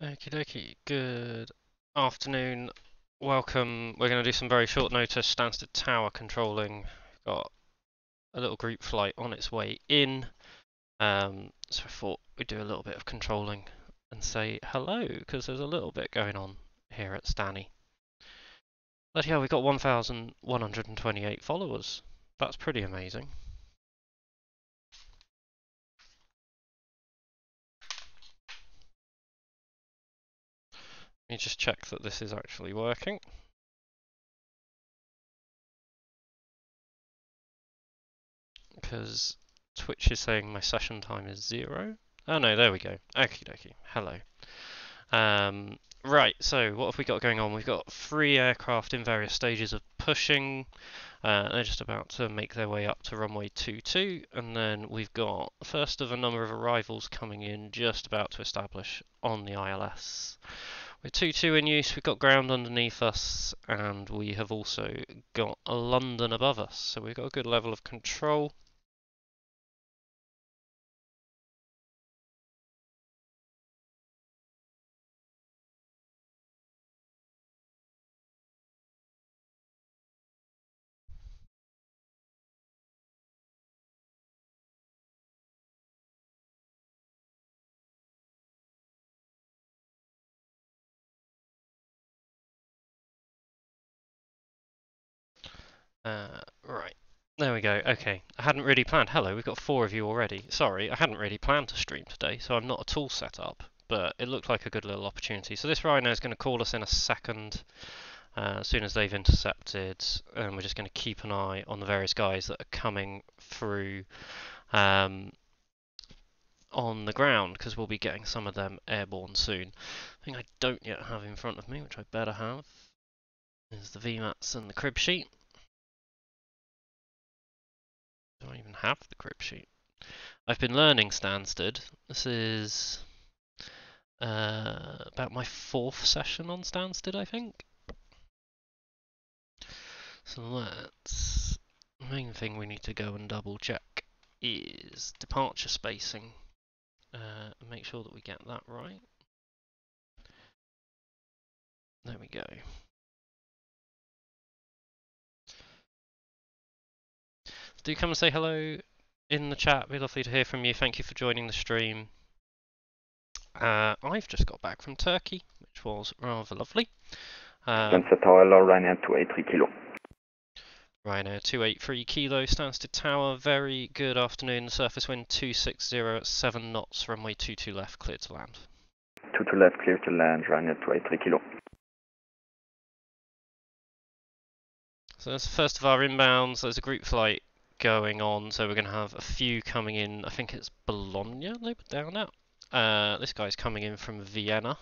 Okie dokie, good afternoon, welcome. We're going to do some very short notice Stansted Tower controlling. We've got a little group flight on its way in, so I thought we'd do a little bit of controlling and say hello, because there's a little bit going on here at Stanny. But yeah, we've got 1,128 followers. That's pretty amazing. Let me just check that this is actually working. Because Twitch is saying my session time is 0. Oh no, there we go. Okie dokie. Hello. Right, so what have we got going on? We've got 3 aircraft in various stages of pushing. They're just about to make their way up to runway 22, and then we've got the first of a number of arrivals coming in, just about to establish on the ILS. With 22 in use, we've got ground underneath us, and we have also got London above us, so we've got a good level of control. Right. There we go. Okay. I hadn't really planned. Hello, we've got 4 of you already. Sorry, I hadn't really planned to stream today, so I'm not at all set up. But it looked like a good little opportunity. So this Rhino is going to call us in a second, as soon as they've intercepted, and we're just going to keep an eye on the various guys that are coming through on the ground, because we'll be getting some of them airborne soon. The thing I don't yet have in front of me, which I better have, is the VMATs and the crib sheet. Do I even have the crib sheet? I've been learning Stansted. This is about my 4th session on Stansted, I think. So let's... The main thing we need to go and double check is departure spacing. Make sure that we get that right. There we go. Do come and say hello in the chat. It'd be lovely to hear from you. Thank you for joining the stream. I've just got back from Turkey, which was rather lovely. Stansted Tower, Ryanair 283 kilo. Ryanair 283 kilo, Stansted Tower, very good afternoon. Surface wind 260 at 7 knots, runway 22 left, clear to land. 22 left, clear to land, Ryanair 283 kilo. So that's the first of our inbounds. There's a group flight going on, so we're going to have a few coming in. I think it's Bologna they were down at. This guy's coming in from Vienna.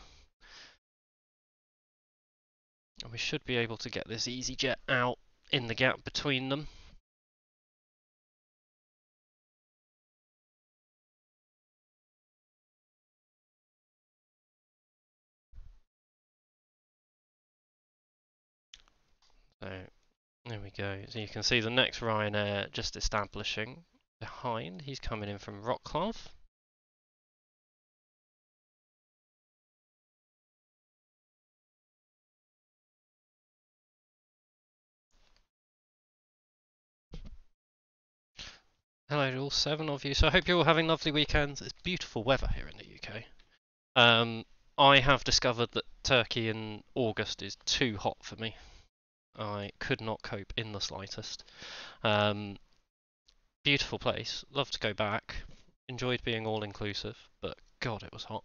And we should be able to get this EasyJet out in the gap between them. So there we go. So you can see the next Ryanair just establishing behind. He's coming in from Wrocław. Hello to all 7 of you. So I hope you're all having lovely weekends. It's beautiful weather here in the UK. I have discovered that Turkey in August is too hot for me. I could not cope in the slightest. Beautiful place. Love to go back. Enjoyed being all inclusive, but God, it was hot.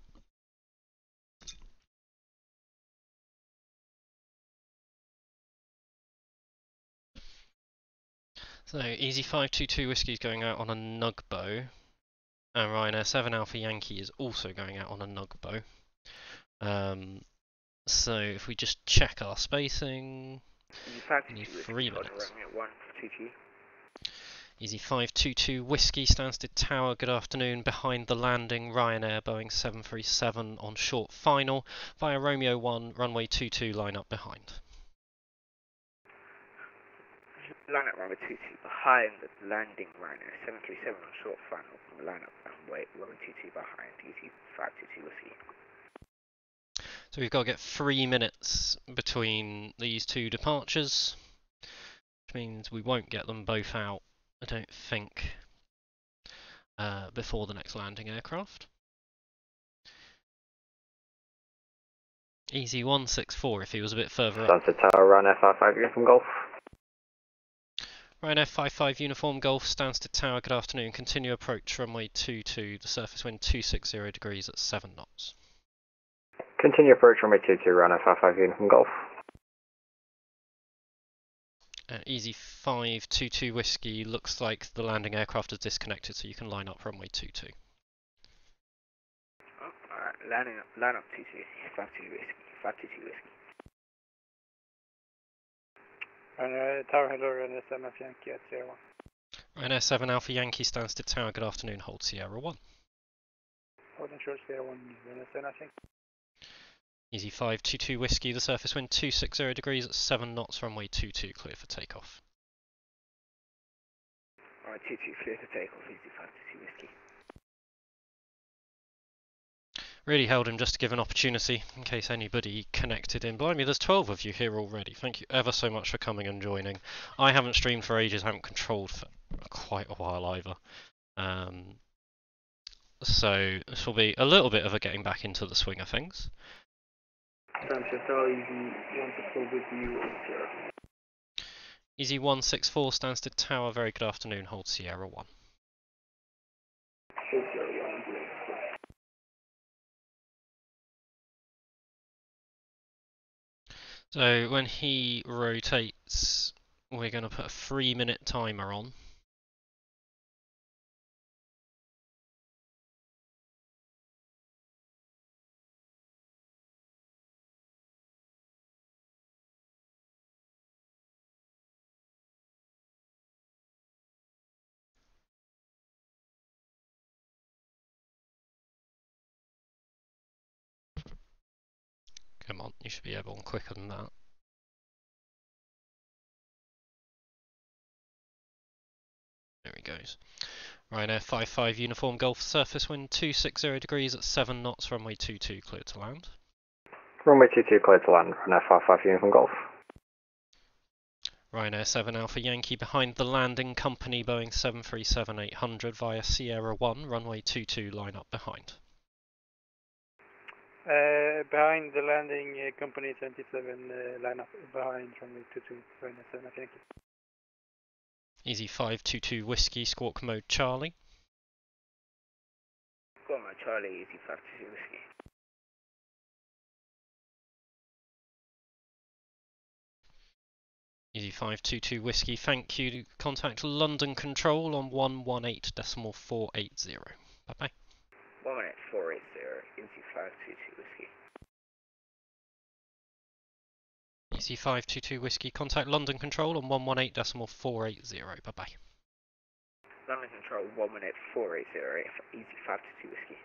So, Easy 522 Whiskey's going out on a Nugbo, and Ryanair 7 Alpha Yankee is also going out on a Nugbo. So, if we just check our spacing, we need 3 minutes. Easy 522 Whiskey, Stansted Tower, good afternoon. Behind the landing, Ryanair Boeing 737 on short final, via Romeo 1, runway 22, line up behind. Line up runway 22 behind the landing, Ryanair 737 on short final from the line up runway 22 behind, Easy 522 Whiskey. So we've got to get 3 minutes between these two departures, which means we won't get them both out, I don't think, before the next landing aircraft. Easy 164 if he was a bit further up. Stansted Tower, Ryanair 55 Uniform Golf. Ryanair 55 Uniform Golf, Stansted Tower, good afternoon. Continue approach runway 22, the surface wind 260 degrees at 7 knots. Continue approach runway 22, Ryanair 55 Uniform Golf. Easy 522 Whiskey, looks like the landing aircraft is disconnected, so you can line up runway 22. Oh, alright, line up 22, 52 Whiskey, 52 Whiskey. Tower, hello, Ryanair 7 Alpha Yankee at Sierra 1. Ryanair 7 Alpha Yankee, Stansted Tower, good afternoon, hold Sierra 1. Holding short Sierra 1, Ryanair 7 Alpha Yankee. Easy 522 Whiskey, the surface wind 260 degrees at 7 knots, runway 22, clear for takeoff. Alright, 22, clear for takeoff, easy 522 Whiskey. Really held him just to give an opportunity in case anybody connected in. Blimey, there's 12 of you here already. Thank you ever so much for coming and joining. I haven't streamed for ages, haven't controlled for quite a while either. So this will be a little bit of a getting back into the swing of things. Stansted Tower, easy 164 with you at Sierra. Easy 164, Stansted Tower, very good afternoon, hold Sierra 1. Hold Sierra 1, So when he rotates, we're going to put a 3-minute timer on. Come on, you should be able to quicker than that. There he goes. Ryanair 55 Uniform Golf, surface wind 260 degrees at 7 knots, runway 22 clear to land. Runway 22 clear to land, Ryanair 55 Uniform Golf. Ryanair 7 Alpha Yankee behind the landing company Boeing 737-800 via Sierra 1, runway 22 line up behind. Behind the landing company 77, line up behind runway 22, Ryanair 7 Alpha Yankee. Easy 522 Whiskey, squawk mode Charlie. Go on, my Charlie, easy 522 Whiskey. Easy 522 Whiskey, thank you. Contact London Control on 118.480. Bye bye. 118.480, easy 522 Whiskey. Easy 522 Whiskey, contact London Control on 118.480. Bye bye. London Control 118.480, easy 522 Whiskey.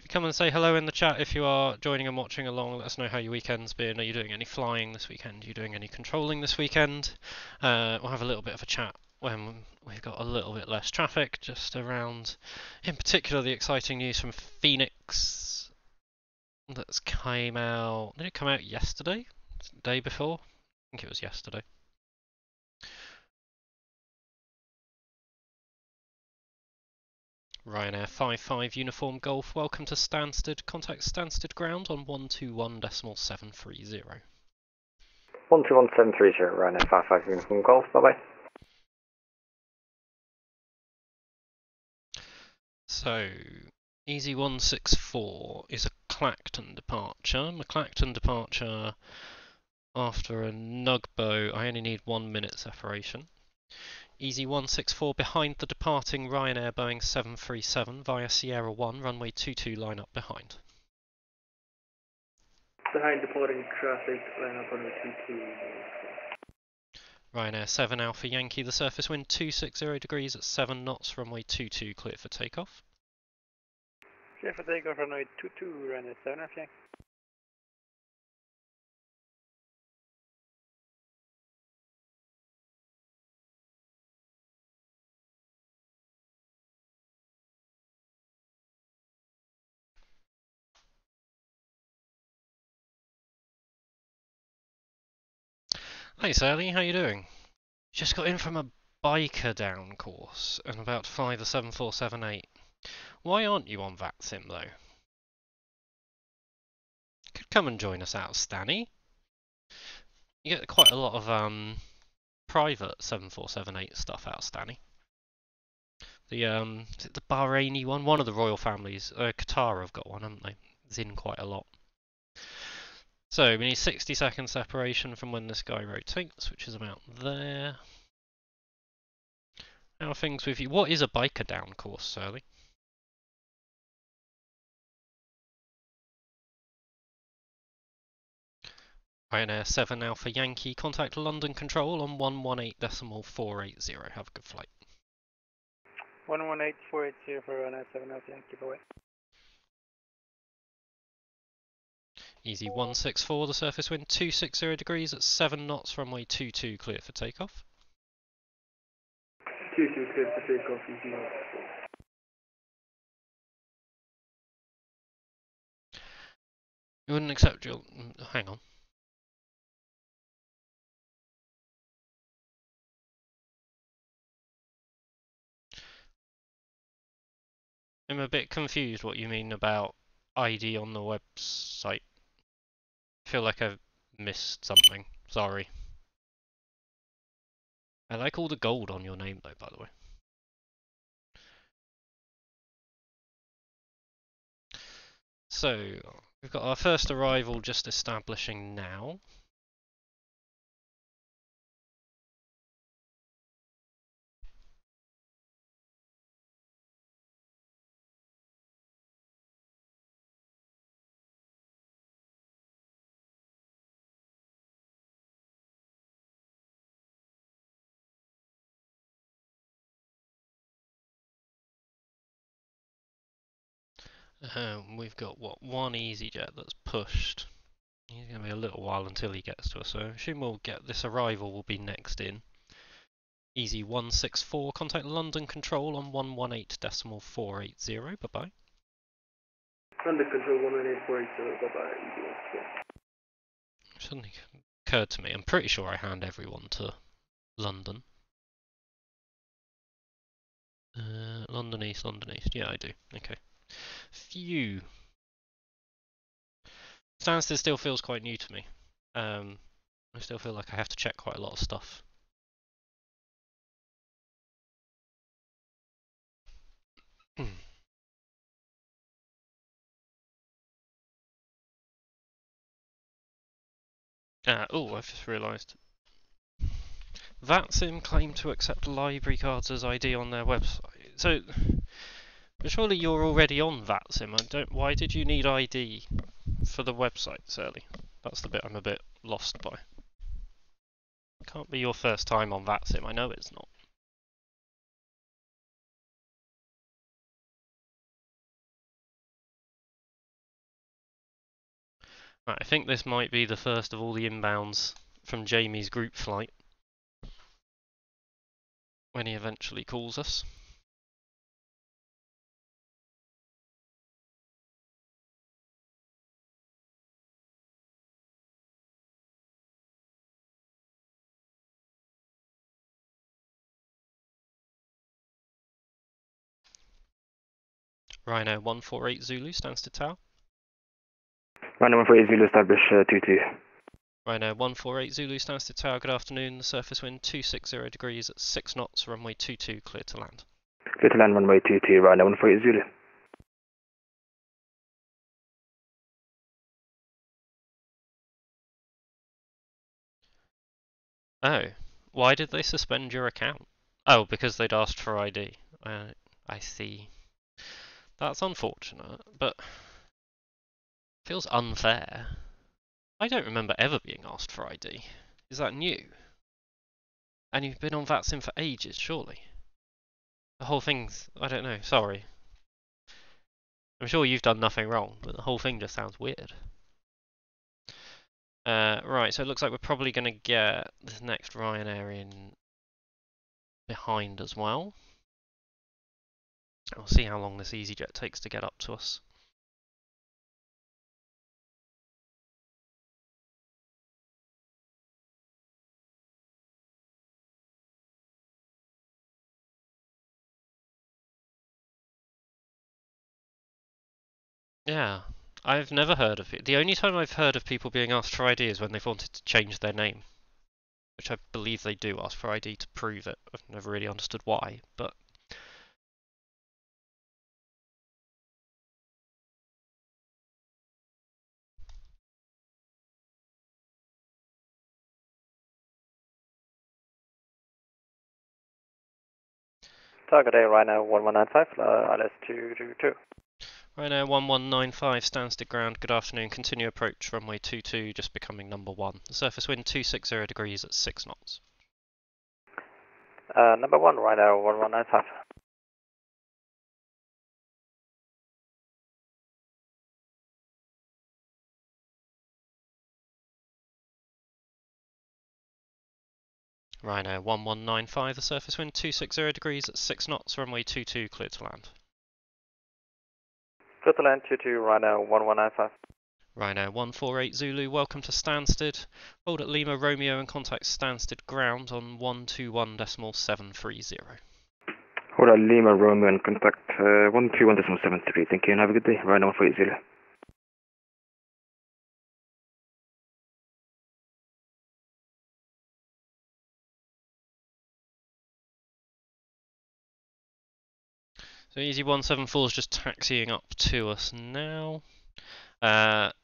Come and say hello in the chat if you are joining and watching along. Let us know how your weekend's been. Are you doing any flying this weekend? Are you doing any controlling this weekend? We'll have a little bit of a chat when we've got a little bit less traffic, just around, in particular, the exciting news from Phoenix that's came out. Did it come out yesterday? The day before? I think it was yesterday. Ryanair 55 Uniform Golf, welcome to Stansted. Contact Stansted Ground on 121.730. 121.730, Ryanair 55 Uniform Golf, bye bye. So, Easy 164 is a Clacton departure. McClacton departure after a Nugbo. I only need 1 minute separation. Easy 164 behind the departing Ryanair Boeing 737 via Sierra 1, runway 22 line up behind. Behind departing traffic, line up runway 22. Ryanair 7 Alpha Yankee, the surface wind 260 degrees at 7 knots, runway 22 clear for takeoff. Clear for takeoff, runway 22, Ryanair 7 Alpha Yankee. Hey Sally, how you doing? Just got in from a biker down course and about to fly the 7478. Why aren't you on VATSIM though? Could come and join us out, Stanny. You get quite a lot of private 7478 stuff out, Stanny. The is it the Bahraini one? One of the royal families. Qatar have got one, haven't they? It's in quite a lot. So we need 60-second separation from when this guy rotates, which is about there. How are things with you? What is a biker down course, Sally? Ryanair 7 Alpha Yankee, contact London Control on 118.480. Have a good flight. 118480 for Ryanair 7 Alpha Yankee, bye. Easy 164, the surface wind 260 degrees at 7 knots, runway 22 clear for takeoff. 22 clear for takeoff, easy 164. You wouldn't accept your... hang on. I'm a bit confused what you mean about ID on the website. I feel like I've missed something. Sorry. I like all the gold on your name though, by the way. So, we've got our first arrival just establishing now. We've got, what, one EasyJet that's pushed. He's going to be a little while until he gets to us, so I assume we'll get this arrival will be next in. Easy 164, contact London Control on 118.480. Bye-bye. London Control 118.480, bye-bye, easy 164. Suddenly occurred to me, I'm pretty sure I hand everyone to London. London East, yeah I do, okay. Phew. Stansted still feels quite new to me. I still feel like I have to check quite a lot of stuff. Oh, I've just realised. VATSIM claim to accept library cards as ID on their website. So, but surely you're already on VATSIM. Why did you need ID for the website, Surly? That's the bit I'm a bit lost by. Can't be your first time on VATSIM. I know it's not. Right, I think this might be the first of all the inbounds from Jamie's group flight when he eventually calls us. Rhino 148 Zulu, Stansted Tower. Rhino 148 Zulu, establish 22. Rhino 148 Zulu, Stansted Tower, good afternoon. The surface wind 260 degrees at 6 knots, runway 22 clear to land. Clear to land, runway 22, Rhino 148 Zulu. Oh, why did they suspend your account? Oh, because they'd asked for ID. I see. That's unfortunate, but feels unfair. I don't remember ever being asked for ID. Is that new? And you've been on VATSIM for ages, surely? The whole thing's... I don't know, sorry. I'm sure you've done nothing wrong, but the whole thing just sounds weird. Right, so it looks like we're probably going to get this next Ryanair in behind as well. We'll see how long this EasyJet takes to get up to us. Yeah, I've never heard of it. The only time I've heard of people being asked for ID is when they've wanted to change their name, which I believe they do ask for ID to prove it. I've never really understood why, but Target A right now 1195, LS222. Ryanair 1195 Stansted ground. Good afternoon. Continue approach runway 22, just becoming number 1. The surface wind 260 degrees at 6 knots. Number 1 right now 1195. Ryanair 1195, the surface wind 260 degrees at 6 knots, runway 22 cleared to land. Clear to land 22 right now 1195. Ryanair 148 Zulu, welcome to Stansted. Hold at Lima Romeo and contact Stansted ground on 121.730. Hold on, Lima Romeo and contact 121.73. Thank you and have a good day. Right now 148 Zulu. So Easy 174 is just taxiing up to us now.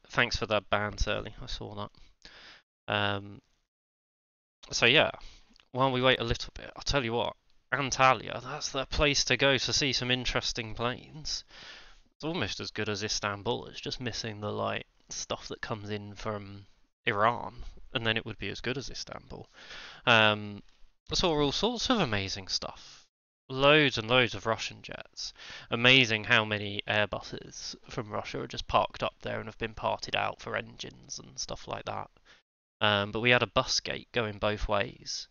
Thanks for that bounce early, I saw that. So yeah, while we wait a little bit, I'll tell you what, Antalya, that's the place to go to see some interesting planes. It's almost as good as Istanbul, it's just missing the stuff that comes in from Iran, and then it would be as good as Istanbul. I saw all sorts of amazing stuff. Loads and loads of Russian jets. Amazing how many Airbuses from Russia are just parked up there and have been parted out for engines and stuff like that. But we had a bus gate going both ways.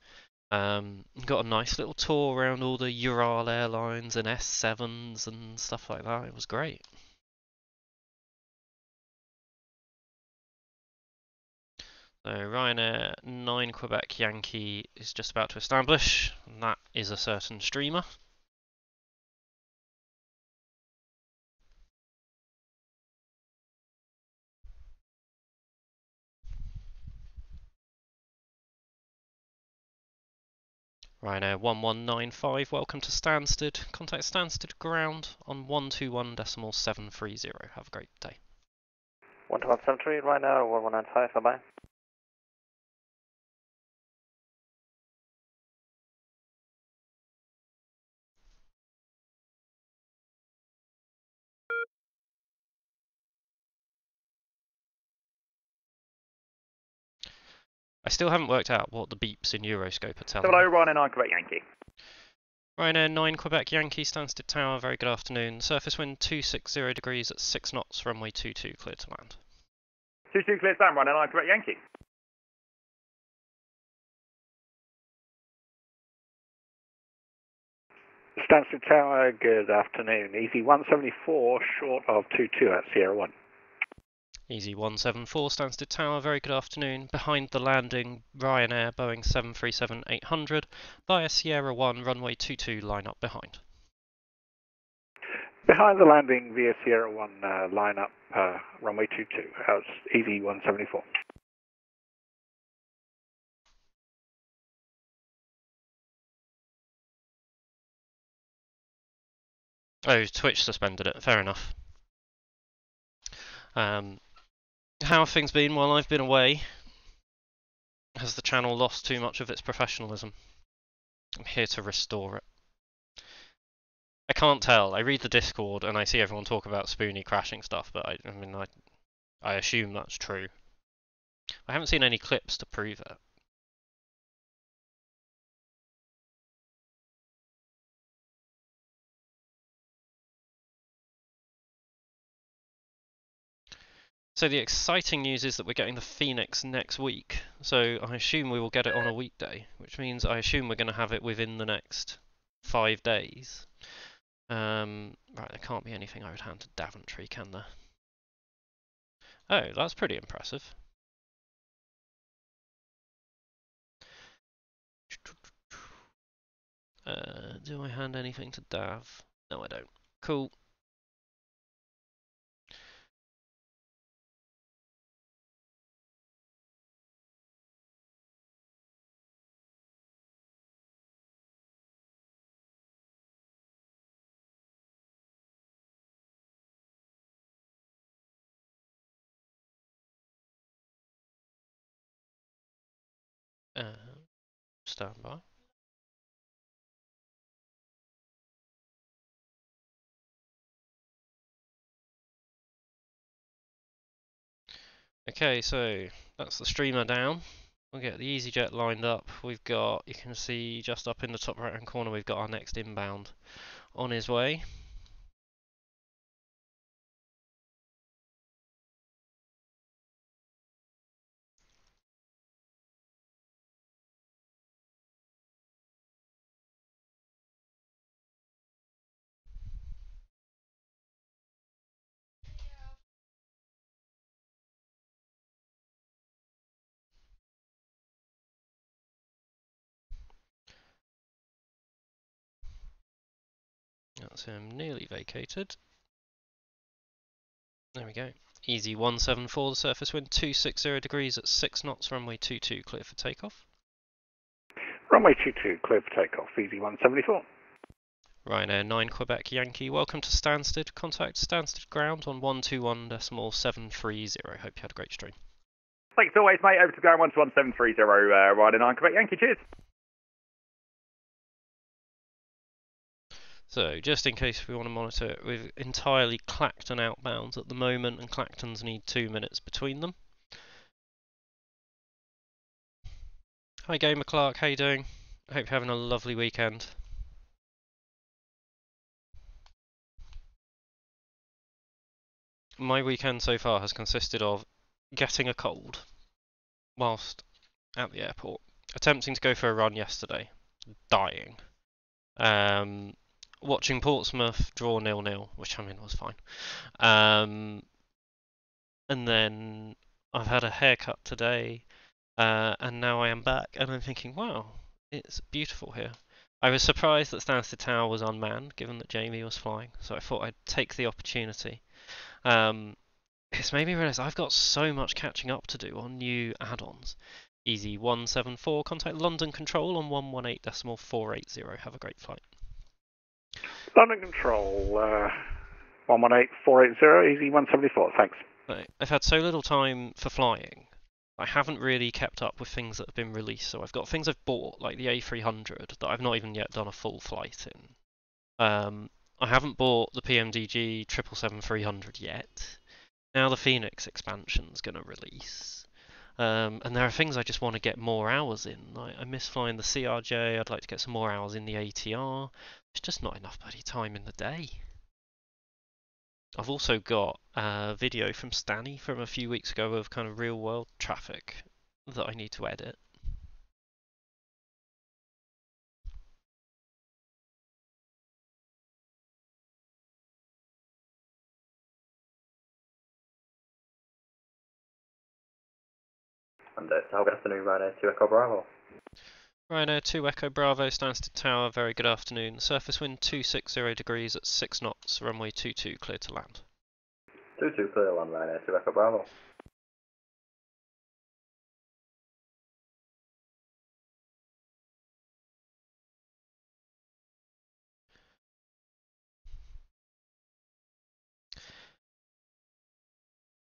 Got a nice little tour around all the Ural Airlines and S7s and stuff like that. It was great. So Ryanair 9 Quebec Yankee is just about to establish, and that is a certain streamer. Ryanair 1195, welcome to Stansted. Contact Stansted ground on 121.730. Have a great day. 121.73 right now 1195. Bye bye. I still haven't worked out what the beeps in Euroscope are telling Hello, me. Ryanair 9 Quebec Yankee. Ryanair 9 Quebec Yankee, Stansted Tower, very good afternoon. Surface wind 260 degrees at 6 knots, runway 22 clear to land. 22 clear stand, Ryanair 9 Quebec Yankee. Stansted Tower, good afternoon. Easy 174, short of 22 at Sierra 1. Easy 174, Stansted Tower, very good afternoon. Behind the landing, Ryanair Boeing 737-800 via Sierra 1, runway 22, line up behind. Behind the landing via Sierra 1, line up runway 22. How's Easy 174? Oh, Twitch suspended it, fair enough. How have things been while I've been away? Has the channel lost too much of its professionalism? I'm here to restore it. I can't tell. I read the Discord and I see everyone talk about Spoonie crashing stuff, but I assume that's true. I haven't seen any clips to prove it. So the exciting news is that we're getting the Phoenix next week. So I assume we will get it on a weekday, which means I assume we're going to have it within the next 5 days. Right, there can't be anything I would hand to Daventry, can there? Oh, that's pretty impressive. Do I hand anything to Dav? No, I don't. Cool. stand by. Okay, so that's the streamer down. We'll get the EasyJet lined up. We've got, you can see just up in the top right hand corner, we've got our next inbound on his way. That's him nearly vacated. There we go. Easy 174, the surface wind 260 degrees at 6 knots, runway 22 clear for takeoff. Runway 22, clear for takeoff, easy 174. Ryanair 9 Quebec Yankee, welcome to Stansted. Contact Stansted ground on 121.730. Hope you had a great stream. Thanks always, mate. Over to ground 121.730, Ryanair 9 Quebec Yankee, cheers. So, just in case we want to monitor it, we've entirely Clacton outbounds at the moment, and Clactons need 2 minutes between them. Hi Gamer Clark, how you doing? I hope you're having a lovely weekend. My weekend so far has consisted of getting a cold whilst at the airport, attempting to go for a run yesterday, dying, watching Portsmouth draw 0-0, which I mean was fine, and then I've had a haircut today, and now I am back, and I'm thinking, wow, it's beautiful here. I was surprised that Stansted Tower was unmanned, given that Jamie was flying, so I thought I'd take the opportunity. It's made me realise I've got so much catching up to do on new add-ons. Easy 174, contact London Control on 118.480. Have a great flight. London Control, 118.480, easy 174, thanks. I've had so little time for flying, I haven't really kept up with things that have been released. So I've got things I've bought, like the A300, that I've not even yet done a full flight in. I haven't bought the PMDG 777-300 yet. Now the Phoenix expansion's going to release. And there are things I just want to get more hours in. I miss flying the CRJ, I'd like to get some more hours in the ATR. There's just not enough bloody time in the day. I've also got a video from Stanny from a few weeks ago of kind of real world traffic that I need to edit. And good afternoon, Ryanair 2 Echo Bravo. Ryanair 2 Echo Bravo, Stansted Tower, very good afternoon. Surface wind 260 degrees at 6 knots, runway 22 clear to land. 22 clear land, Ryanair 2 Echo Bravo.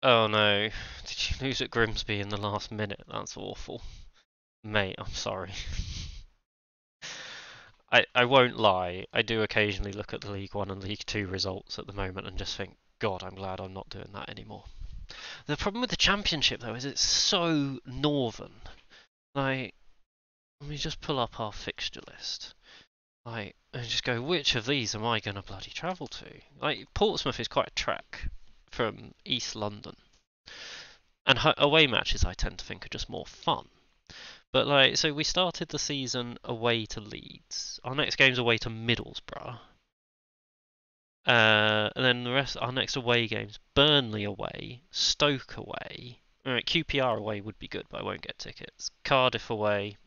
Oh no, did you lose at Grimsby in the last minute? That's awful. Mate, I'm sorry. I won't lie, I do occasionally look at the League 1 and League 2 results at the moment and just think, God, I'm glad I'm not doing that anymore. The problem with the Championship, though, is it's so northern. Like, let me just pull up our fixture list. Like, and just go, which of these am I going to bloody travel to? Like, Portsmouth is quite a trek from East London. And away matches, I tend to think, are just more fun. But, like, so we started the season away to Leeds. Our next game's away to Middlesbrough. And then our next away games, Burnley away, Stoke away. Alright, QPR away would be good, but I won't get tickets. Cardiff away,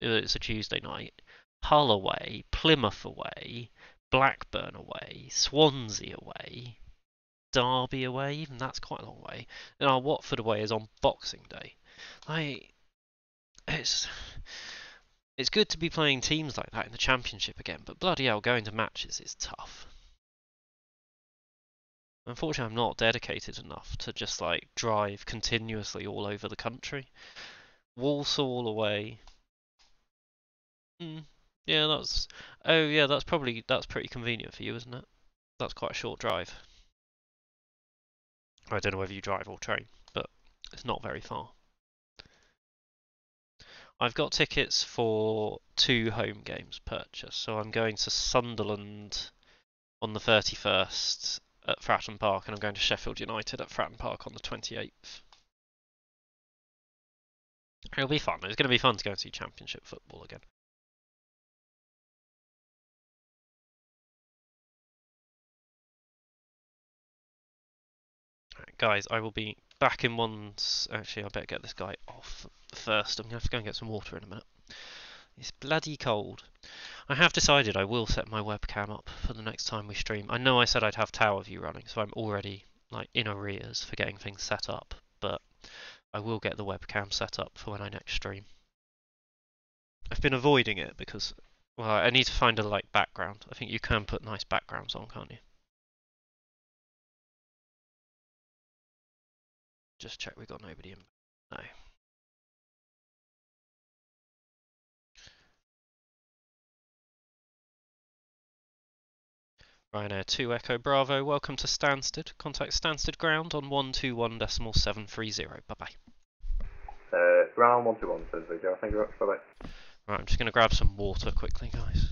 it's a Tuesday night. Hull away, Plymouth away, Blackburn away, Swansea away, Derby away, even that's quite a long way. And our Watford away is on Boxing Day. It's good to be playing teams like that in the Championship again, but bloody hell, going to matches is tough. Unfortunately, I'm not dedicated enough to just like drive continuously all over the country. Walsall away, Yeah, that's. Oh, yeah, that's pretty convenient for you, isn't it? That's quite a short drive. I don't know whether you drive or train, but it's not very far. I've got tickets for 2 home games purchased, so I'm going to Sunderland on the 31st at Fratton Park, and I'm going to Sheffield United at Fratton Park on the 28th. It'll be fun. It's going to be fun to go and see Championship football again. Right, guys, I will be back in once. Actually, I better get this guy off first. I'm going to have to go and get some water in a minute. It's bloody cold. I have decided I will set my webcam up for the next time we stream. I know I said I'd have Tower View running, so I'm already in arrears for getting things set up, but I will get the webcam set up for when I next stream. I've been avoiding it because, well, I need to find a background. I think you can put nice backgrounds on, can't you? Just check we got nobody in. No. Ryanair 2 Echo Bravo, welcome to Stansted. Contact Stansted Ground on 121.730. Bye-bye. Ground 121 says Victor. Thank you very much. Bye-bye. Right, I'm just going to grab some water quickly, guys.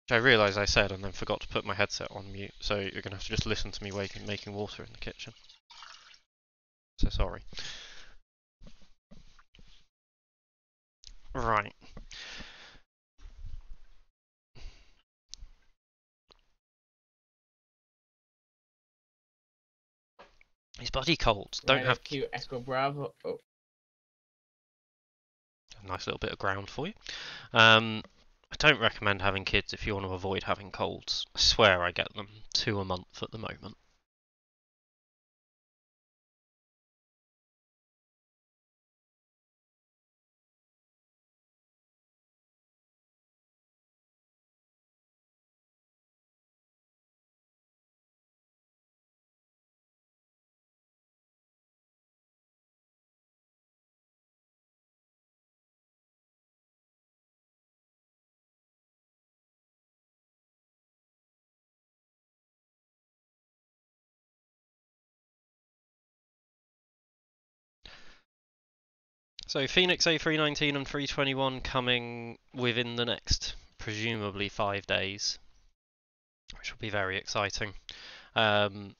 Which I realise I said and then forgot to put my headset on mute, so you're going to have to just listen to me making water in the kitchen. So sorry. Right. These bloody colds don't have... Echo Bravo. Oh. A nice little bit of ground for you. I don't recommend having kids if you want to avoid having colds. I swear I get them 2 a month at the moment. So Phoenix A319 and 321 coming within the next, presumably 5 days, which will be very exciting. The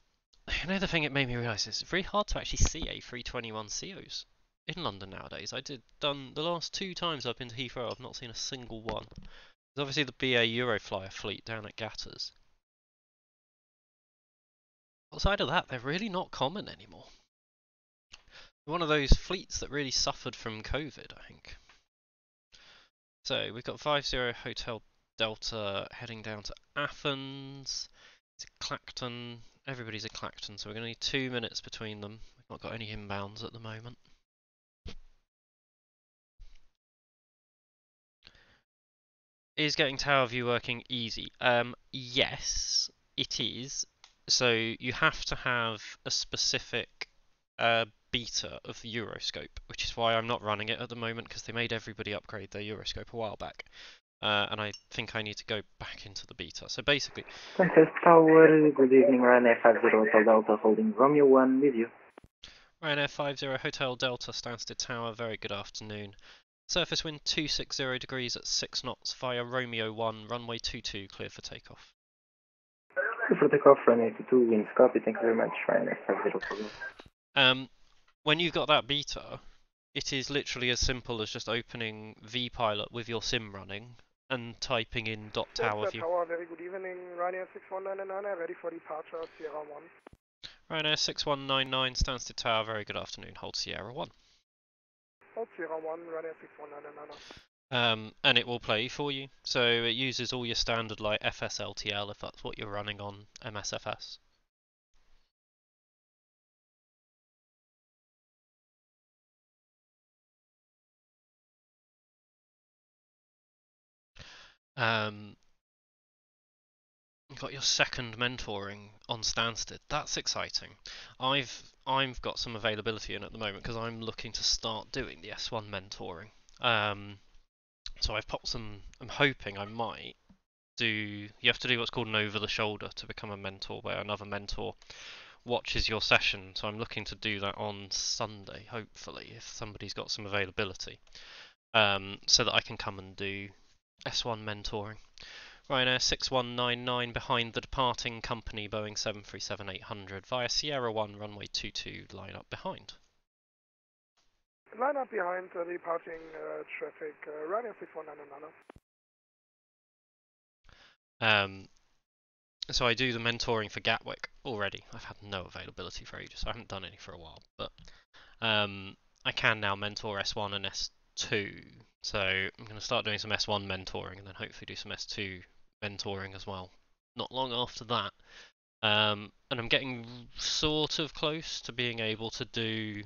thing it made me realise is it's very hard to actually see A321ceos in London nowadays. The last 2 times I've been to Heathrow, I've not seen a single one. There's obviously the BA Euroflyer fleet down at Gatwick. Outside of that, they're really not common anymore. One of those fleets that really suffered from COVID, I think. So we've got 50 Hotel Delta heading down to Athens, to Clacton. Everybody's at Clacton, so we're going to need 2 minutes between them. We've not got any inbounds at the moment. Is getting Tower View working easy? Yes, it is. So you have to have a specific beta of the Euroscope, which is why I'm not running it at the moment, because they made everybody upgrade their Euroscope a while back. And I think I need to go back into the beta. So basically... Stansted Tower, good evening, Ryanair 50 Hotel Delta holding Romeo 1 with you. Ryanair 50 Hotel Delta Stansted Tower, very good afternoon. Surface wind 260 degrees at 6 knots via Romeo 1, runway 22, clear for takeoff. Clear for takeoff, runway 22, winds copy, thank you very much, Ryanair 50 Hotel. When you've got that beta, it is literally as simple as just opening VPilot with your sim running and typing in .tower view. Tower, very good evening, Ryanair 6199, ready for departure, Sierra 1. Ryanair 6199, Stansted Tower, very good afternoon, hold Sierra 1. Hold Sierra 1, Ryanair 6199. And it will play for you, so it uses all your standard FSLTL if that's what you're running on MSFS. got your second mentoring on Stansted. That's exciting. I've got some availability in at the moment because I'm looking to start doing the S1 mentoring. So I've popped some. I'm hoping I might do. You have to do what's called an over the shoulder to become a mentor, where another mentor watches your session. So I'm looking to do that on Sunday, hopefully, if somebody's got some availability, so that I can come and do S1 mentoring. Ryanair 6199 behind the departing company Boeing 737-800 via Sierra 1 runway 22, line up behind. Line up behind departing traffic, Ryanair 6199. So I do the mentoring for Gatwick already. I've had no availability for ages, so I haven't done any for a while, but I can now mentor S1 and S2. So I'm going to start doing some S1 mentoring and then hopefully do some S2 mentoring as well. Not long after that. And I'm getting sort of close to being able to do...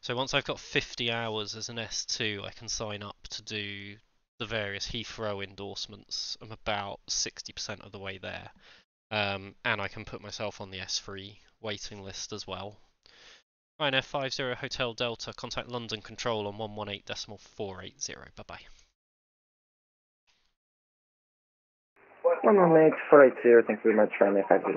So once I've got 50 hours as an S2, I can sign up to do the various Heathrow endorsements. I'm about 60% of the way there. And I can put myself on the S3 waiting list as well. Ryanair 50 Hotel Delta, contact London Control on 118.480. Bye-bye. 118.480, thank you very much, Ryanair 50.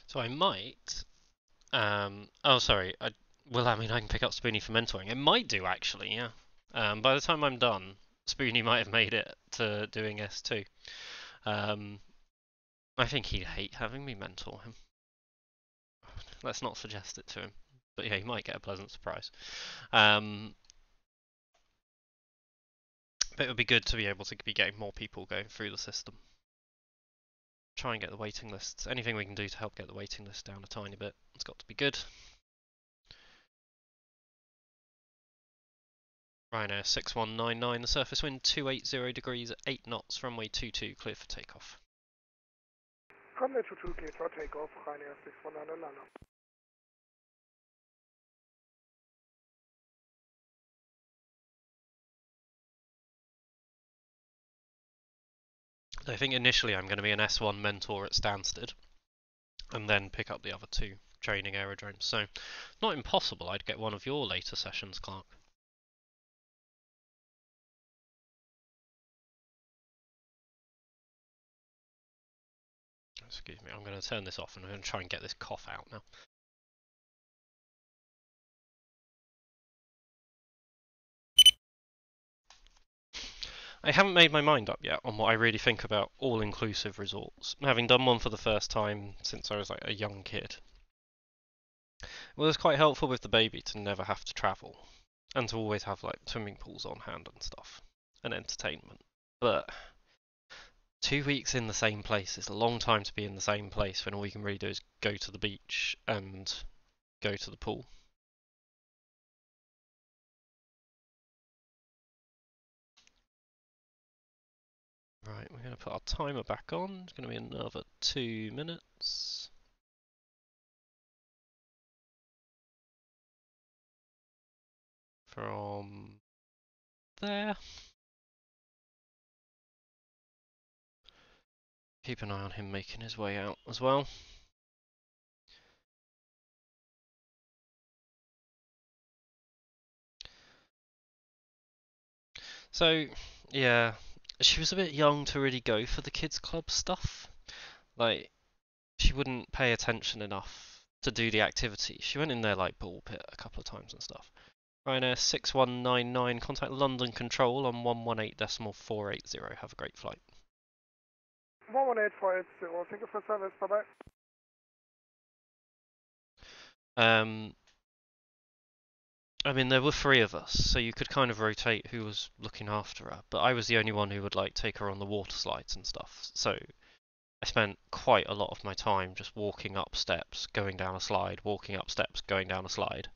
So I might... oh, sorry. Well, I mean, I can pick up Spoonie for mentoring. It might do, actually, yeah. By the time I'm done, Spoonie might have made it to doing S2. I think he'd hate having me mentor him. Let's not suggest it to him. But yeah, he might get a pleasant surprise. But it would be good to be able to be getting more people going through the system. Try and get the waiting lists. Anything we can do to help get the waiting list down a tiny bit. It's got to be good. Ryanair 6199, the surface wind 280 degrees at 8 knots, runway 22, clear for takeoff. Runway 22, clear for takeoff, Ryanair 6199. I think initially I'm going to be an S1 mentor at Stansted, and then pick up the other two training aerodromes. So, not impossible I'd get one of your later sessions, Clark. Excuse me, I'm going to turn this off and I'm going to try and get this cough out now. I haven't made my mind up yet on what I really think about all-inclusive resorts, having done one for the first time since I was like a young kid. It was quite helpful with the baby to never have to travel, and to always have like swimming pools on hand and stuff, and entertainment. But 2 weeks in the same place is a long time to be in the same place when all you can really do is go to the beach and go to the pool. Right, we're going to put our timer back on. It's going to be another 2 minutes. From there. Keep an eye on him making his way out as well. So, yeah, she was a bit young to really go for the kids club stuff. Like, she wouldn't pay attention enough to do the activity. She went in there like ball pit a couple of times and stuff. Ryanair 6199, contact London Control on 118.480. Have a great flight. 118.480, thank you for service, bye-bye. I mean, there were 3 of us, so you could kind of rotate who was looking after her, but I was the only one who would like take her on the water slides and stuff, so I spent quite a lot of my time just walking up steps, going down a slide, walking up steps, going down a slide.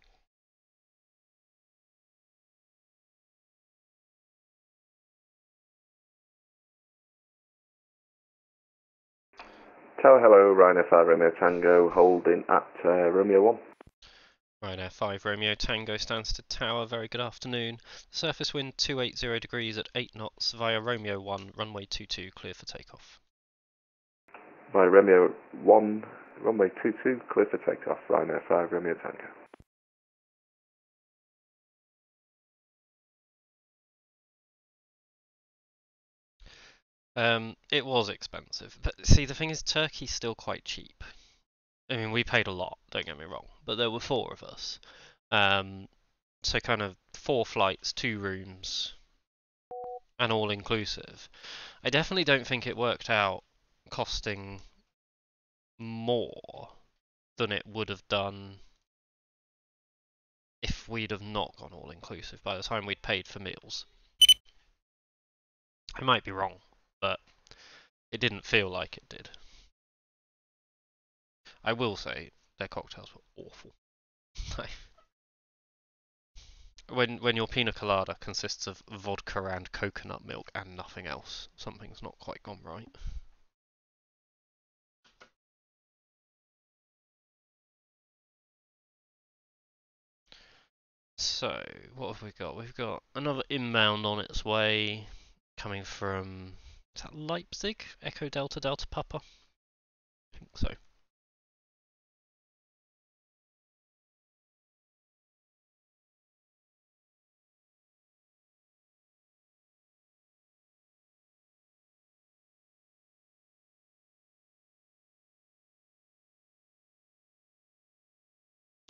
Tower, hello, Ryanair 5 Romeo Tango, holding at Romeo 1. Ryanair 5 Romeo Tango Stansted Tower, very good afternoon. Surface wind 280 degrees at 8 knots via Romeo 1, runway 22, clear for takeoff. By Romeo 1, runway 22, clear for takeoff. Ryanair 5 Romeo Tango. It was expensive, but see, the thing is, Turkey's still quite cheap. I mean, we paid a lot, don't get me wrong, but there were 4 of us. So kind of 4 flights, 2 rooms, and all inclusive. I definitely don't think it worked out costing more than it would have done if we'd have not gone all inclusive by the time we'd paid for meals. I might be wrong, but it didn't feel like it did. I will say their cocktails were awful. When your pina colada consists of vodka and coconut milk and nothing else, something's not quite gone right. So, what have we got? We've got another inbound on its way, coming from, is that Leipzig? Echo Delta Delta Papa? I think so.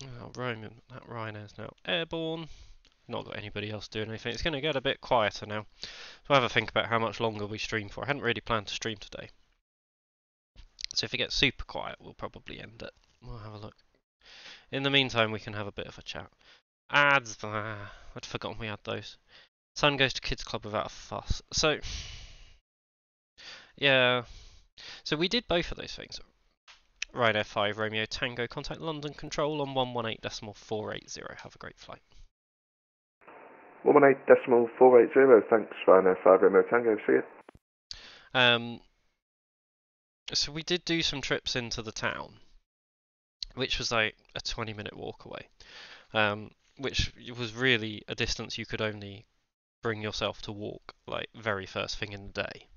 Oh, that Ryanair's now airborne. Not got anybody else doing anything. It's going to get a bit quieter now. So I have a think about how much longer we stream for. I hadn't really planned to stream today. So if it gets super quiet, we'll probably end it. We'll have a look. In the meantime, we can have a bit of a chat. Ads. I'd forgotten we had those. Son goes to kids club without a fuss. So, yeah. So we did both of those things. Ryanair 5 Romeo Tango, contact London Control on 118.480. Have a great flight. 118.480, thanks Ryanair 5 Romeo Tango, see you. So we did do some trips into the town, which was like a 20-minute walk away, which was really a distance you could only bring yourself to walk, like, very first thing in the day.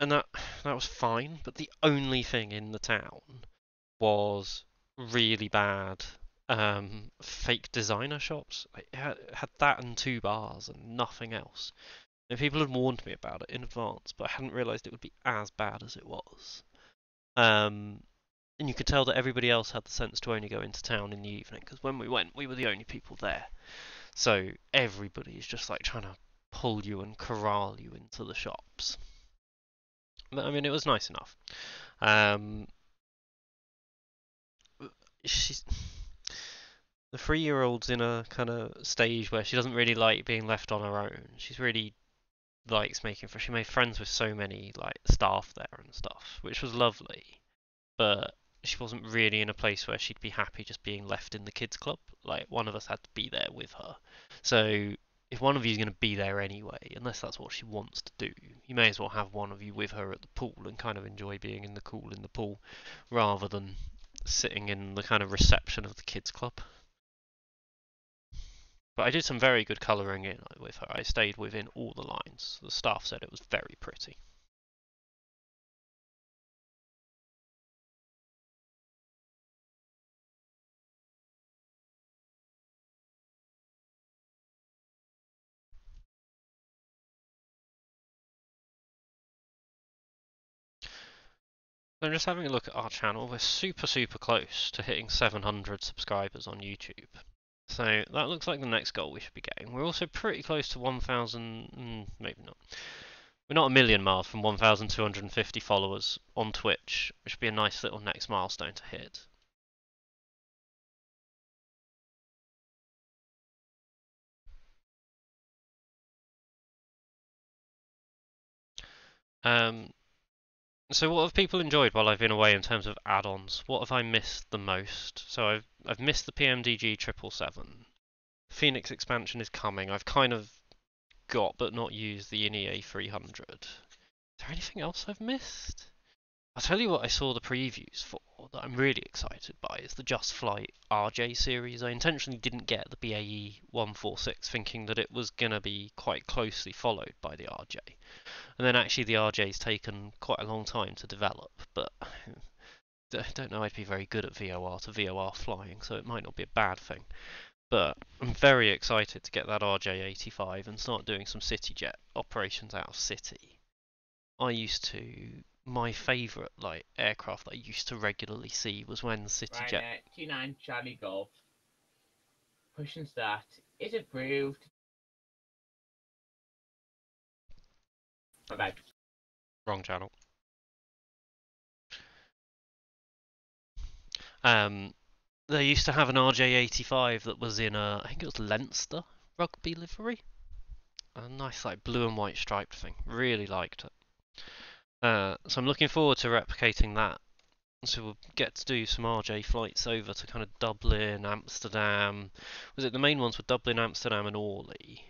And that was fine, but the only thing in the town was really bad fake designer shops. It had that and 2 bars and nothing else. And people had warned me about it in advance, but I hadn't realised it would be as bad as it was. And you could tell that everybody else had the sense to only go into town in the evening, because when we went, we were the only people there. So everybody is just like trying to pull you and corral you into the shops. But I mean, it was nice enough. She's the 3-year-old's in a kind of stage where she doesn't really like being left on her own. She's really likes making friends. She made friends with so many like staff there and stuff, which was lovely. But she wasn't really in a place where she'd be happy just being left in the kids club. Like, one of us had to be there with her. So if one of you is going to be there anyway, unless that's what she wants to do, you may as well have one of you with her at the pool and kind of enjoy being in the cool in the pool, rather than sitting in the kind of reception of the kids club. But I did some very good colouring in with her. I stayed within all the lines. The staff said it was very pretty. I'm just having a look at our channel. We're super close to hitting 700 subscribers on YouTube. So that looks like the next goal we should be getting. We're also pretty close to 1,000, maybe not. We're not a million miles from 1,250 followers on Twitch, which would be a nice little next milestone to hit. So what have people enjoyed while I've been away in terms of add-ons? What have I missed the most? So I've missed the PMDG 777. Phoenix expansion is coming. I've kind of got but not used the INEA 300. Is there anything else I've missed? I'll tell you what I saw the previews for that I'm really excited by is the Just Flight RJ series. I intentionally didn't get the BAE 146 thinking that it was going to be quite closely followed by the RJ. And then actually the RJ's taken quite a long time to develop, but I don't know I'd be very good at VOR to VOR flying, so it might not be a bad thing. But I'm very excited to get that RJ85 and start doing some CityJet operations out of City. My favourite aircraft that I used to regularly see was when CityJet. Right, T9 Charlie Golf. Push and start. Is approved. Bye-bye. Wrong channel. They used to have an RJ85 that was in I think it was Leinster rugby livery. A nice blue and white striped thing. Really liked it. So I'm looking forward to replicating that. So we'll get to do some RJ flights over to kind of Dublin, Amsterdam. Was it the main ones were Dublin, Amsterdam and Orly?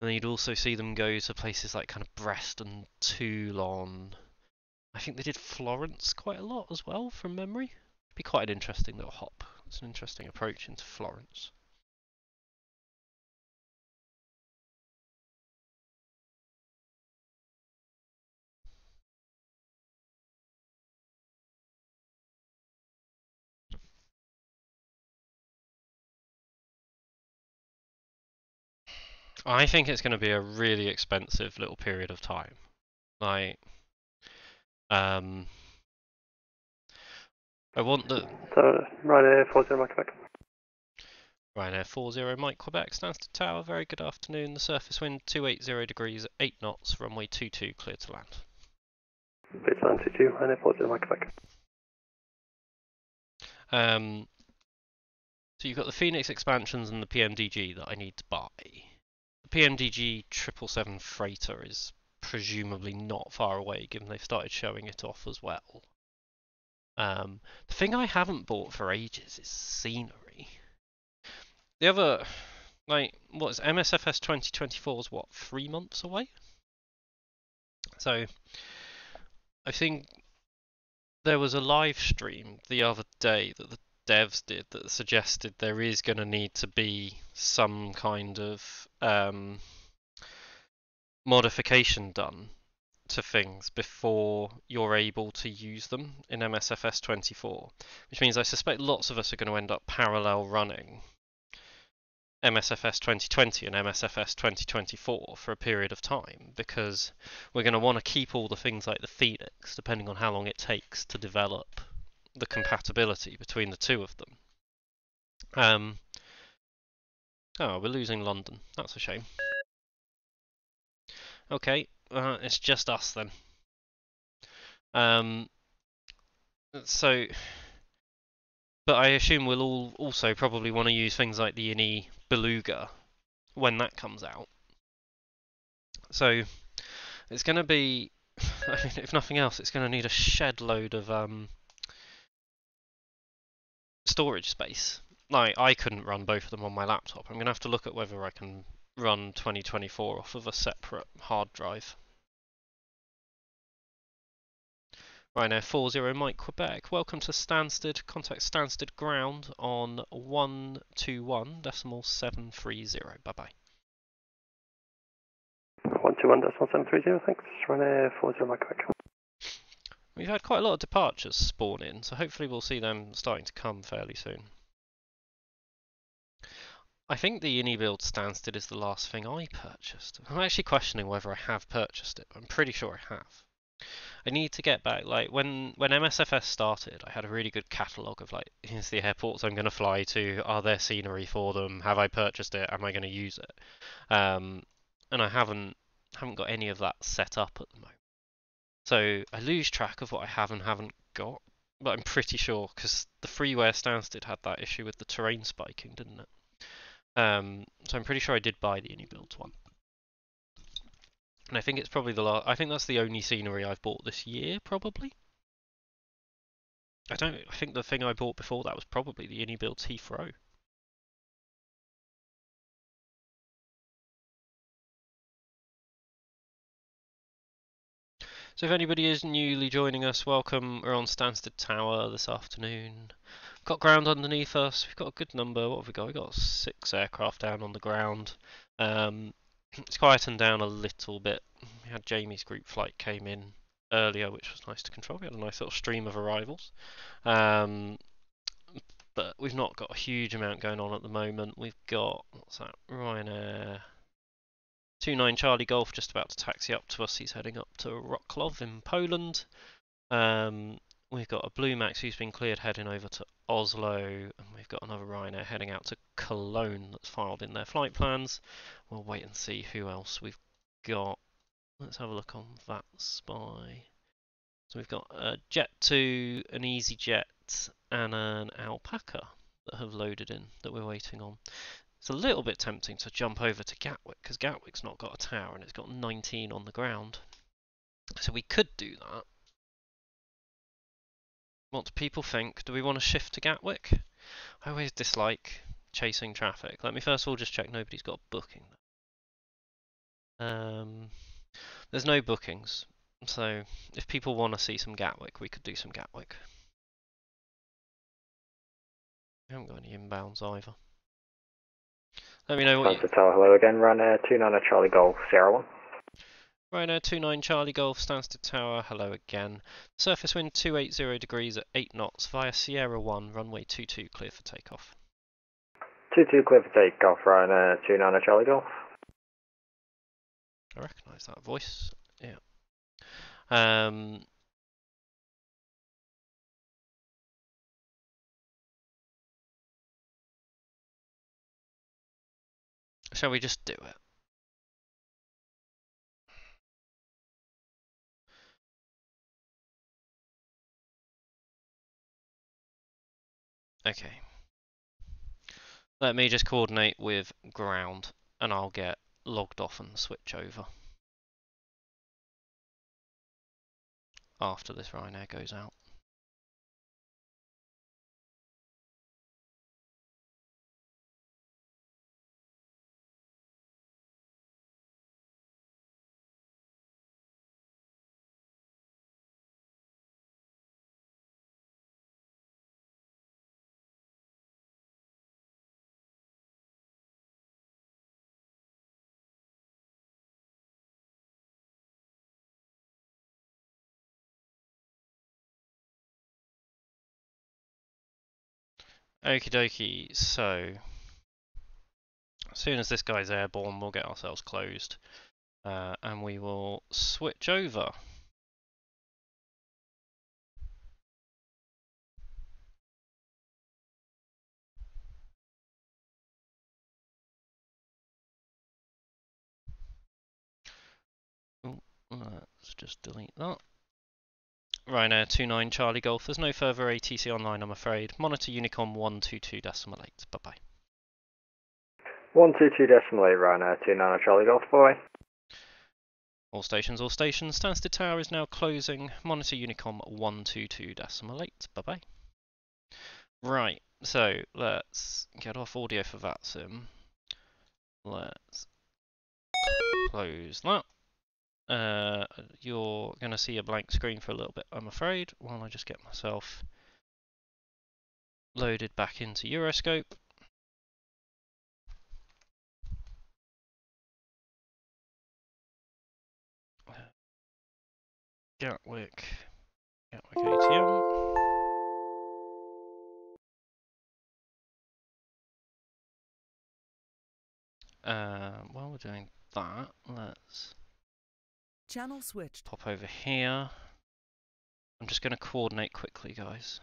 And then you'd also see them go to places like kind of Brest and Toulon. I think they did Florence quite a lot as well, from memory. Be quite an interesting little hop. It's an interesting approach into Florence. I think it's going to be a really expensive little period of time. I want the Ryanair 40 Mike Quebec. Ryanair 40 Mike Quebec, Stansted Tower, very good afternoon. The surface wind 280 degrees, 8 knots, runway 22 clear to land. Baseline 22, Ryanair 40 Mike Quebec. So you've got the Phoenix expansions and the PMDG that I need to buy. The PMDG 777 freighter is presumably not far away, given they've started showing it off as well. The thing I haven't bought for ages is scenery. The other, what is MSFS 2024 is what, 3 months away? So, I think there was a live stream the other day that the devs did that suggested there is going to need to be some kind of modification done to things before you're able to use them in MSFS 24, which means I suspect lots of us are going to end up parallel running MSFS 2020 and MSFS 2024 for a period of time, because we're going to want to keep all the things like the Phoenix, depending on how long it takes to develop the compatibility between the two of them. Oh, we're losing London. That's a shame. Okay, it's just us then. So, but I assume we'll all also probably want to use things like the INI Beluga when that comes out. So it's going to be, I mean, if nothing else, it's going to need a shed load of storage space. I couldn't run both of them on my laptop. I'm going to have to look at whether I can run 2024 off of a separate hard drive. Ryanair 40 Mike Quebec, welcome to Stansted. Contact Stansted ground on 121.730. Bye bye. 121.730, thanks. Ryanair 40 Mike Quebec. We've had quite a lot of departures spawn in, so hopefully we'll see them starting to come fairly soon. I think the INI-build Stansted is the last thing I purchased. I'm actually questioning whether I have purchased it. I'm pretty sure I have. I need to get back, when MSFS started, I had a really good catalogue of here's the airports I'm going to fly to, are there scenery for them, have I purchased it, am I going to use it? And I haven't got any of that set up at the moment. So I lose track of what I have and haven't got, but I'm pretty sure, because the freeware Stansted had that issue with the terrain spiking, didn't it? So I'm pretty sure I did buy the INI-build one. And I think it's probably I think that's the only scenery I've bought this year, probably. I think the thing I bought before that was probably the INI-build Heathrow. So if anybody is newly joining us, welcome. We're on Stansted Tower this afternoon. Got ground underneath us. We've got a good number. What have we got? We've got 6 aircraft down on the ground. It's quietened down a little bit. We had Jamie's group flight came in earlier, which was nice to control. We had a nice little stream of arrivals. But we've not got a huge amount going on at the moment. We've got, what's that, Ryanair 29 Charlie Golf just about to taxi up to us. He's heading up to Wrocław in Poland. We've got a Blue Max who's been cleared heading over to Oslo, and we've got another Ryanair heading out to Cologne that's filed in their flight plans. We'll wait and see who else we've got. Let's have a look on VATSIM. So we've got a Jet2, an EasyJet, and an Alpaca that have loaded in that we're waiting on. It's a little bit tempting to jump over to Gatwick because Gatwick's not got a tower and it's got 19 on the ground. So we could do that. What do people think? Do we want to shift to Gatwick? I always dislike chasing traffic. Let me first of all just check nobody's got a booking. There's no bookings. So if people want to see some Gatwick, we could do some Gatwick. We haven't got any inbounds either. Let me know what Stansted Tower, hello again, Ryanair 29 Charlie Golf, Sierra 1. Ryanair 29 Charlie Golf, Stansted Tower, hello again. Surface wind 280 degrees at 8 knots via Sierra 1, runway 22 clear for takeoff. 22 clear for takeoff, Ryanair 29 Charlie Golf. I recognise that voice, yeah. Shall we just do it? Okay. Let me just coordinate with ground and I'll get logged off and switch over after this Ryanair goes out. Okie dokie, so as soon as this guy's airborne, we'll get ourselves closed and we will switch over. Ooh, let's just delete that. Ryanair 29 Charlie Golf, there's no further ATC online I'm afraid. Monitor Unicom 122.8, bye bye. 122.8, Ryanair 29 Charlie Golf, boy. All stations, Stansted Tower is now closing. Monitor Unicom 122.8, bye bye. Right, so let's get off audio for VATSIM. Let's close that. You're going to see a blank screen for a little bit, I'm afraid, while I just get myself loaded back into Euroscope. Gatwick ATM. While we're doing that, let's channel switched. Pop over here. I'm just going to coordinate quickly, guys.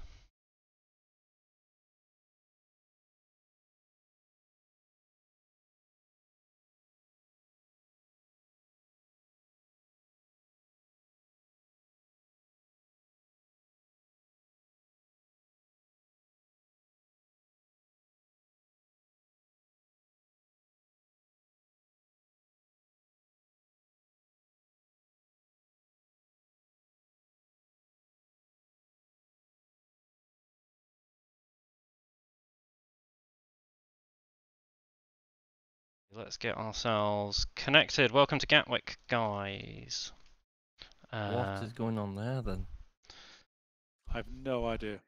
Let's get ourselves connected. Welcome to Gatwick, guys. What is going on there then? I have no idea.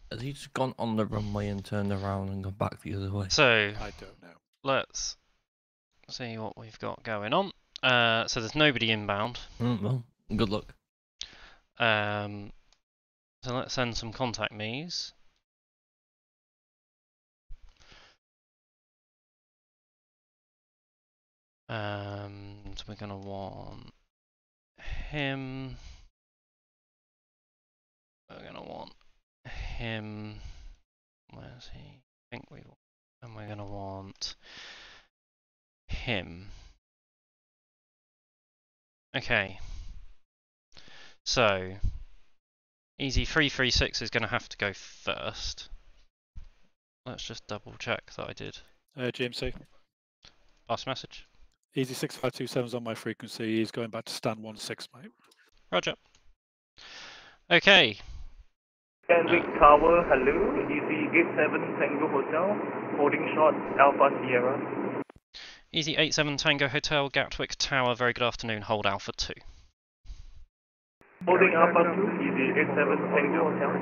Has he just gone on the runway and turned around and gone back the other way? So I don't know. let's see what we've got going on. So there's nobody inbound. Well, good luck. So let's send some contact me's. So we're gonna want him. We're gonna want him. Where's he? I think we. And we're gonna want him. Okay. So Easy 336 is gonna have to go first. Let's just double check that I did. GMC. Pass message. Easy 6527's on my frequency. He's going back to stand 16, mate. Roger. Okay. Gatwick Tower, hello. Easy 87 Tango Hotel, holding short Alpha Sierra. Easy 87 Tango Hotel, Gatwick Tower. Very good afternoon. Hold Alpha 2. Holding Alpha 2, Easy 87 Tango Hotel.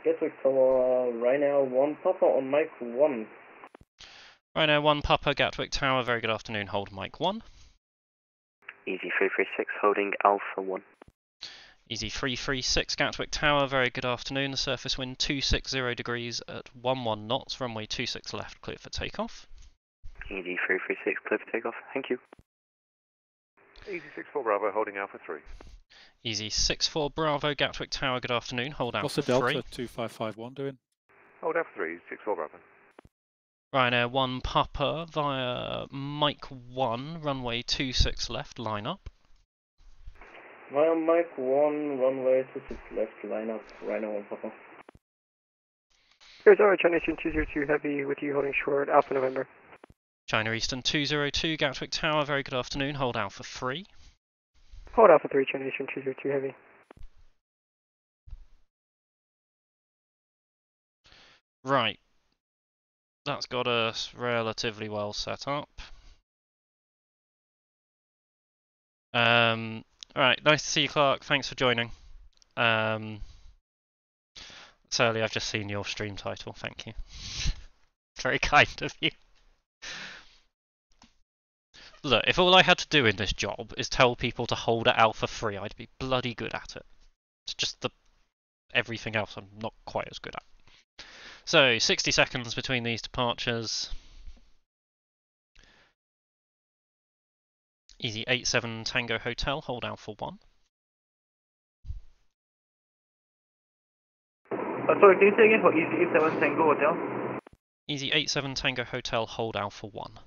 Gatwick Tower, right now 1 Papa on mic 1. Right now 1 Papa, Gatwick Tower. Very good afternoon. Hold mic 1. Easy 336, holding Alpha 1. Easy 336 Gatwick Tower. Very good afternoon. The surface wind 260 degrees at 11 knots. Runway 26 left, clear for takeoff. Easy 336, clear for takeoff. Thank you. Easy 64 Bravo, holding Alpha 3. Easy 64 Bravo, Gatwick Tower. Good afternoon. Hold What's Alpha the 3. Delta 2551 doing? Hold Alpha 3, 64 Bravo. Ryanair 1 Papa via Mike 1, runway 26 left, line up. Via mic 1, runway 26 left, line up, Ryanair 1 Papa. Here's our China Eastern 202 Heavy with you holding short, Alpha November. China Eastern 202, Gatwick Tower. Very good afternoon. Hold Alpha 3. Hold Alpha 3, China Eastern 202 Heavy. Right. That's got us relatively well set up. Alright, nice to see you, Clark. Thanks for joining. Surly, I've just seen your stream title. Thank you. Very kind of you. Look, if all I had to do in this job is tell people to hold at Alpha 3, I'd be bloody good at it. It's just everything else I'm not quite as good at. So, 60 seconds between these departures. Easy 87 Tango Hotel, hold Alpha 1. Sorry, can you say again for Easy 87 Tango Hotel? Easy 87 Tango Hotel, hold Alpha 1.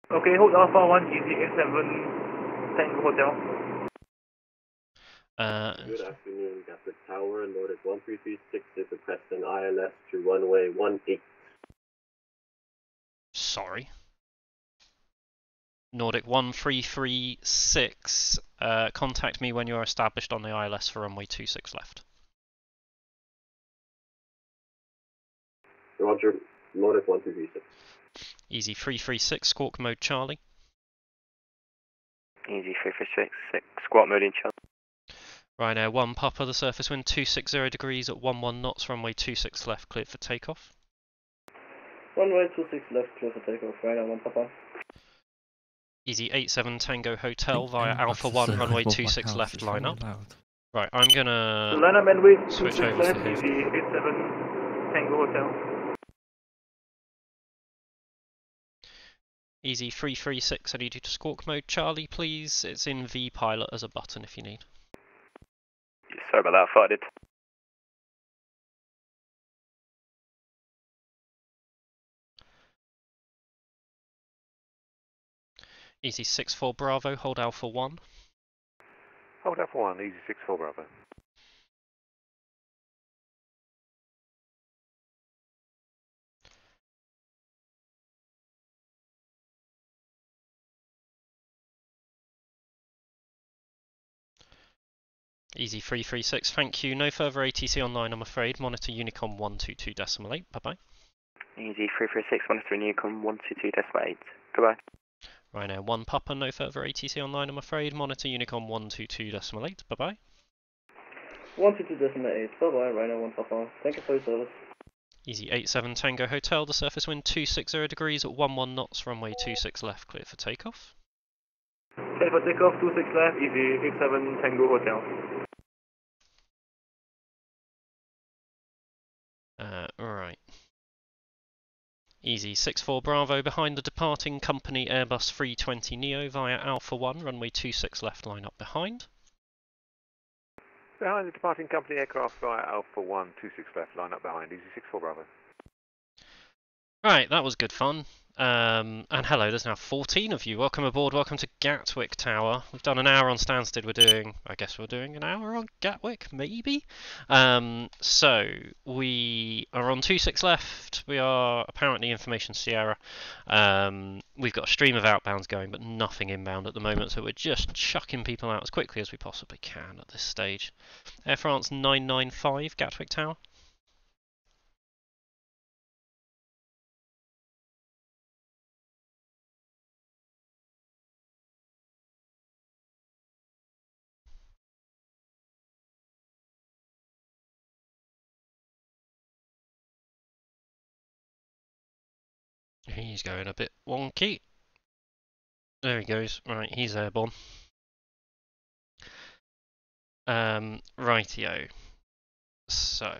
Okay, hold Alpha 1, Easy 87 Tango Hotel. Good afternoon, Gatwick Tower, Nordic 1336 is requesting ILS to runway 18. Sorry. Nordic 1336, contact me when you're established on the ILS for runway 26 left. Roger, Nordic 1236. Easy 336, squawk mode Charlie. Easy 336, squawk mode in Charlie. Ryanair 1 Papa, the surface wind 260 degrees at 11 knots, runway 26 left, cleared for takeoff. Runway 26 left, clear for takeoff, Ryanair 1 Papa. Easy 87 Tango Hotel via Alpha 1, runway 26 left, line up. Right, I'm gonna Line up and wait, switch 26 over left, to him. Easy 87 Tango Hotel. Easy 336, I need you to squawk mode Charlie, please. It's in V pilot as a button if you need. Sorry about that, I thought I did. Easy 64 Bravo, hold Alpha 1. Hold Alpha 1, Easy 64 Bravo. Easy 336, thank you. No further ATC online, I'm afraid. Monitor Unicom 122.8. Bye bye. Easy 336, monitoring Unicom 122.8. Goodbye. Ryanair 1 Papa, no further ATC online, I'm afraid. Monitor Unicom 122.8. Bye bye. 122.8. Bye bye, Ryanair 1 Papa. Thank you for your service. Easy 87 Tango Hotel, the surface wind 260 degrees at 11 knots, runway 26 left, clear for takeoff. Clear for takeoff, 26 left, easy 87 Tango Hotel. Right. Easy 64 Bravo, behind the departing company Airbus 320neo via Alpha 1, runway 26 left, line up behind. Behind the departing company aircraft via Alpha 1, 26 left, line up behind, easy 64 Bravo. Right, that was good fun. And hello, there's now 14 of you. Welcome aboard, welcome to Gatwick Tower. We've done an hour on Stansted, I guess we're doing an hour on Gatwick, maybe? So, we are on 26 left, we are apparently Information Sierra. We've got a stream of outbounds going, but nothing inbound at the moment, so we're just chucking people out as quickly as we possibly can at this stage. Air France 995, Gatwick Tower. He's going a bit wonky. There he goes. Right, he's airborne. Rightio. So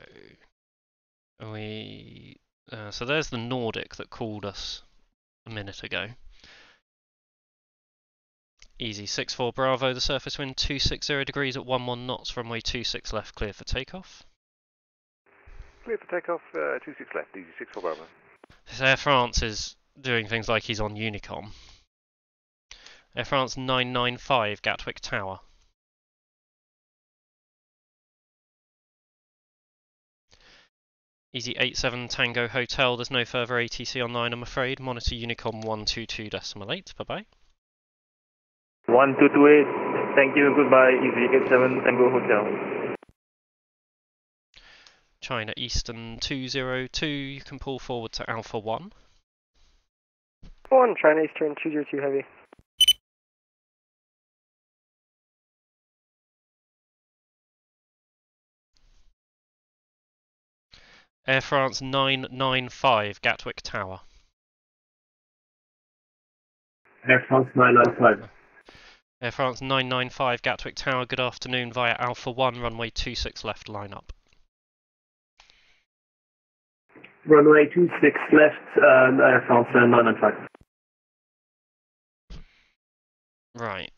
so there's the Nordic that called us a minute ago. Easy 64 Bravo, the surface wind 260 degrees at 11 knots, runway 26 left, clear for takeoff. Clear for takeoff, 26 left, easy 64 Bravo. This Air France is doing things like he's on Unicom. Air France 995, Gatwick Tower. Easy 87 Tango Hotel, there's no further ATC online, I'm afraid. Monitor Unicom 122.8, bye bye. 1228, thank you, goodbye, easy 87 Tango Hotel. China Eastern 202, you can pull forward to Alpha 1. 1, China Eastern 202 heavy. Air France 995, Gatwick Tower. Air France 995. Air France 995, Gatwick Tower, good afternoon via Alpha 1, runway 26 left, line up. Runway 26 left, Air France 995. Right.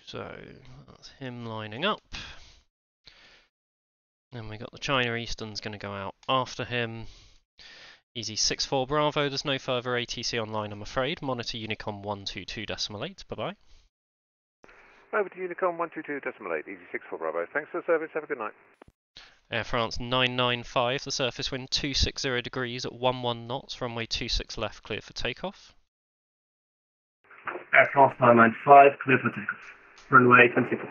So, that's him lining up. Then we got the China Eastern's going to go out after him. Easy 64 Bravo, there's no further ATC online, I'm afraid. Monitor Unicom 122.8, bye bye. Over to Unicom 122.8, easy 64 Bravo. Thanks for the service, have a good night. Air France 995, the surface wind 260 degrees at 11 knots, runway 26 left, clear for takeoff. Air France 995, clear for takeoff. Runway 26.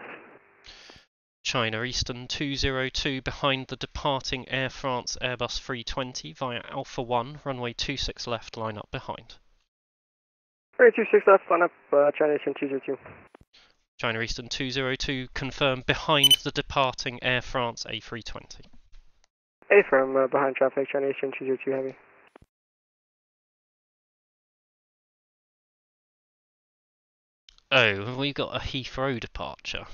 China Eastern 202, behind the departing Air France Airbus 320 via Alpha 1, runway 26 left, line up behind. Runway 26 left, line up, China Eastern 202. China Eastern 202, confirmed behind the departing Air France A320. A from behind traffic, China Eastern 202 heavy. Oh, we've got a Heathrow departure.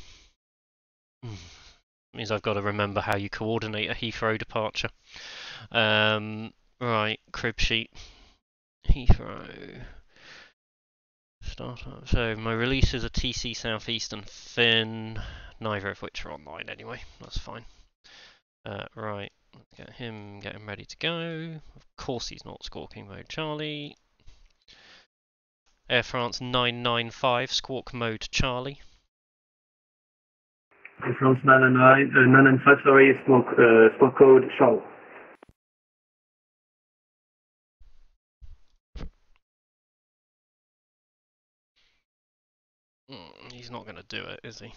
Means I've got to remember how you coordinate a Heathrow departure. Right, crib sheet. Heathrow. Start up. So my releases are TC Southeast and Finn, neither of which are online anyway. That's fine. Right, let's get him ready to go. Of course he's not squawking mode Charlie. Air France 995, squawk mode Charlie. Air France 995, sorry, squawk code Charlie. He's not going to do it, is he?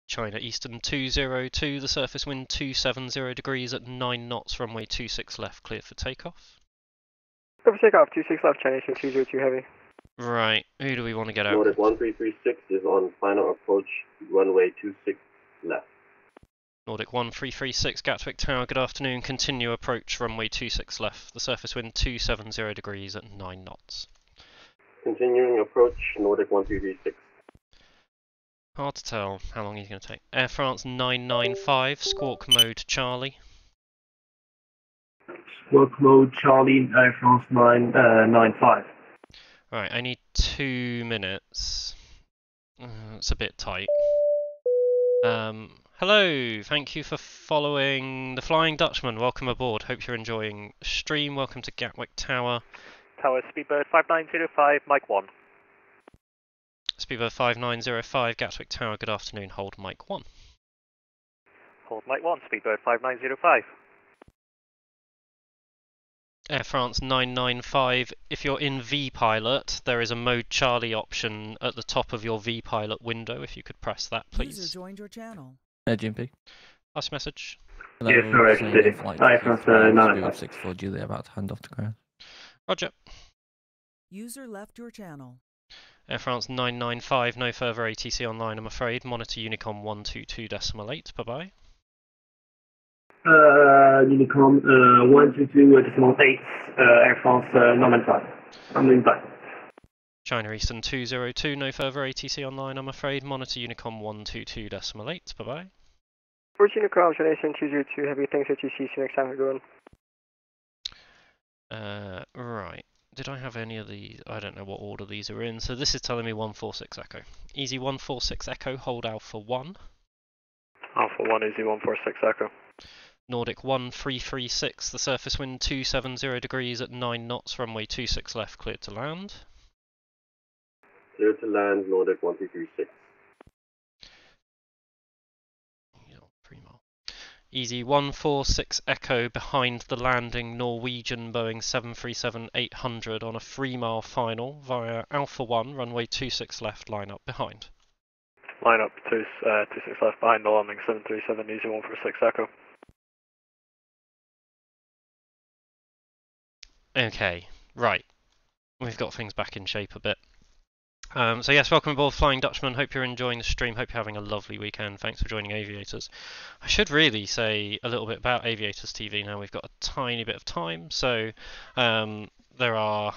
China Eastern 202, the surface wind 270 degrees at 9 knots, runway 26 left, clear for takeoff. Clear for takeoff, 26 left, Chinese and 202 heavy. Right, who do we want to get out? Nordic 1336 is on final approach, runway 26 left. Nordic 1336, Gatwick Tower, good afternoon. Continue approach, runway 26 left. The surface wind 270 degrees at 9 knots. Continuing approach, Nordic 1336. Hard to tell how long he's going to take. Air France 995, squawk mode Charlie. Squawk mode Charlie, Air France 995. Right, I need 2 minutes. It's a bit tight. Hello, thank you for following the Flying Dutchman. Welcome aboard. Hope you're enjoying the stream. Welcome to Gatwick Tower. Tower Speedbird 5905, Mike 1. Speedbird 5905, Gatwick Tower, good afternoon. Hold mic 1. Hold Mike 1, Speedbird 5905. Air France 995, if you're in V-Pilot, there is a mode Charlie option at the top of your V-Pilot window. If you could press that, please. User joined your channel. GMP. Last message. Hello, Yes, correct. Air France 995. 64 Julia, about to hand off the ground. Roger. User left your channel. Air France 995, no further ATC online, I'm afraid. Monitor Unicom 122.8, bye-bye. Unicom 122.8, Air France 995. I'm doing fine. China Eastern 202, no further ATC online, I'm afraid. Monitor Unicom 122.8, bye-bye. First Unicom, China Eastern 202 heavy, thanks ATC, see you next time, we're going. Right. Did I have any of these? I don't know what order these are in. So this is telling me 146 Echo. Easy 146 Echo, hold Alpha 1. Alpha 1, Easy 146 Echo. Nordic 1336, the surface wind 270 degrees at 9 knots, runway 26 left, cleared to land. Clear to land, Nordic 1336. Easy 146 Echo, behind the landing Norwegian Boeing 737-800 on a 3-mile final via Alpha 1, runway 26 left, line up behind. Line up 26 left behind the landing 737, Easy 146 Echo. Okay, right. We've got things back in shape a bit. So yes, welcome aboard Flying Dutchman. Hope you're enjoying the stream. Hope you're having a lovely weekend. Thanks for joining Aviators. I should really say a little bit about Aviators TV now. We've got a tiny bit of time. So there are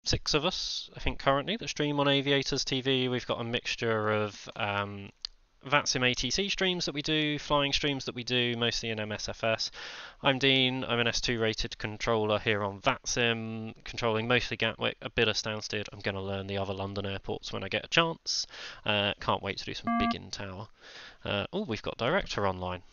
6 of us, I think, currently that stream on Aviators TV. We've got a mixture of VATSIM ATC streams that we do, flying streams that we do, mostly in MSFS. I'm Dean, I'm an S2 rated controller here on VATSIM, controlling mostly Gatwick, a bit of Stansted. I'm going to learn the other London airports when I get a chance. Can't wait to do some big in tower. Oh, we've got Director online.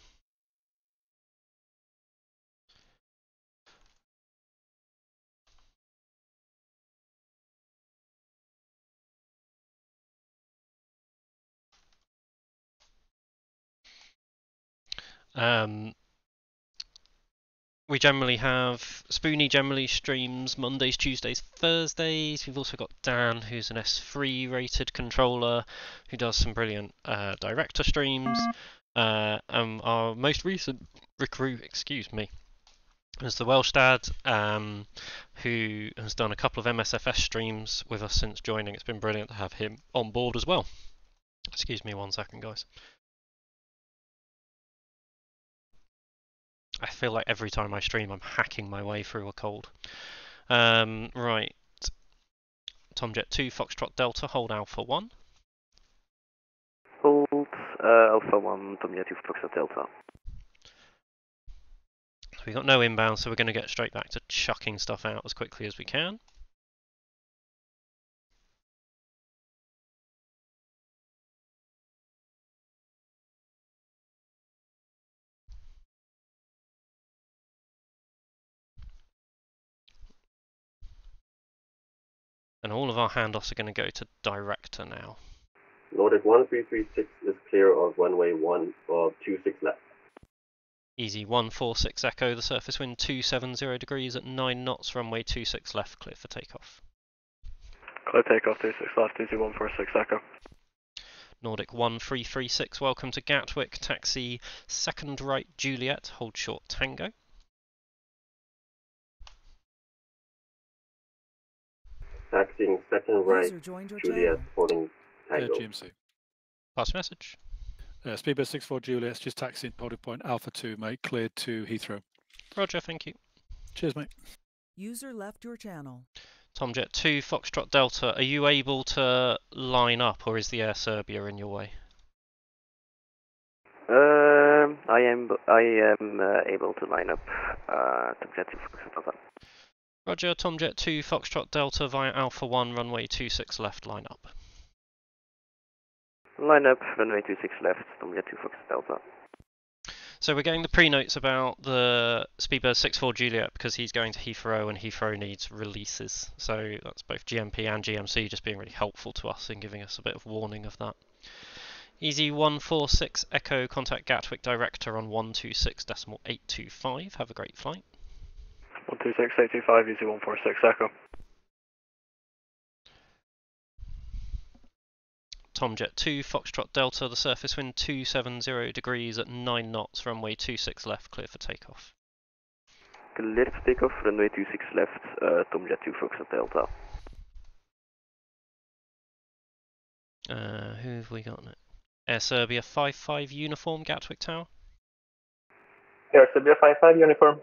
We generally have Spoonie generally streams Mondays, Tuesdays, Thursdays. We've also got Dan, who's an S3 rated controller, who does some brilliant director streams. Our most recent recruit, is the Welsh dad, who has done a couple of MSFS streams with us since joining. It's been brilliant to have him on board as well. Excuse me 1 second, guys. I feel like every time I stream I'm hacking my way through a cold. Right. Tomjet 2, Foxtrot Delta, hold Alpha 1. Hold Alpha 1, Tomjet 2, Foxtrot Delta. So we've got no inbound, so we're going to get straight back to chucking stuff out as quickly as we can. And all of our handoffs are going to go to Director now. Nordic 1336 is clear of runway 26 left. Easy 146 Echo, the surface wind 270 degrees at 9 knots, runway 26 left, clear for takeoff. Clear takeoff 26 left, Easy 146 Echo. Nordic 1336, welcome to Gatwick, taxi 2nd right Juliet, hold short Tango. taxiing second right, User joined your Juliet, channel. holding Tango. GMC. Pass message. Speedbird 64 Juliet's just taxiing holding point Alpha 2, mate. Cleared to Heathrow. Roger, thank you. Cheers, mate. User left your channel. Tomjet 2, Foxtrot Delta, are you able to line up, or is the Air Serbia in your way? I am able to line up. Tomjet 2, Foxtrot Delta. Roger, Tomjet 2, Foxtrot Delta via Alpha 1, runway 26 left, line up. Line up, runway 26 left, Tomjet 2, Foxtrot Delta. So we're getting the pre-notes about the Speedbird 64 Juliet because he's going to Heathrow and Heathrow needs releases. So that's both GMP and GMC just being really helpful to us in giving us a bit of warning of that. Easy 146 Echo, contact Gatwick Director on 126.825. Have a great flight. 126.825, Easy 146 Echo. Tomjet 2, Foxtrot Delta, the surface wind 270 degrees at 9 knots, runway 26 left, clear for takeoff. Clear for takeoff, runway 26 left, Tomjet 2, Foxtrot Delta. Who have we got now? Air Serbia 55 uniform, Gatwick Tower. Air Serbia 55 uniform.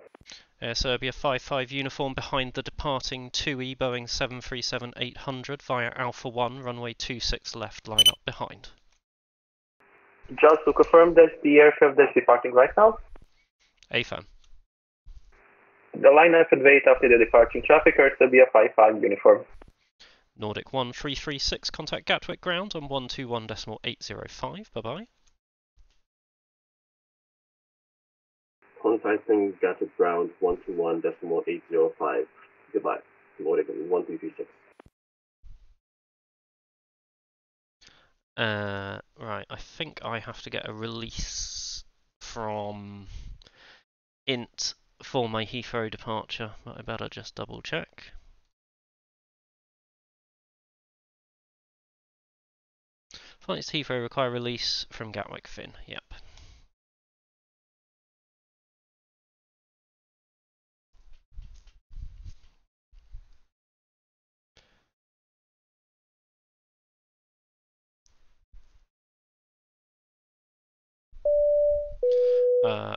Air Serbia 55 uniform behind the departing 2E Boeing 737-800 via Alpha 1, runway 26 left, line up behind. Just to confirm, that's the aircraft that's departing right now. AFAM. The line up and wait after the departing traffic, Air Serbia 55 uniform. Nordic 1336, contact Gatwick ground on 121.805, bye bye. Contacting Gatwick ground 121.805. Goodbye. Nordic 1336. Right, I think I have to get a release from INT for my Heathrow departure, but I better just double check. Flights to Heathrow require release from Gatwick Fin, yep.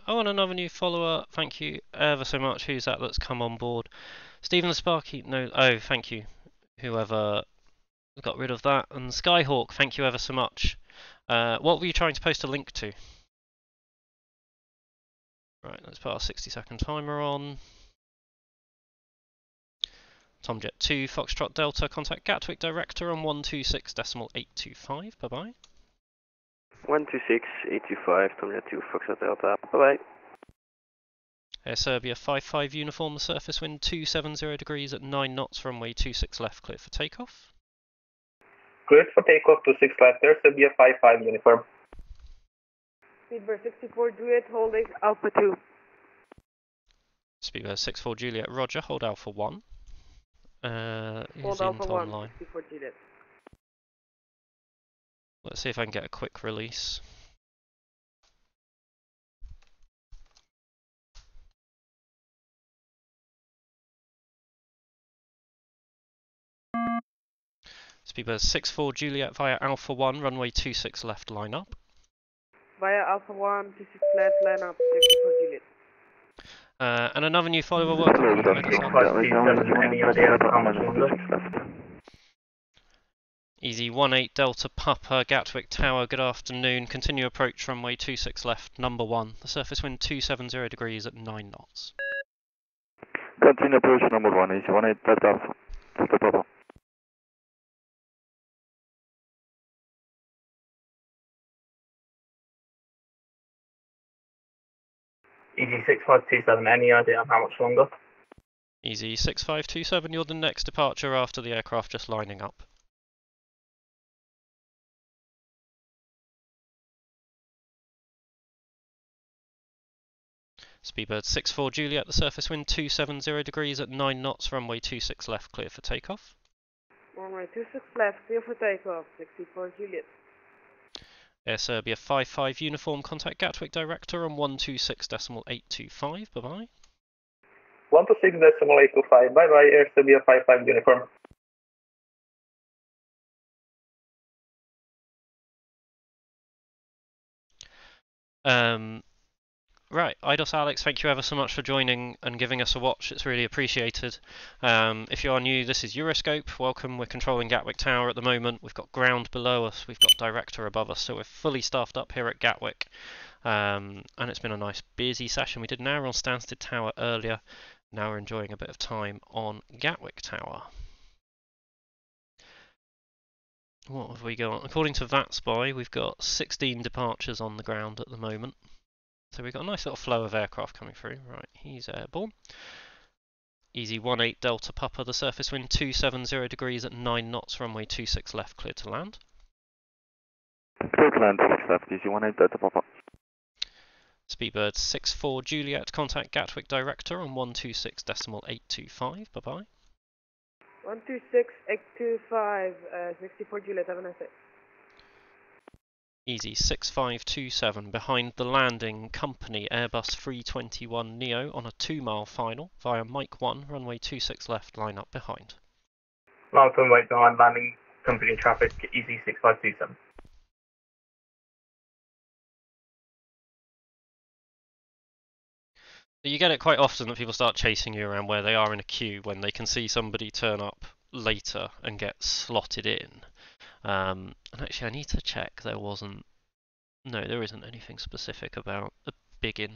Oh, and another new follower. Thank you ever so much. Who's that that's come on board? Stephen the Sparky. No. Oh, thank you. Whoever got rid of that. And Skyhawk. Thank you ever so much. What were you trying to post a link to? Right. Let's put our 60-second timer on. Tomjet 2, Foxtrot Delta. Contact Gatwick Director on 126.825. Bye bye. 126.825, Tomjet 2, Foxtrot Delta. Bye bye. Air Serbia 55 uniform, the surface wind 270 degrees at 9 knots, runway 26 left, clear for takeoff. Cleared for takeoff, 26 left, Air Serbia 55 uniform. Speedbird 64 Juliet, holding Alpha 2. Speedbird 64 Juliet, roger, hold Alpha 1. Hold Alpha 1, 64 Juliet. Let's see if I can get a quick release. Speedbird 64 Juliet via Alpha 1, runway 26 left, line up. Via Alpha 1, 26 left, line up, 64 Juliet. And another new follower, welcome. Easy 18 Delta Papa, Gatwick Tower, good afternoon. Continue approach runway 26 left, number 1. The surface wind 270 degrees at 9 knots. Continue approach number 1, Easy 18 Delta Papa. Easy 6527, any idea of how much longer? Easy 6527, you're the next departure after the aircraft just lining up. Speedbird 64 Juliet, the surface wind 270 degrees at 9 knots, runway 26 left, clear for takeoff. Runway 26 left, clear for takeoff, 64 Juliet. Air Serbia 55 uniform, contact Gatwick Director on 126.825, bye bye. 126.825, bye bye, Air Serbia 55 uniform. Right, IDOS Alex, thank you ever so much for joining and giving us a watch. It's really appreciated. If you are new, this is Euroscope. Welcome. We're controlling Gatwick Tower at the moment. We've got ground below us. We've got director above us. So we're fully staffed up here at Gatwick. And it's been a nice busy session. We did an hour on Stansted Tower earlier. Now we're enjoying a bit of time on Gatwick Tower. What have we got? According to VATSPy, we've got 16 departures on the ground at the moment. So we've got a nice little flow of aircraft coming through. Right, he's airborne. Easy 18 Delta Papa, the surface wind 270 degrees at 9 knots, runway 26 left, clear to land. Clear to land, 6 left, easy 18 Delta Papa. Speedbird 64 Juliet, contact Gatwick Director on 126.825, bye-bye. 126.825, 64 Juliet, have a nice day. Easy 6527, behind the landing, company Airbus 321neo on a 2-mile final via Mike 1, runway 26 left, line up behind. Last runway behind landing, company traffic, easy 6527. You get it quite often that people start chasing you around where they are in a queue when they can see somebody turn up later and get slotted in. And actually I need to check there wasn't... No, there isn't anything specific about a big-in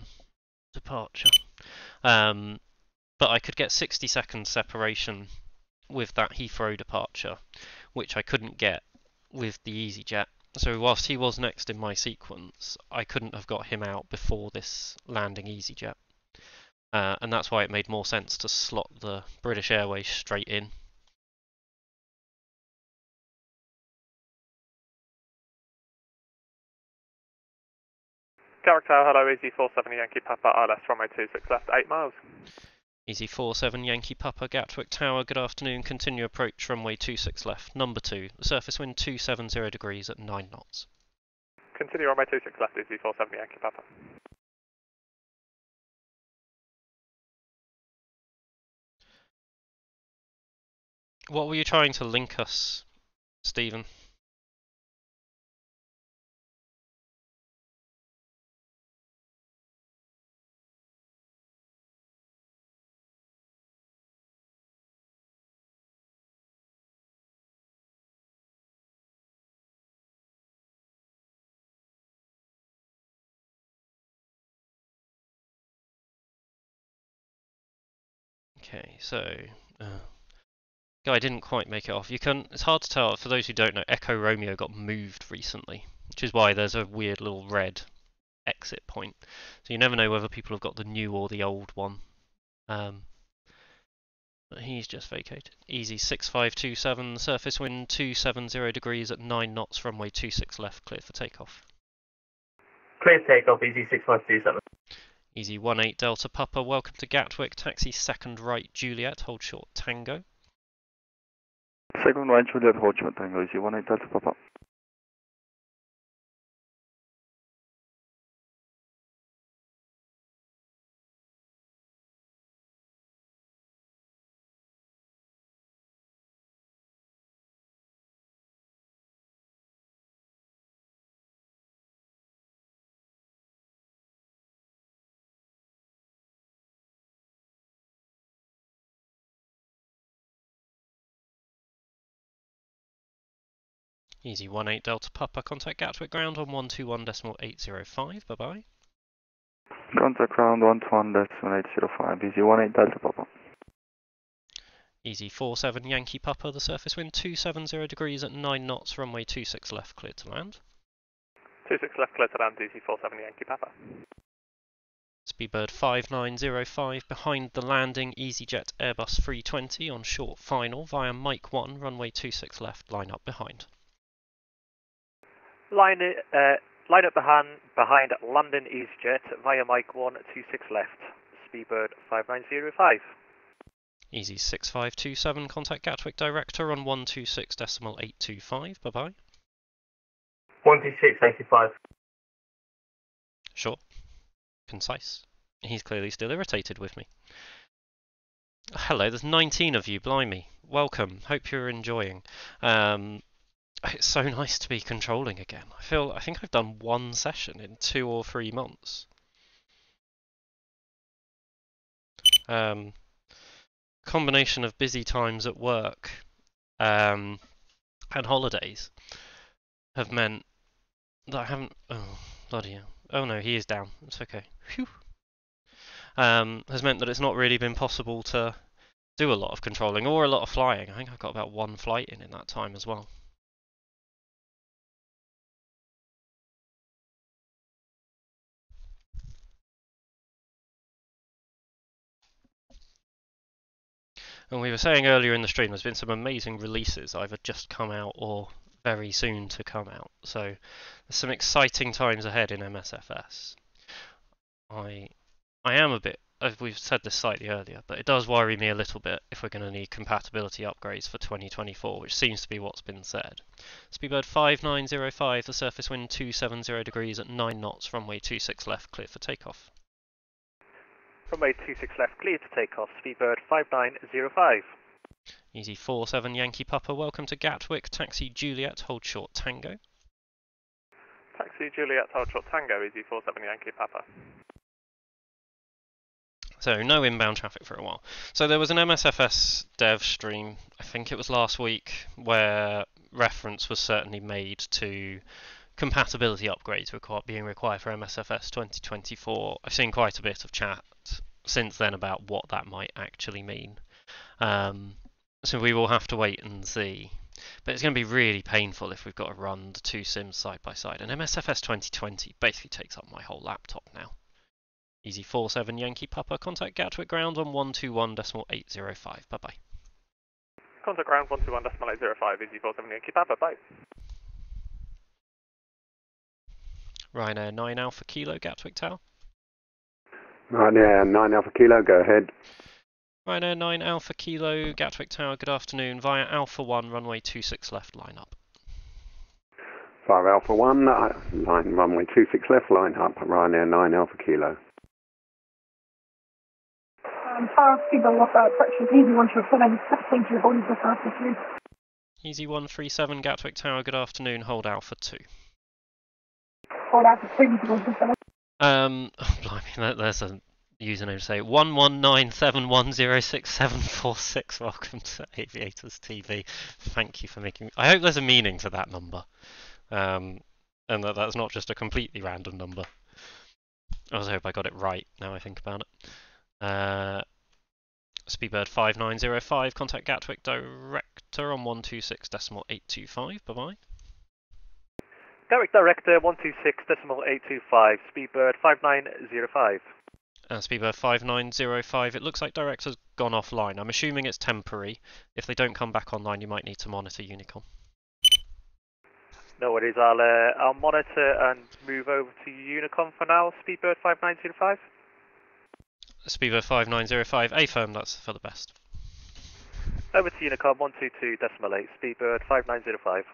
departure. But I could get 60 seconds separation with that Heathrow departure, which I couldn't get with the EasyJet. So whilst he was next in my sequence, I couldn't have got him out before this landing EasyJet. And that's why it made more sense to slot the British Airways straight in. Gatwick Tower, hello, Easy 47 Yankee Papa, ILS, runway 26 left, 8 miles. Easy 47 Yankee Papa, Gatwick Tower, good afternoon, continue approach, runway 26 left, number 2, the surface wind 270 degrees at 9 knots. Continue runway 26 left, Easy 47 Yankee Papa. What were you trying to link us, Stephen? Okay, so I didn't quite make it off. It's hard to tell. For those who don't know, Echo Romeo got moved recently, which is why there's a weird little red exit point. So you never know whether people have got the new or the old one. But he's just vacated. Easy 6527, surface wind 270 degrees at 9 knots, runway 26 left, clear for takeoff. Clear takeoff, easy 6527. Easy 18 Delta Papa, welcome to Gatwick, taxi second right Juliet, hold short Tango. Second right Juliet, hold short Tango, easy 18 Delta Papa. Easy 18 Delta Papa, contact Gatwick ground on 121.805, bye-bye. Contact ground 121.805, easy 18 Delta Papa. Easy 47 Yankee Papa, the surface wind 270 degrees at 9 knots, runway 26 left, clear to land. 26 left, clear to land, Easy 47 Yankee Papa. Speedbird 5905, behind the landing, EasyJet Airbus 320 on short final via Mike 1, runway 26 left, line up behind. Line up behind London EasyJet via Mike 1, 26 left, Speedbird 5905. Easy 6527, contact Gatwick Director on 126.825, bye-bye. 126.85. Sure. Concise. He's clearly still irritated with me. Hello, there's 19 of you, blimey. Welcome, hope you're enjoying. It's so nice to be controlling again. I think I've done one session in 2 or 3 months. Combination of busy times at work and holidays have meant that I haven't. Oh, bloody hell. Oh no, he is down. It's okay. Phew. Has meant that it's not really been possible to do a lot of controlling or a lot of flying. I think I've got about 1 flight in that time as well. And we were saying earlier in the stream, there's been some amazing releases either just come out or very soon to come out. So there's some exciting times ahead in MSFS. I am a bit, as we've said this slightly earlier, but it does worry me a little bit if we're going to need compatibility upgrades for 2024, which seems to be what's been said. Speedbird 5905, the surface wind 270 degrees at 9 knots, runway 26 left, clear for takeoff. Runway 26 left, clear to takeoff. Speedbird 5905. Easy 47 Yankee Papa, welcome to Gatwick. Taxi Juliet, hold short Tango. Taxi Juliet, hold short Tango, Easy 47 Yankee Papa. So no inbound traffic for a while. So there was an MSFS dev stream, I think it was last week, where reference was certainly made to compatibility upgrades being required for MSFS 2024. I've seen quite a bit of chat since then about what that might actually mean. So we will have to wait and see. But it's going to be really painful if we've got to run the 2 sims side by side. And MSFS 2020 basically takes up my whole laptop now. Easy 47 Yankee Papa, contact Gatwick ground on 121.805. Bye bye. Contact ground 121.805, Easy 47 Yankee Papa, bye. Ryanair 9 Alpha Kilo, Gatwick Tower. Ryanair 9 Alpha Kilo, go ahead. Ryanair 9 Alpha Kilo, Gatwick Tower, good afternoon. Via Alpha 1, runway 26 left, line up. 5 Alpha 1, line runway 26 left, line up. Ryanair 9 Alpha Kilo. Tower, speedbird lockout, correction, Easy 137, thank you, holding for Alpha 2. Easy 137, Gatwick Tower, good afternoon, hold Alpha 2. Hold Alpha 2, Easy 137. Oh, blimey, there's a username to say 11971067646. Welcome to Aviators TV. Thank you for making. I hope there's a meaning to that number, and that's not just a completely random number. I also hope I got it right. Now I think about it. Speedbird 5905. Contact Gatwick Director on 126.825. Bye bye. Gatwick Director 126.825. Speedbird 5905. Speedbird 5905, it looks like Director's gone offline. I'm assuming it's temporary. If they don't come back online, you might need to monitor Unicom. No worries, I'll monitor and move over to Unicom for now. Speedbird 5905. Speedbird 5905, affirm, that's for the best. Over to Unicom 122.8, Speedbird 5905.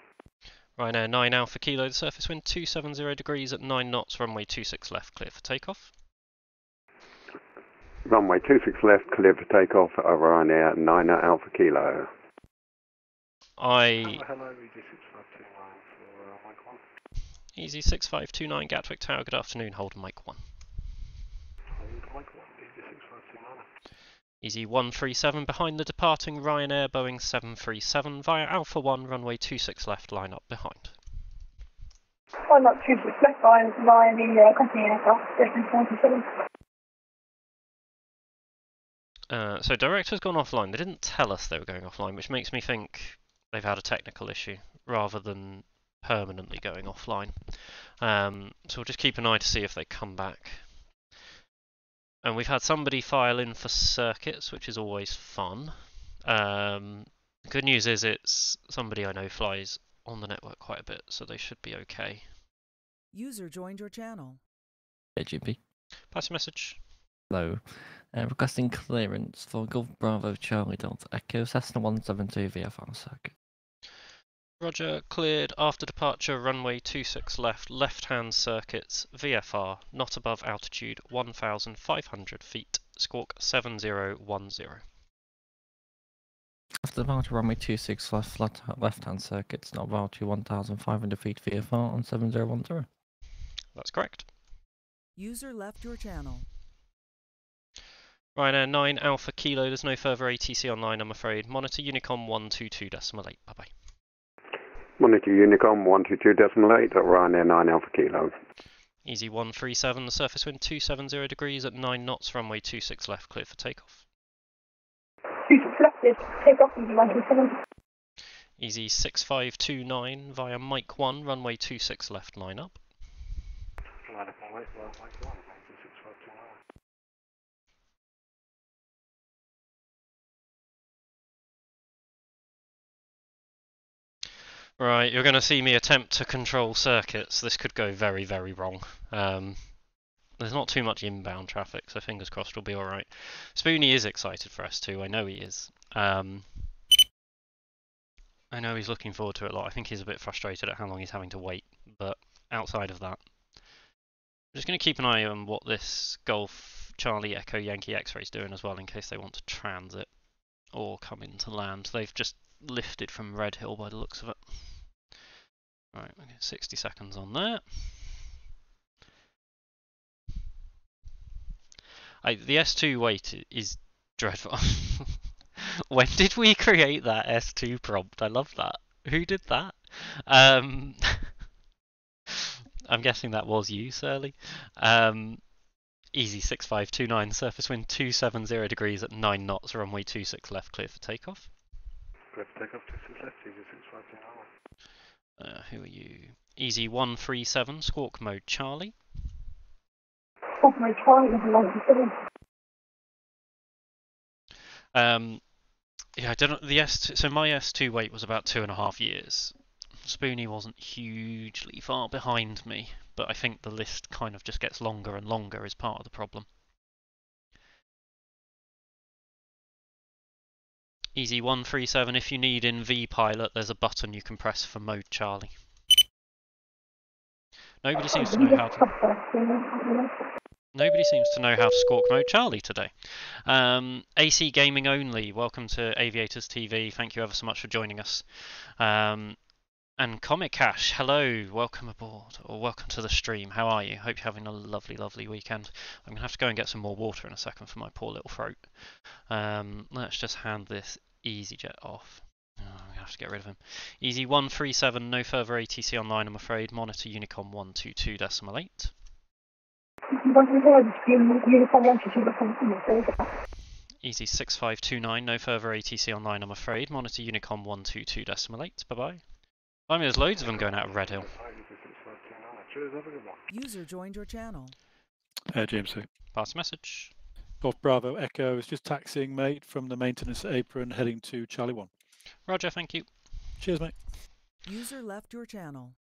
Ryanair 9 Alpha Kilo, the surface wind 270 degrees at 9 knots, runway 26 left, clear for takeoff. Runway 26 left, clear for takeoff, Ryanair 9 Alpha Kilo. Hello, Easy 6529 for Mike 1. Easy 6529, Gatwick Tower, good afternoon, hold Mike 1. Hold Mike 1, Easy 6529. Easy 137, behind the departing Ryanair Boeing 737, via Alpha 1, runway 26 left, line up behind. Line up 26 left via the company aircraft, 47. So Director's gone offline. They didn't tell us they were going offline, which makes me think they've had a technical issue rather than permanently going offline. So we'll just keep an eye to see if they come back. And we've had somebody file in for circuits, which is always fun. Good news is it's somebody I know flies on the network quite a bit, so they should be okay. User joined your channel. Hey, GP. Pass a message. Hello. Requesting clearance for Golf Bravo Charlie Delta Echo Cessna 172 VFR circuit. Roger, cleared after departure, runway 26 left, left-hand circuits, VFR, not above altitude 1,500 feet, squawk 7010. After departure runway 26 left-hand circuits, now altitude 1,500 feet VFR on 7010. That's correct. User left your channel. Ryanair 9 Alpha Kilo, there's no further ATC online, I'm afraid. Monitor Unicom 122.8. Bye-bye. Monitor Unicom 122.8 at Ryanair 9 Alpha Kilo. Easy 137, the surface wind 270 degrees at 9 knots, runway 26 left, clear for takeoff. 26 left, is takeoff, easy 137. Easy 6529 via Mike 1, runway 26 left, line up. Line up on Mike 1, 6529. Right, you're going to see me attempt to control circuits. This could go very, very wrong. There's not too much inbound traffic, so fingers crossed we'll be alright. Spoonie is excited for S2, I know he is. I know he's looking forward to it a lot. I think he's a bit frustrated at how long he's having to wait, but outside of that, I'm just going to keep an eye on what this Golf Charlie Echo Yankee X-ray is doing as well, in case they want to transit or come into land. They've just lifted from Red Hill by the looks of it. Right, we'll get 60 seconds on there. The S2 wait is dreadful. When did we create that S2 prompt? I love that. Who did that? I'm guessing that was you, Surly. Easy 6529, surface wind 270 degrees at 9 knots, runway 26 left, clear for takeoff. Clear for takeoff, 26 left, easy 6529. Who are you? Easy 137, squawk mode Charlie. Squawk mode Charlie, easy 137. Yeah, I don't know. So my S2 wait was about 2.5 years. Spoonie wasn't hugely far behind me, but I think the list kind of just gets longer and longer is part of the problem. Easy 137, if you need in VPilot, there's a button you can press for mode Charlie. Nobody seems to know how to squawk mode Charlie today. AC Gaming Only, welcome to Aviators TV. Thank you ever so much for joining us. And Comic Cash, hello, welcome aboard, or welcome to the stream. How are you? Hope you're having a lovely, lovely weekend. I'm going to have to go and get some more water in a second for my poor little throat. Let's just hand this EasyJet off. Oh, I'm going to have to get rid of him. Easy 137, no further ATC online, I'm afraid. Monitor Unicom 122.8. Easy 6529, no further ATC online, I'm afraid. Monitor Unicom 122.8. Bye-bye. I mean, there's loads of them going out of Red Hill. User joined your channel. GMC. Pass a message. Golf Bravo Echo is just taxiing, mate, from the maintenance apron heading to Charlie 1. Roger, thank you. Cheers, mate. User left your channel.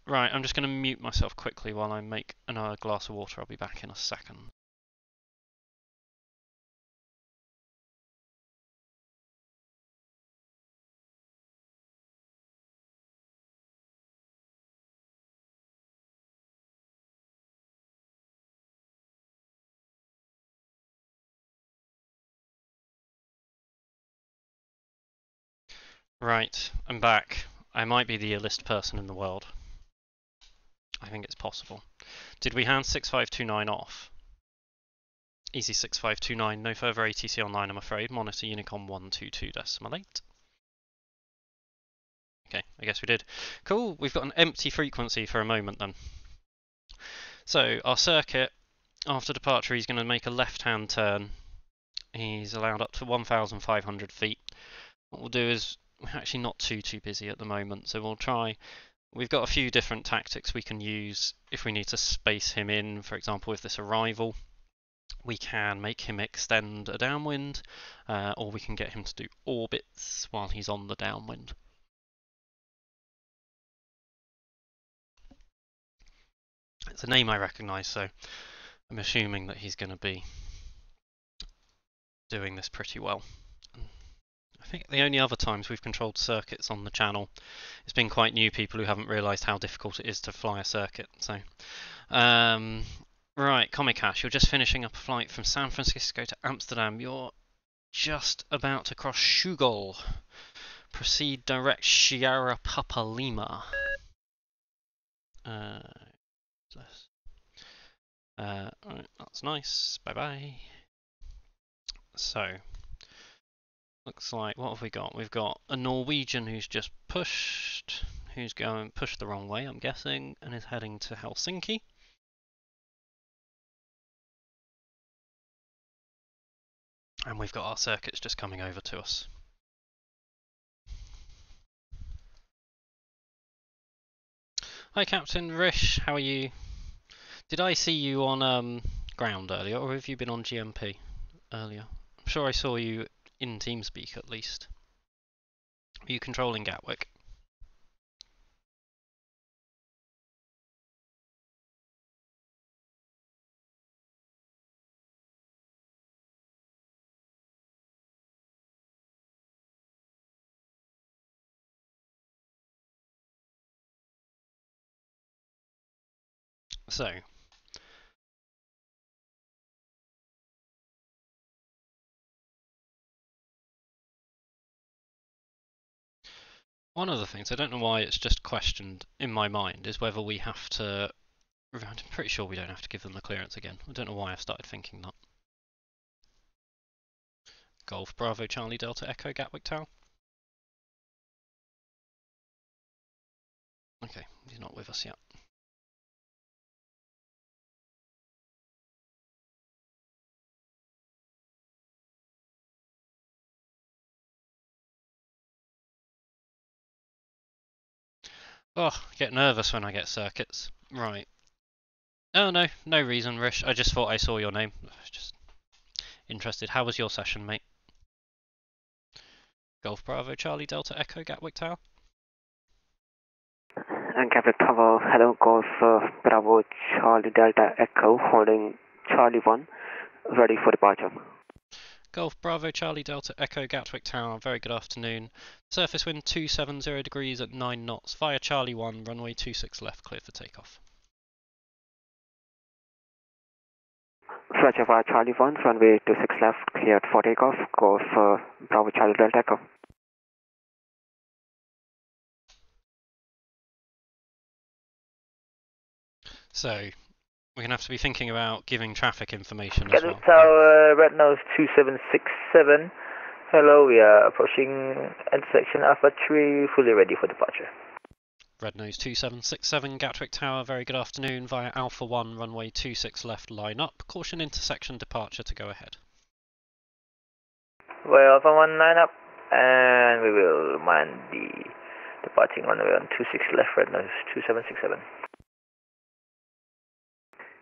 Right, I'm just going to mute myself quickly while I make another glass of water. I'll be back in a second. Right, I'm back. I might be the illest person in the world. I think it's possible. Did we hand 6529 off? Easy 6529, no further ATC online, I'm afraid. Monitor Unicom 122.8. Okay, I guess we did. Cool, we've got an empty frequency for a moment then. So, our circuit, after departure, he's going to make a left-hand turn. He's allowed up to 1,500 feet. What we'll do is, we're actually not too busy at the moment, so we'll try. We've got a few different tactics we can use if we need to space him in. For example, with this arrival, we can make him extend a downwind, or we can get him to do orbits while he's on the downwind. It's a name I recognise, so I'm assuming that he's going to be doing this pretty well. I think the only other times we've controlled circuits on the channel, it's been quite new people who haven't realised how difficult it is to fly a circuit. So, right, Comic Cash, you're just finishing up a flight from San Francisco to Amsterdam. You're just about to cross Shugal. Proceed direct Sierra Papa Lima. Alright, that's nice. Bye bye. So, looks like, what have we got? We've got a Norwegian who's just pushed, who's going pushed the wrong way, I'm guessing, and is heading to Helsinki. And we've got our circuits just coming over to us. Hi Captain Rish, how are you? Did I see you on ground earlier, or have you been on GMP earlier? I'm sure I saw you in TeamSpeak at least. Are you controlling Gatwick? So, one of the things, I don't know why it's just questioned in my mind, is whether we have to, I'm pretty sure we don't have to give them the clearance again. I don't know why I've started thinking that. Golf Bravo Charlie Delta Echo Gatwick Tower. Okay, he's not with us yet. Oh, I get nervous when I get circuits. Right. Oh no, no reason, Rish. I just thought I saw your name. I was just interested. How was your session, mate? Golf Bravo Charlie Delta Echo Gatwick Tower. And Gatwick Tower, hello, Golf Bravo Charlie Delta Echo, holding Charlie 1, ready for departure. Golf Bravo Charlie Delta Echo Gatwick Tower, very good afternoon. Surface wind 270 degrees at 9 knots, via Charlie 1, runway 26 left, clear for takeoff. Roger, via Charlie 1, runway 26 left, cleared for takeoff, Golf Bravo Charlie Delta Echo. So, we're going to have to be thinking about giving traffic information as well. Gatwick Tower, red nose 2767. Hello, we are approaching intersection Alpha 3, fully ready for departure. Red nose 2767, Gatwick Tower, very good afternoon, via Alpha 1, runway 26 left, line up. Caution intersection departure to go ahead. Well, Alpha 1, line up, and we will mind the departing runway on 26 left, red nose 2767.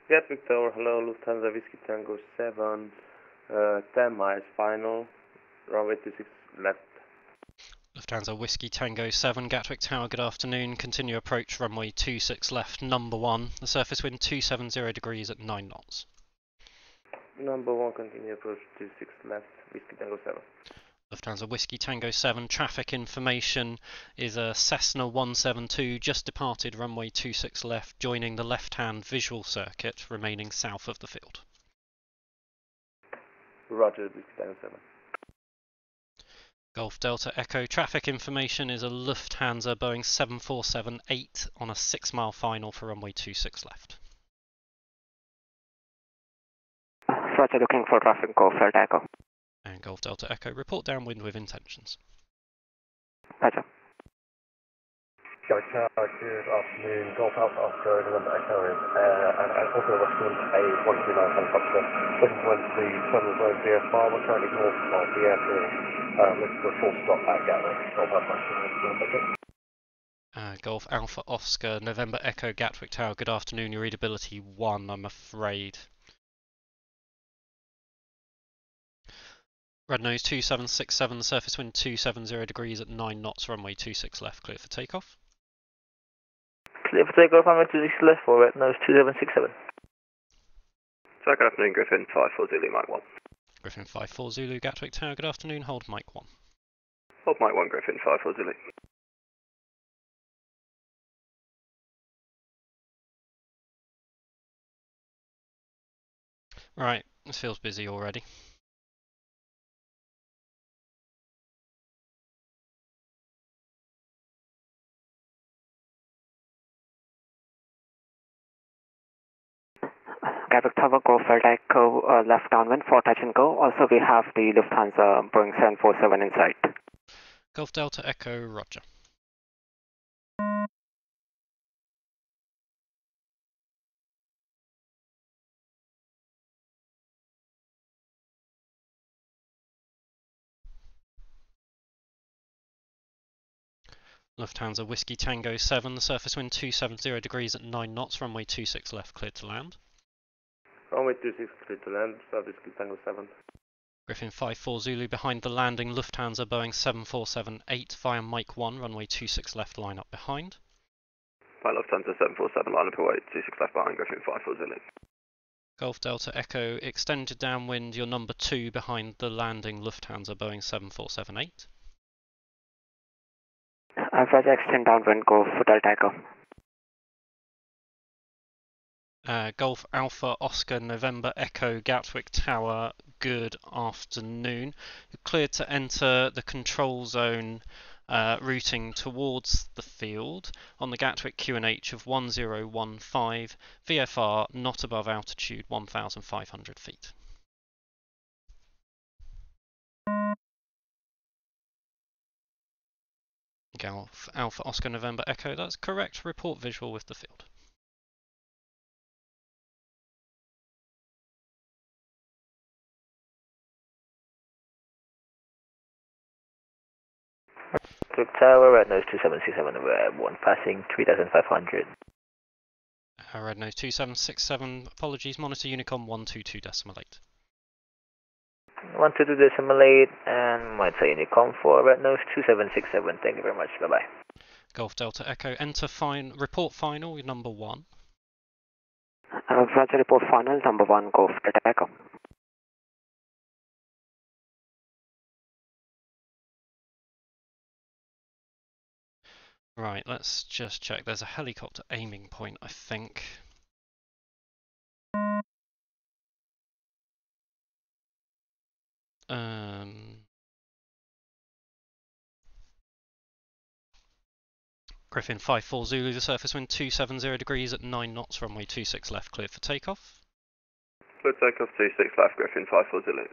Gatwick Tower, hello, Lufthansa Whiskey Tango 7, 10 miles final, runway 26 left. Lufthansa Whiskey Tango 7, Gatwick Tower, good afternoon. Continue approach runway 26 left, number 1. The surface wind 270 degrees at 9 knots. Number 1, continue approach 26 left, Whiskey Tango 7. Lufthansa Whiskey Tango 7, traffic information is a Cessna 172, just departed runway 26 left, joining the left-hand visual circuit, remaining south of the field. Roger, Whiskey Tango 7. Golf Delta Echo, traffic information is a Lufthansa Boeing 747-8 on a 6-mile final for runway 26 left. Roger, looking for traffic, Golf Delta Echo. And Golf Delta Echo, report downwind with intentions. Roger. Gatwick Tower, good afternoon. Golf Alpha Oscar, November Echo is and also restaurant A129 helicopter. Looking towards the terminal zone VFR. We're currently north of the airfield. Looking for a full stop at Gatwick. Golf Alpha Oscar, Golf Alpha Oscar, November Echo, Gatwick Tower, good afternoon. Your readability 1, I'm afraid. Red nose 2767, surface wind 270 degrees at 9 knots, runway 26 left, clear for takeoff. Clear for takeoff, runway 26 left for red nose 2767. So good afternoon, Griffin 54 Zulu, Mike 1. Griffin 54 Zulu, Gatwick Tower, good afternoon, hold Mike 1. Hold Mike 1, Griffin 54 Zulu. Right, this feels busy already. Gatwick Tower, go for Echo, left downwind for touch and go. Also, we have the Lufthansa Boeing 747 in sight. Golf Delta Echo, roger. Lufthansa Whiskey Tango 7, the surface wind 270 degrees at 9 knots, runway 26 left, cleared to land. Runway 26 cleared to land, South Whiskey Tango 7. Griffin 5-4 Zulu behind the landing, Lufthansa Boeing 747-8 via Mike 1, runway 26 left, line up behind. By Lufthansa 747, line up away, 26 left behind, Griffin 5-4 Zulu. Golf Delta Echo, extended downwind, your number 2 behind the landing, Lufthansa Boeing 747-8. Roger, extend downwind, go for Delta Echo. Golf Alpha Oscar November Echo Gatwick Tower, good afternoon. You're cleared to enter the control zone routing towards the field on the Gatwick QNH of 1015, VFR not above altitude 1,500 feet. Golf Alpha Oscar November Echo, that's correct. Report visual with the field. Gatwick Tower, red nose 2767, red 1 passing 3,500. Red nose 2767, apologies, monitor Unicom 122.8. 122.8 and might say Unicom for red nose 2767. Thank you very much. Bye bye. Golf Delta Echo, enter report final number 1. Roger, report final number 1, Golf Delta Echo. Right, let's just check. There's a helicopter aiming point, I think. Griffin 5-4 Zulu, the surface wind 270 degrees at 9 knots, runway 26 left, cleared for takeoff. Clear takeoff 26 left, Griffin 5-4 Zulu.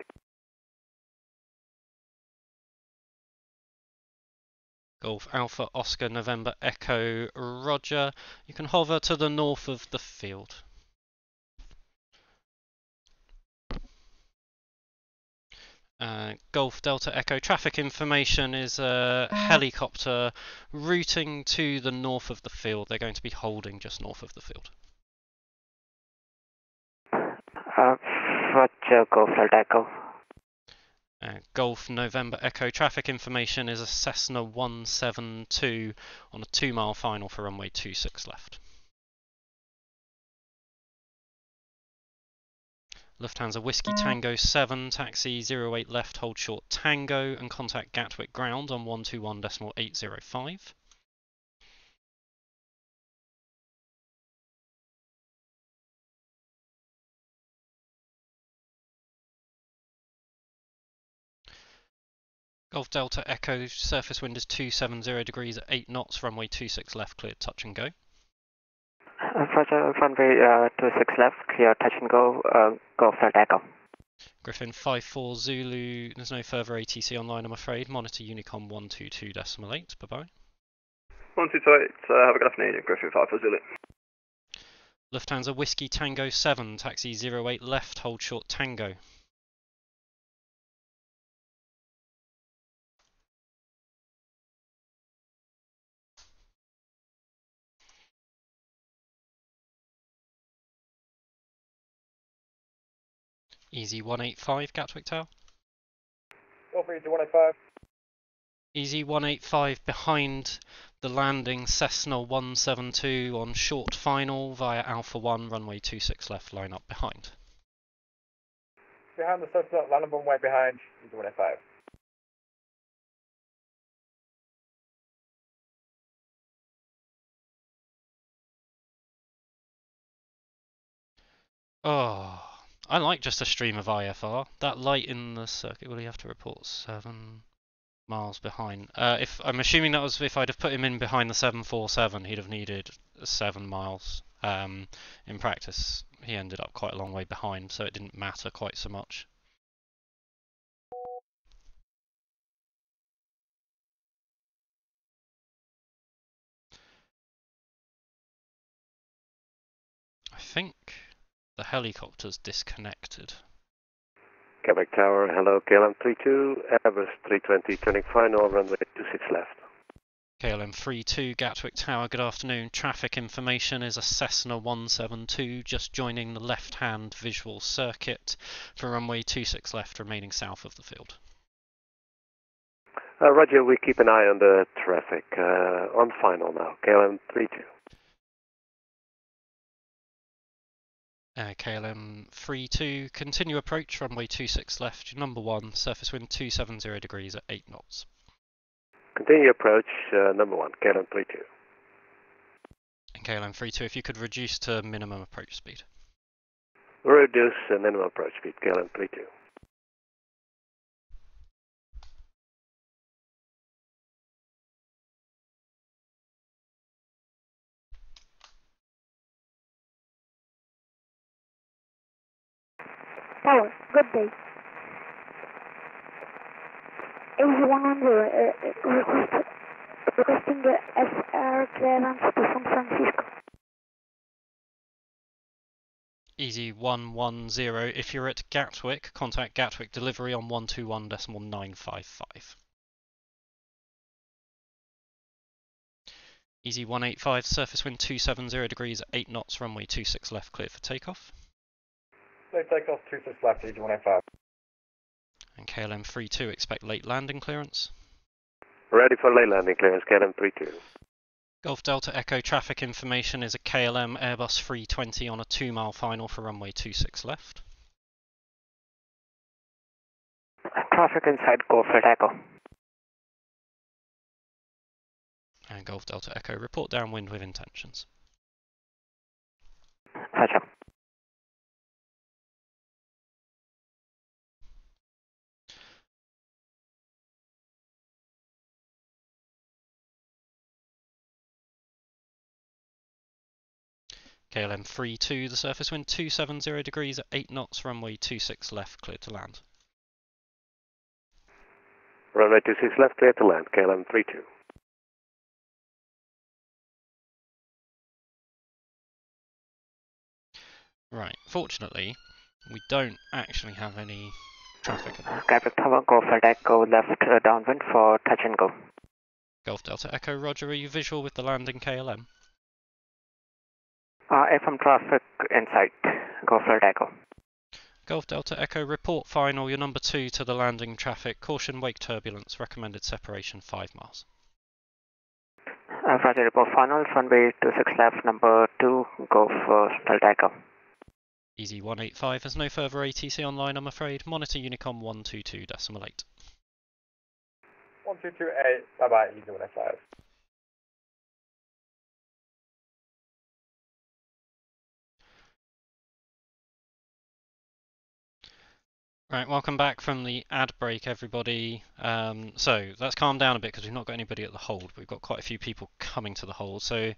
Golf Alpha Oscar November Echo Roger. You can hover to the north of the field. Golf Delta Echo, traffic information is a helicopter routing to the north of the field. They're going to be holding just north of the field. Roger, Golf Delta Echo. Golf November Echo, traffic information is a Cessna 172 on a 2-mile final for runway 26 left. Lufthansa Whiskey Tango 7, taxi 08 left, hold short Tango and contact Gatwick ground on 121.805. Golf Delta Echo, surface wind is 270 degrees at 8 knots, runway 26 left, cleared, touch and go. Roger, runway 26 left, clear, touch and go, Golf Delta Echo. Griffin 5-4 Zulu, there's no further ATC online, I'm afraid. Monitor Unicom 122.8, bye-bye. 122.8, have a good afternoon, Griffin 5-4 Zulu. Lufthansa Whiskey Tango 7, taxi 08 left, hold short Tango. Easy 185, Gatwick Tower. Over Easy 185. Easy 185 behind the landing, Cessna 172 on short final via Alpha 1, runway 26 left, line up behind. Behind the Cessna, landing one way behind, Easy 185. Oh, I like just a stream of IFR. That light in the circuit, will he have to report 7 miles behind? If I'm assuming that was if I'd have put him in behind the 747, he'd have needed 7 miles. In practice, he ended up quite a long way behind, so it didn't matter quite so much. I think the helicopter's disconnected. Gatwick Tower, hello, KLM 32, Airbus 320, turning final, runway 26 left. KLM 32, Gatwick Tower, good afternoon. Traffic information is a Cessna 172, just joining the left-hand visual circuit for runway 26 left, remaining south of the field. Roger, we keep an eye on the traffic. On final now, KLM 32. KLM 32, continue approach, runway 26 left, number 1, surface wind 270 degrees at 8 knots. Continue approach, number 1, KLM 32. And KLM 32, if you could reduce to minimum approach speed. Reduce minimum approach speed, KLM 32. Tower, good day. 8100, requesting the FR clearance to San Francisco. Easy 110, if you're at Gatwick, contact Gatwick delivery on 121.955. Easy 185, surface wind 270 degrees at 8 knots, runway 26 left, clear for takeoff. Clear takeoff, 26 left, Easy 185. And KLM 32, expect late landing clearance. Ready for late landing clearance, KLM 32. Golf Delta Echo traffic information is a KLM Airbus 320 on a 2-mile final for runway 26 left. Traffic inside Golf Delta Echo. And Golf Delta Echo, report downwind with intentions. Roger. KLM 32, the surface wind 270 degrees at 8 knots, runway 26 left, clear to land. Runway 26 left, clear to land, KLM 32. Right, fortunately, we don't actually have any traffic at all. Gatwick Tower, Golf Delta Echo left downwind for touch and go. Golf Delta Echo, roger, are you visual with the landing KLM? FM traffic inside Golf Delta Echo. Golf Delta Echo, report final, you're number 2 to the landing traffic, caution wake turbulence, recommended separation 5 miles. Roger, report final, runway 26 left, number 2, Golf Delta Echo. Easy 185, there's no further ATC online, I'm afraid. Monitor Unicom 122.8. 1228, bye-bye, Easy 185. Right, welcome back from the ad break, everybody. So let's calm down a bit because we've not got anybody at the hold. We've got quite a few people coming to the hold. So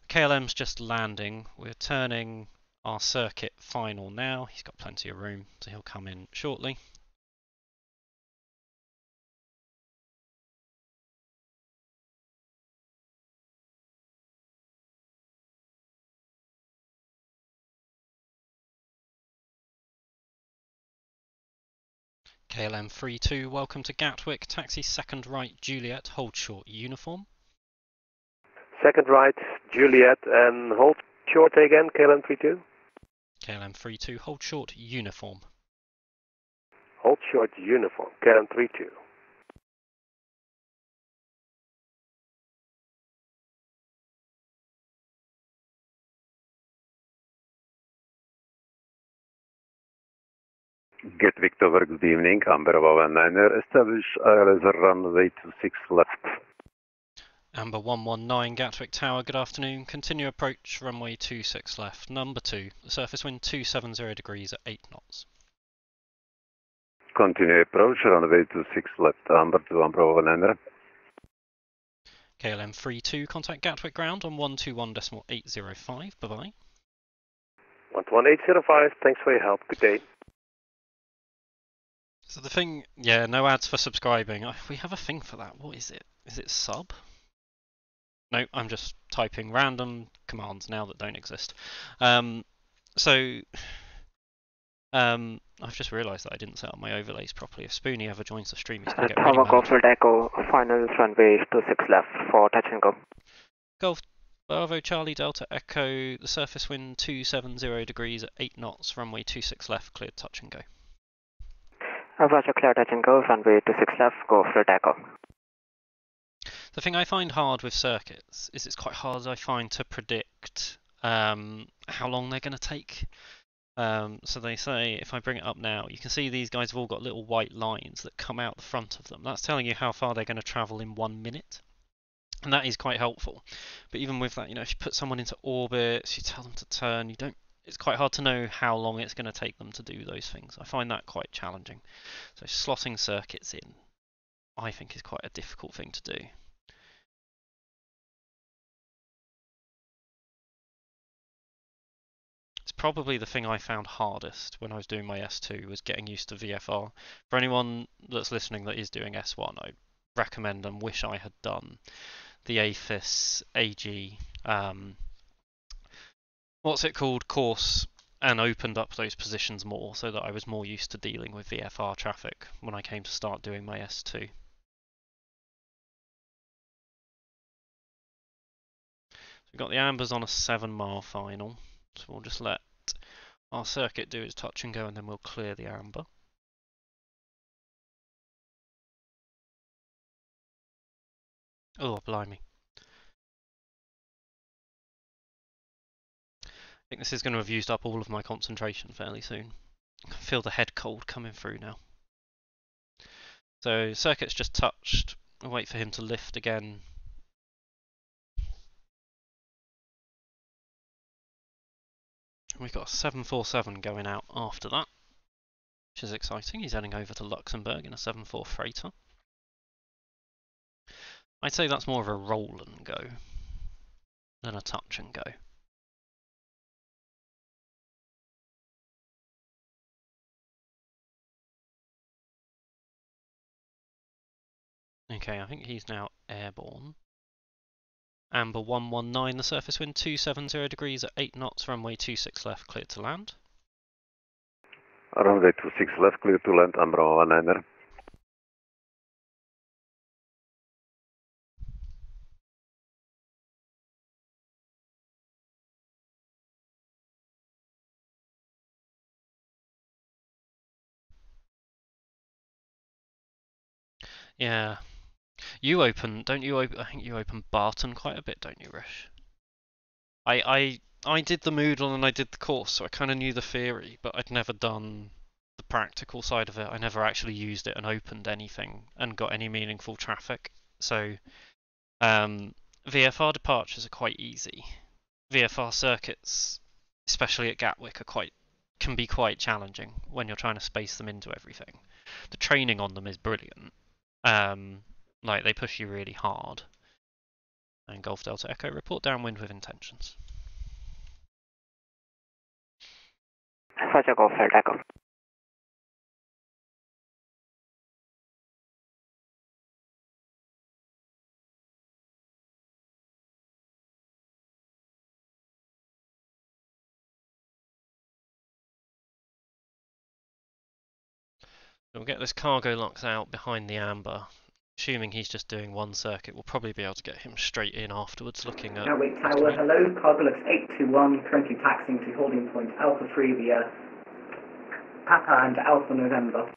KLM's just landing. We're turning our circuit final now. He's got plenty of room, so he'll come in shortly. KLM 32, welcome to Gatwick. Taxi second right, Juliet, hold short, uniform. Second right, Juliet, and hold short again, KLM 32. KLM 32, hold short, uniform. Hold short, uniform, KLM 32. Gatwick Tower, good evening. Amber 119, establish runway 26 left. Amber 119, Gatwick Tower, good afternoon. Continue approach, runway 26 left. Number 2, the surface wind 270 degrees at 8 knots. Continue approach, runway 26 left. Amber 2, Amber 119. KLM 32, contact Gatwick ground on 121.805. Bye-bye. 11805, thanks for your help. Good day. So the thing, yeah, no ads for subscribing. We have a thing for that. What is it? Is it sub? No, I'm just typing random commands now that don't exist. I've just realised that I didn't set up my overlays properly. If Spoonie ever joins the stream, he's going to get really Tower mad. Golf Echo, final runway 26 left for touch and go. Golf Bravo Charlie Delta Echo, the surface wind 270 degrees at 8 knots, runway 26 left, cleared touch and go. Roger, clear touch and go, runway 26 left, go for Echo. The thing I find hard with circuits is it's quite hard, I find, to predict how long they're going to take. So they say, if I bring it up now, you can see these guys have all got little white lines that come out the front of them. That's telling you how far they're going to travel in 1 minute. And that is quite helpful. But even with that, you know, if you put someone into orbit, you tell them to turn, it's quite hard to know how long it's going to take them to do those things. I find that quite challenging. So slotting circuits in, I think, is quite a difficult thing to do. It's probably the thing I found hardest when I was doing my S2 was getting used to VFR. For anyone that's listening that is doing S1, I recommend and wish I had done the AFIS AG what's it called course and opened up those positions more so that I was more used to dealing with VFR traffic when I came to start doing my S2. We've got the Ambers on a 7-mile final, so we'll just let our circuit do its touch and go and then we'll clear the Amber. Oh, blimey. I think this is going to have used up all of my concentration fairly soon. I can feel the head cold coming through now. So circuit's just touched. I'll wait for him to lift again. We've got a 747 going out after that, which is exciting. He's heading over to Luxembourg in a 74 freighter. I'd say that's more of a roll and go than a touch and go. Okay, I think he's now airborne. Amber 119, the surface wind 270 degrees at 8 knots, runway 26 left, cleared to land. Runway 26 left, clear to land, Amber 119er. Yeah. You open, don't you open, I think you open Barton quite a bit, don't you, Rish? I did the Moodle and I did the course, so I kind of knew the theory, but I'd never done the practical side of it. I never actually used it and opened anything and got any meaningful traffic. So VFR departures are quite easy. VFR circuits, especially at Gatwick, can be quite challenging when you're trying to space them into everything. The training on them is brilliant. Like they push you really hard. And Golf Delta Echo, report downwind with intentions. Roger, Golf Delta Echo. We'll get this cargo locked out behind the Amber. Assuming he's just doing one circuit, we'll probably be able to get him straight in afterwards looking at... Gatwick Tower, hello, cargo looks 821, currently taxiing to holding point Alpha 3 via Papa and Alpha November.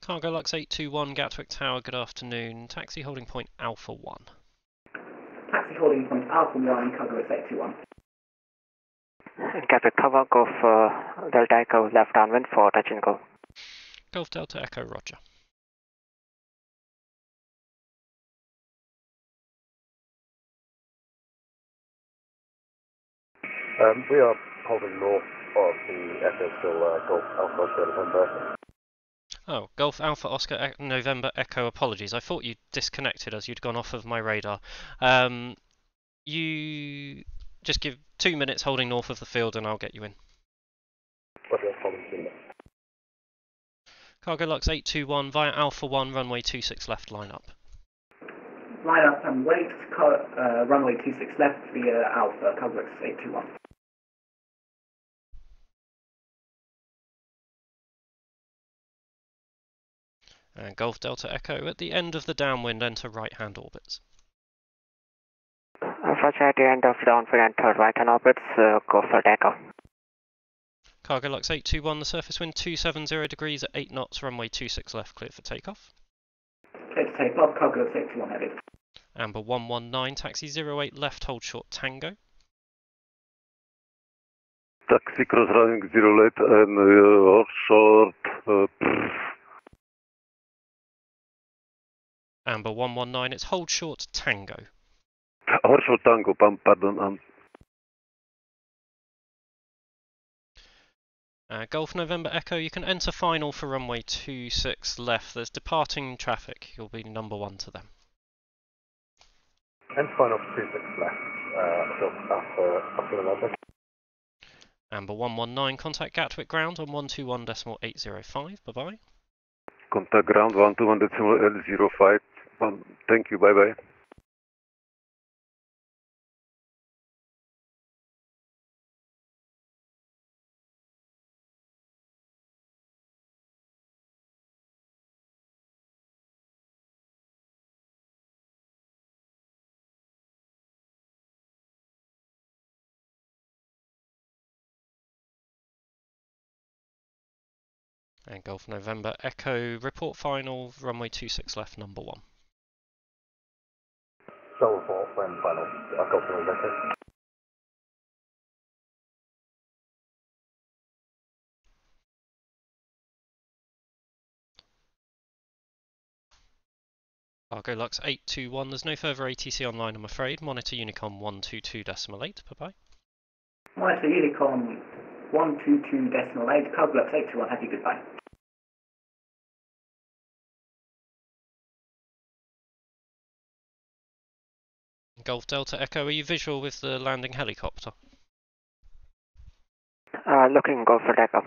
Cargo Lux 821, Gatwick Tower, good afternoon. Taxi holding point Alpha 1. Taxi holding point Alpha 1, cargo looks 821. Gatwick Tower, Golf Delta Echo, left downwind for touch and go. Golf Delta Echo, roger. We are holding north of the FS Golf Alpha Oscar November. Oh, Golf Alpha Oscar November Echo, apologies. I thought you disconnected as you'd gone off of my radar. You just give 2 minutes holding north of the field and I'll get you in. Cargo Lux 821 via Alpha 1, runway 26 left, line up. Line up and wait, runway 26 left via Alpha, Cargo Lux 821. And Golf Delta Echo, at the end of the downwind, enter right-hand orbits. Roger, at the end of downwind, enter right-hand orbits, go for takeoff. Cargo Lux 821, the surface wind 270 degrees at 8 knots, runway 26 left, clear for takeoff. Clear to take off, Cargo Lux 821 headed. Amber 119, taxi 08 left, hold short Tango. Taxi cross running 08 and hold short. Amber 119, it's hold short Tango. Hold short Tango, pardon. Golf November Echo, you can enter final for runway 26 left. There's departing traffic. You'll be number 1 to them. And final for 26 left, after the logic. Amber 119, contact Gatwick ground on 121.805. Bye-bye. Contact ground 121.805. Thank you, bye-bye. And Golf November Echo, report final, runway 26 left, number 1. Shall report when final, Golf November Echo. Cargo Lux 821, there's no further ATC online, I'm afraid. Monitor Unicom 122.8, bye-bye. Monitor Unicom 122.8, Cargo Lux 821, happy goodbye. Golf Delta Echo, are you visual with the landing helicopter? Looking, go for takeoff.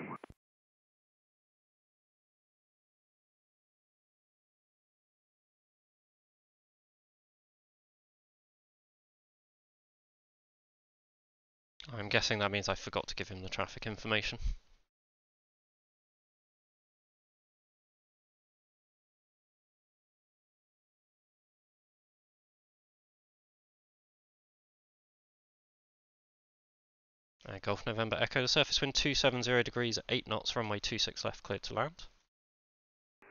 I'm guessing that means I forgot to give him the traffic information. Golf November Echo, the surface wind 270 degrees at 8 knots, runway 26 left, cleared to land.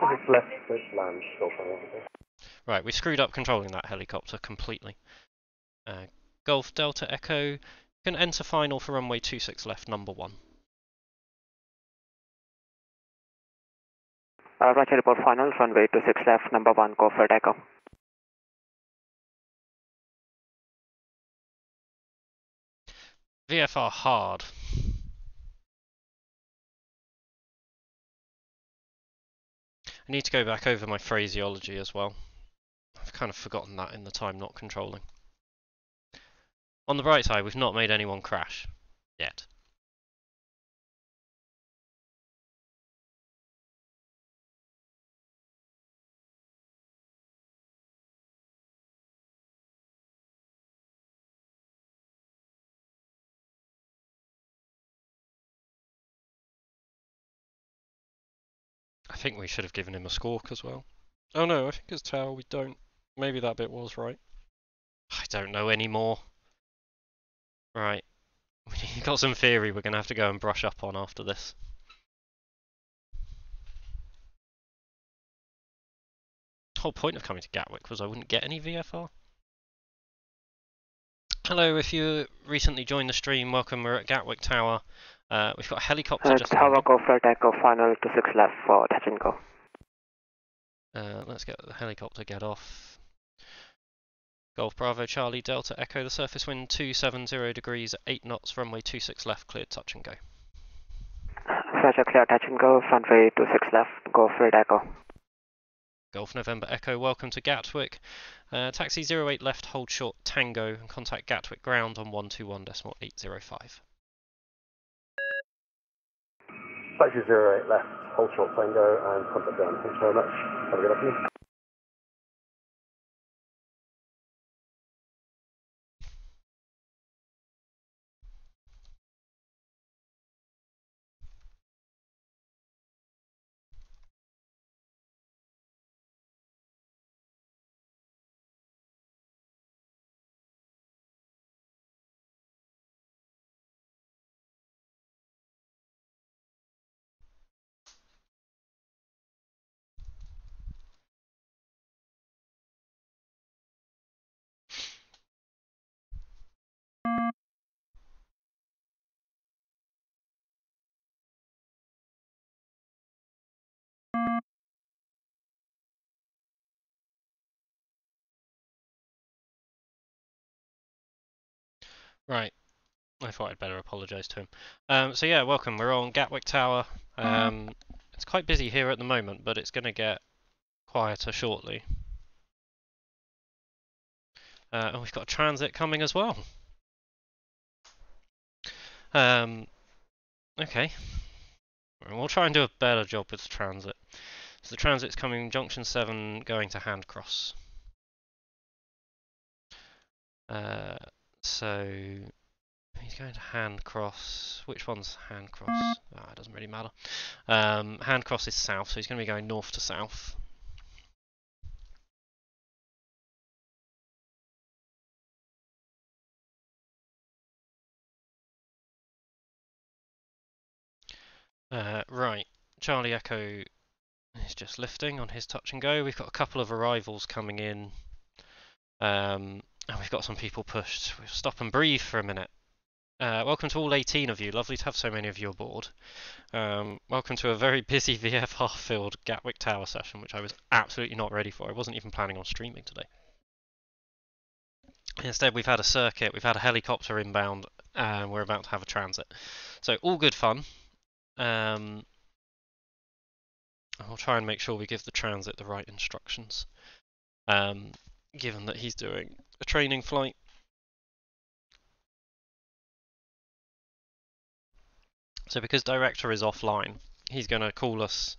26 left, cleared to land, Golf November. Right, we screwed up controlling that helicopter completely. Golf Delta Echo, you can enter final for runway 26 left, number 1. Roger, report final, runway 26 left, number 1, go for takeoff. VFR hard. I need to go back over my phraseology as well. I've kind of forgotten that in the time not controlling. On the bright side, we've not made anyone crash. Yet. I think we should have given him a squawk as well. Oh no, I think it's Tower, we don't. Maybe that bit was right. I don't know anymore. Right. We've got some theory we're going to have to go and brush up on after this. The whole point of coming to Gatwick was I wouldn't get any VFR. Hello, if you recently joined the stream, welcome. We're at Gatwick Tower. We've got a helicopter just Tower, go for takeoff, final 26 left for touch and go. Let's get the helicopter, get off. Golf Bravo Charlie Delta Echo, the surface wind 270 degrees at 8 knots, runway 26 left, cleared, touch and go. Roger, clear, touch and go, runway 26 left, go for echo. Golf November Echo, welcome to Gatwick. Taxi 08 left, hold short Tango, and contact Gatwick ground on 121.805. Taxi 08 left, hold short Tango and contact down. Thanks very much. Have a good afternoon. Right. I thought I'd better apologise to him. So yeah, welcome. We're on Gatwick Tower. It's quite busy here at the moment, but it's going to get quieter shortly. And we've got a transit coming as well. Okay. We'll try and do a better job with the transit. So the transit's coming junction 7 going to Handcross. So he's going to Handcross. Which one's Handcross? It doesn't really matter. Handcross is south, so he's going to be going north to south. Right, Charlie Echo is just lifting on his touch and go. We've got a couple of arrivals coming in, and we've got some people pushed. We'll stop and breathe for a minute. Welcome to all 18 of you. Lovely to have so many of you aboard. Welcome to a very busy VFR-filled Gatwick Tower session, which I was absolutely not ready for. I wasn't even planning on streaming today. Instead, we've had a circuit, we've had a helicopter inbound, and we're about to have a transit. So all good fun. I'll try and make sure we give the transit the right instructions, given that he's doing a training flight. So because Director is offline, he's going to call us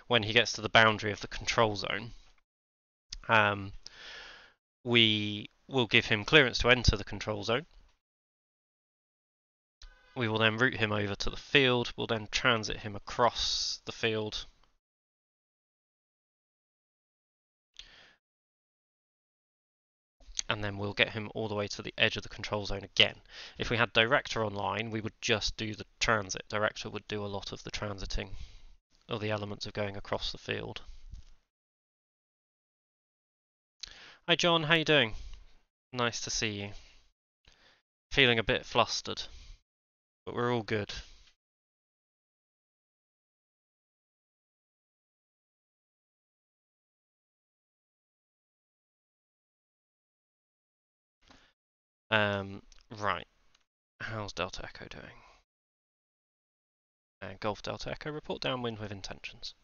when he gets to the boundary of the control zone. We will give him clearance to enter the control zone. We will then route him over to the field. We'll then transit him across the field. And then we'll get him all the way to the edge of the control zone again. If we had Director online, we would just do the transit. Director would do a lot of the transiting, or the elements of going across the field. Hi John, how you doing? Nice to see you. Feeling a bit flustered, but we're all good. Right. How's Delta Echo doing? Golf Delta Echo, report downwind with intentions.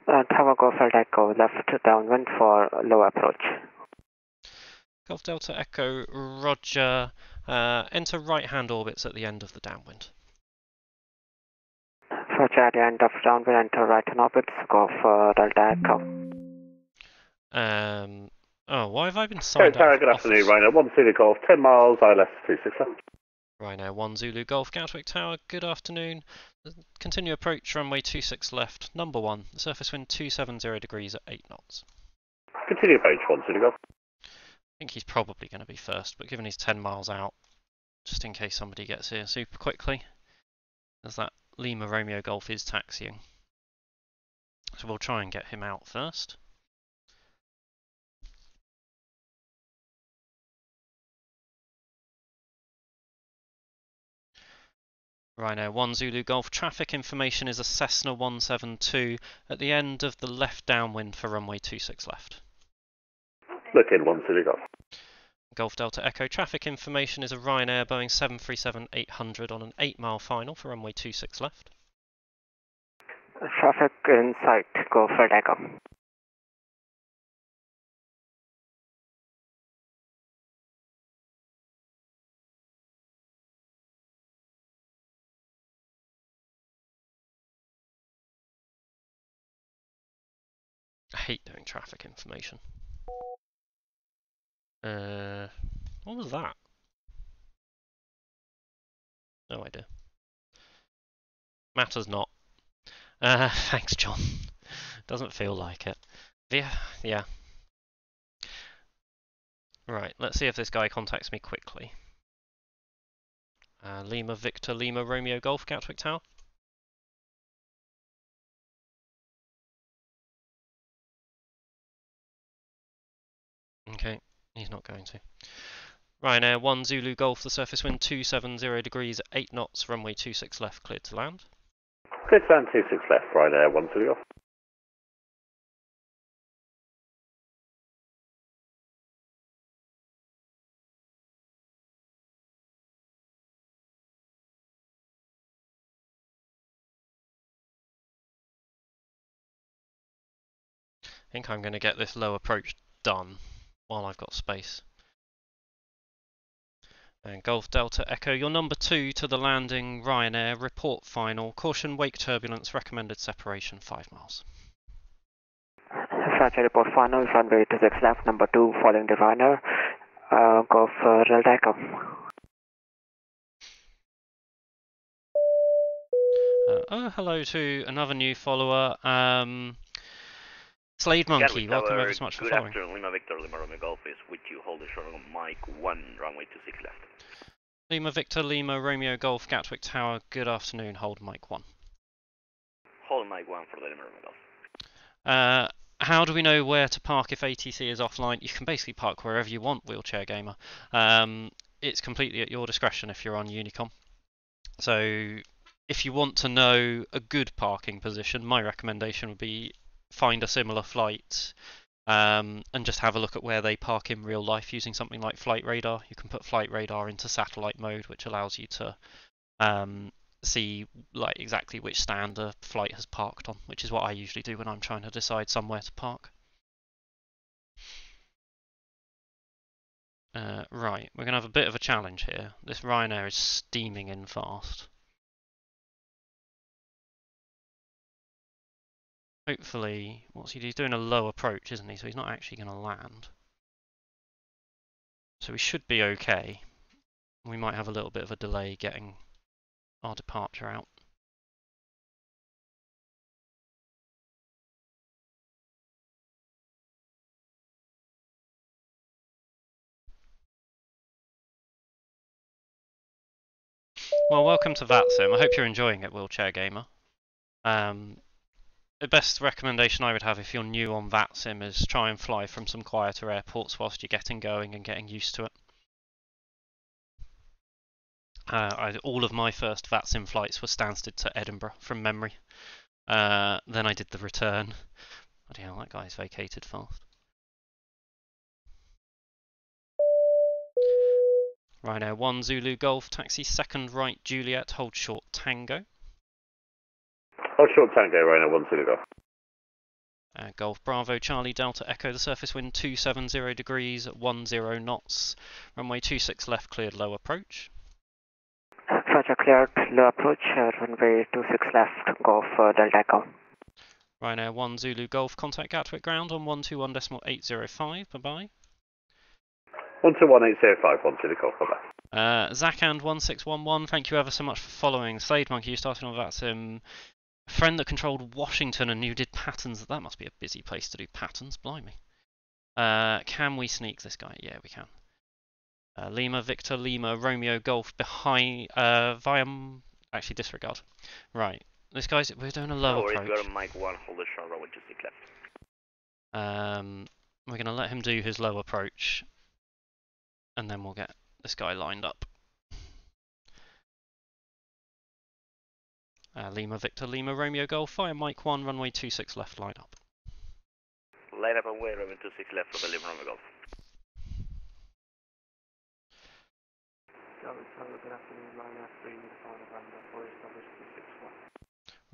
Tower Golf Echo, left downwind for low approach. Golf Delta Echo, roger. Enter right-hand orbits at the end of the downwind. Roger, at the end of downwind, enter right-hand orbits, Golf Delta Echo. Oh, why have I been signed Tower, out? good afternoon, Rhino. 1 Zulu Golf, 10 miles, ILS 26 left. Rhino 1 Zulu Golf, Gatwick Tower, good afternoon. Continue approach, runway 26 left, number 1, surface wind 270 degrees at 8 knots. Continue approach, 1 Zulu Golf. I think he's probably going to be first, but given he's 10 miles out, just in case somebody gets here super quickly, as that Lima Romeo Golf is taxiing. So we'll try and get him out first. Rhino 1 Zulu Golf, traffic information is a Cessna 172 at the end of the left downwind for runway 26 left. Look in 1 Zulu Golf. Golf Delta Echo, traffic information is a Ryanair Boeing 737-800 on an 8-mile final for runway 26 left. Traffic in sight, Golf Echo. hate doing traffic information. What was that? No idea. Matters not. Thanks, John. Doesn't feel like it. Yeah. Right, let's see if this guy contacts me quickly. Lima Victor Lima Romeo Golf Gatwick Tower. Okay, he's not going to. Ryanair 1 Zulu Golf, the surface wind 270 degrees, 8 knots, runway 26 left, cleared to land. Clear to land 26 left, Ryanair 1 Zulu Golf. I think I'm going to get this low approach done while I've got space. And Golf Delta Echo, your number 2 to the landing, Ryanair, report final. Caution, wake turbulence, recommended separation 5 miles. Roger, report final, runway 26 left, number 2, following the Ryanair. Golf Delta Echo. Hello to another new follower. Slade Monkey, Gatwick welcome Tower, ever so much for good following. afternoon, Lima Victor, Lima Romeo Golf is with you, hold the short on Mike 1, runway 26 left. Lima Victor, Lima Romeo Golf, Gatwick Tower, good afternoon, hold Mike 1. Hold Mike 1 for the Lima Romeo Golf. How do we know where to park if ATC is offline? You can basically park wherever you want, Wheelchair Gamer. It's completely at your discretion if you're on Unicom. So if you want to know a good parking position, my recommendation would be find a similar flight and just have a look at where they park in real life using something like Flight Radar. You can put Flight Radar into satellite mode, which allows you to see like exactly which stand a flight has parked on, which is what I usually do when I'm trying to decide somewhere to park. Right, we're going to have a bit of a challenge here. This Ryanair is steaming in fast. Hopefully, what's he doing? He's doing a low approach, isn't he? So he's not actually going to land. So we should be okay. We might have a little bit of a delay getting our departure out. Well, welcome to VATSIM. I hope you're enjoying it, Wheelchair Gamer. The best recommendation I would have if you're new on VATSIM is try and fly from some quieter airports whilst you're getting going and getting used to it. All of my first VATSIM flights were Stansted to Edinburgh from memory. Then I did the return. Bloody hell, that guy's vacated fast. Ryanair 1 Zulu Golf, taxi second right Juliet, hold short Tango. Hold short Tango, Ryanair 1 Zulu Golf. Golf Bravo Charlie Delta Echo, the surface wind 270 degrees, 10 knots. Runway 26 left, cleared low approach. Roger, cleared low approach, runway 26 left, Golf Delta Echo. Ryanair 1 Zulu Golf, contact Gatwick ground on 121.805, bye bye. 121.805, 1 Zulu Golf, bye bye. Zakand 1611, thank you ever so much for following. Slade Monkey, you started on VATSIM. A friend that controlled Washington and you did patterns. That must be a busy place to do patterns, blimey. Can we sneak this guy? Yeah, we can. Lima Victor Lima Romeo Golf behind via actually disregard. Right, this guy's we're doing a low approach. No worries, we're on Mike 1, hold the short runway 26 left. We're gonna let him do his low approach, and then we'll get this guy lined up. Lima Victor Lima Romeo Golf, fire Mike 1, runway 26 left, line up. Line up and way, runway 26 left for the Lima Romeo Golf.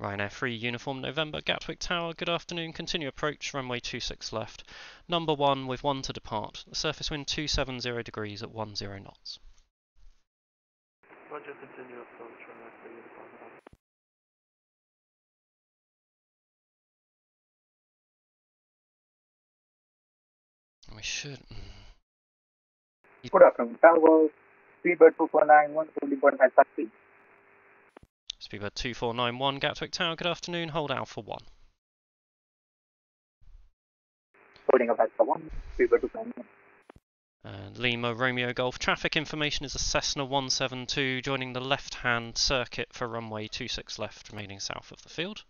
Ryanair 3 Uniform November, Gatwick Tower, good afternoon, continue approach, runway 26 left. Number 1 with 1 to depart, the surface wind 270 degrees at 10 knots. Roger, continue approach, runway 3 Uniform November. We should. Good afternoon. Tower, Speedbird 2491, holding point at taxi. Speedbird 2491, Gatwick Tower, good afternoon, hold Alpha 1. Holding up Alpha 1, Speedbird 2491. Lima Romeo Golf, traffic information is a Cessna 172 joining the left-hand circuit for runway 26 left, remaining south of the field.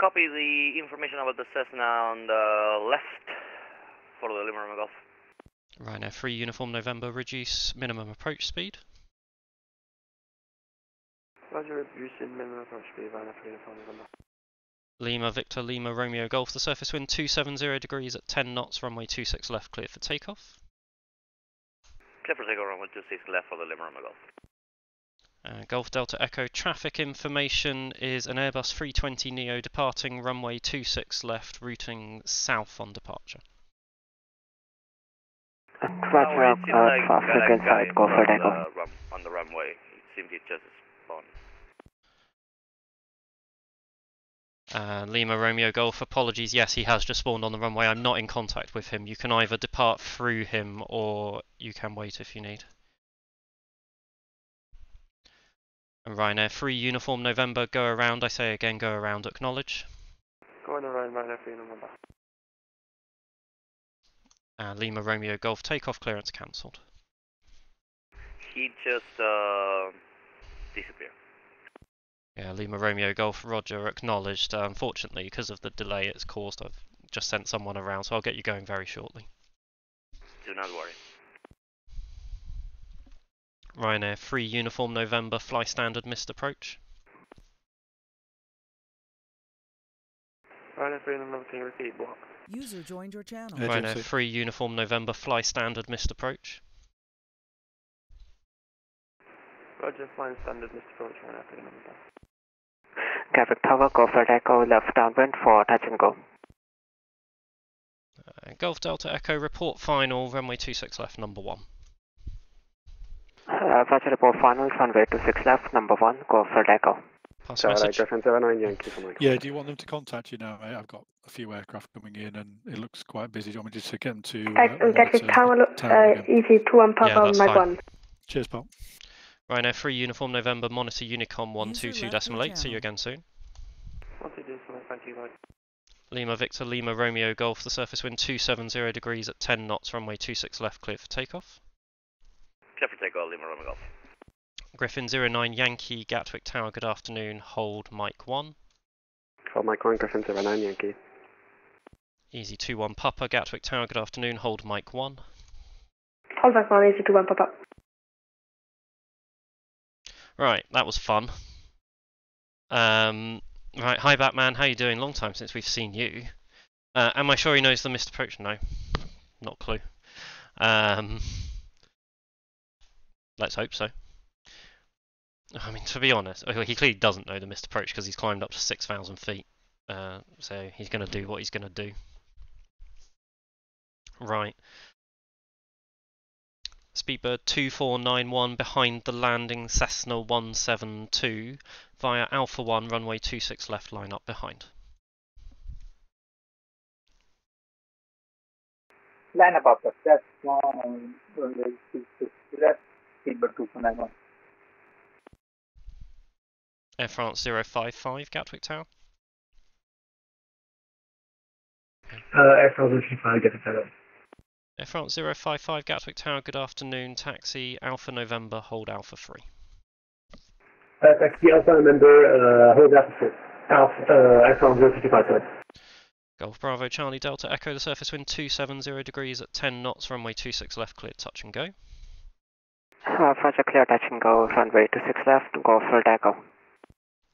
Copy the information about the Cessna on the left for the Lima Romeo Golf. Ryanair 3 Uniform November, reduce minimum approach speed. Roger, reducing minimum approach speed, Ryanair 3 Uniform November. Lima Victor Lima Romeo Golf, the surface wind 270 degrees at 10 knots, runway 26 left, clear for takeoff. Clear for takeoff, runway 26 left for the Lima Romeo Golf. Golf Delta Echo, traffic information is an Airbus 320 Neo departing runway 26 left, routing south on departure. Roger, traffic inside, go for takeoff. On the runway, it seems it just spawned. Lima Romeo Golf, apologies, yes, he has just spawned on the runway. I'm not in contact with him. You can either depart through him or you can wait if you need. And Ryanair 3 Uniform November, go around, I say again, go around, acknowledge. Going around, Ryanair 3 November. Lima Romeo Golf, takeoff clearance cancelled. He just disappeared. Yeah, Lima Romeo Golf, roger, acknowledged. Unfortunately, because of the delay it's caused, I've just sent someone around, so I'll get you going very shortly. Do not worry. Ryanair 3 Uniform November, fly standard, missed approach. Ryanair 3 November, can you repeat block? User joined your channel. Ryanair 3 Uniform November, fly standard, missed approach. Roger, flying standard, missed approach, Ryanair 3 November. Gatwick Tower, go for echo, left downwind for touch and go. Golf Delta Echo, report final, runway 26 left, number 1. Roger, report final, runway 26 left, number 1, go for echo. Pass message. Griffin 09 Yankee for Mike. Yeah, do you want them to contact you now, mate? I've got a few aircraft coming in and it looks quite busy. Do you want me just to get them to... Gatwick Tower, easy 2-1 Papa, Mike 1. Cheers, Paul. Ryanair 3 Uniform November, monitor Unicom 122.8, see you again soon. Lima Victor Lima Romeo Golf, the surface wind 270 degrees at 10 knots, runway 26 left, clear for takeoff. Clear for takeoff, Lima Romeo Golf. Griffin 09 Yankee, Gatwick Tower, good afternoon, hold Mike 1. Hold Mike 1, Griffin 09 Yankee. Easy 2-1 Papa, Gatwick Tower, good afternoon, hold Mike 1. Hold Mike 1, easy 2-1 Papa. Right, that was fun. Right, hi Batman, how you doing? Long time since we've seen you. Am I sure he knows the missed approach? No, not a clue. Let's hope so. I mean, to be honest, he clearly doesn't know the missed approach because he's climbed up to 6,000 feet. So he's going to do what he's going to do. Right. Speedbird 2491 behind the landing Cessna 172 via Alpha 1 runway 26 left, line up behind. Line up after that's runway 26 left, Speedbird 2491. Air France 055 Gatwick Tower. Air France 055 Gatwick Tower. Air France 055 Gatwick Tower, good afternoon, taxi Alpha November, hold Alpha 3. Taxi Alpha November, hold Alpha 3. Air France 055, sorry. Golf Bravo Charlie Delta Echo, the surface wind 270 degrees at 10 knots, runway 26 left, cleared, touch and go. Roger, clear, touch and go, runway 26 left, go for echo.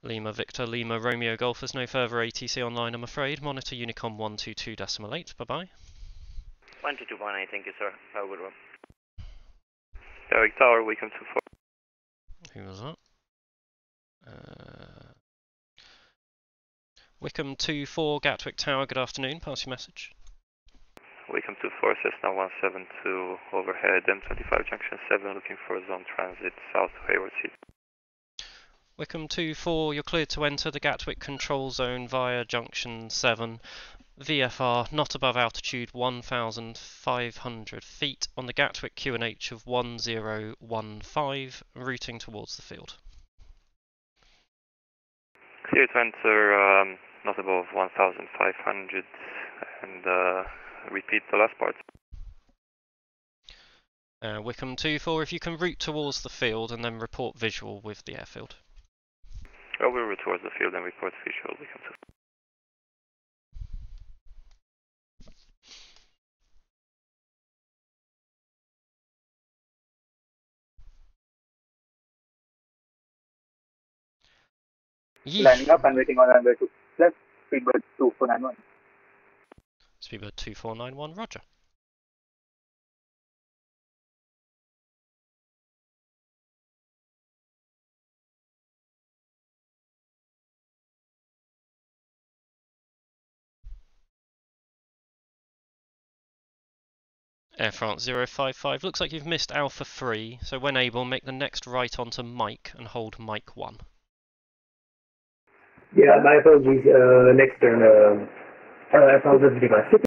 Lima Victor Lima Romeo Golf, there's no further ATC online, I'm afraid. Monitor Unicom 122.8, bye-bye. 122.8, thank you, sir. Have a good one. Gatwick Tower, Wickham 24. Who was that? Wickham 24, Gatwick Tower, good afternoon, pass your message. Wickham 24, Cessna 172, overhead, M25 Junction 7, looking for zone transit, south Hayward City. Wickham 24, you're cleared to enter the Gatwick control zone via Junction 7. VFR not above altitude 1,500 feet on the Gatwick QNH of 1015, routing towards the field. Clear to enter not above 1,500 and repeat the last part. Wickham 2-4, if you can route towards the field and then report visual with the airfield. We'll route towards the field and report visual. Wickham 2. Landing up and waiting on runway 2 left, speedbird 2491. Speedbird 2491, roger. Air France 055, looks like you've missed Alpha 3, so when able, make the next right onto Mike and hold Mike 1. Yeah, my apologies. Next turn, Air France 055.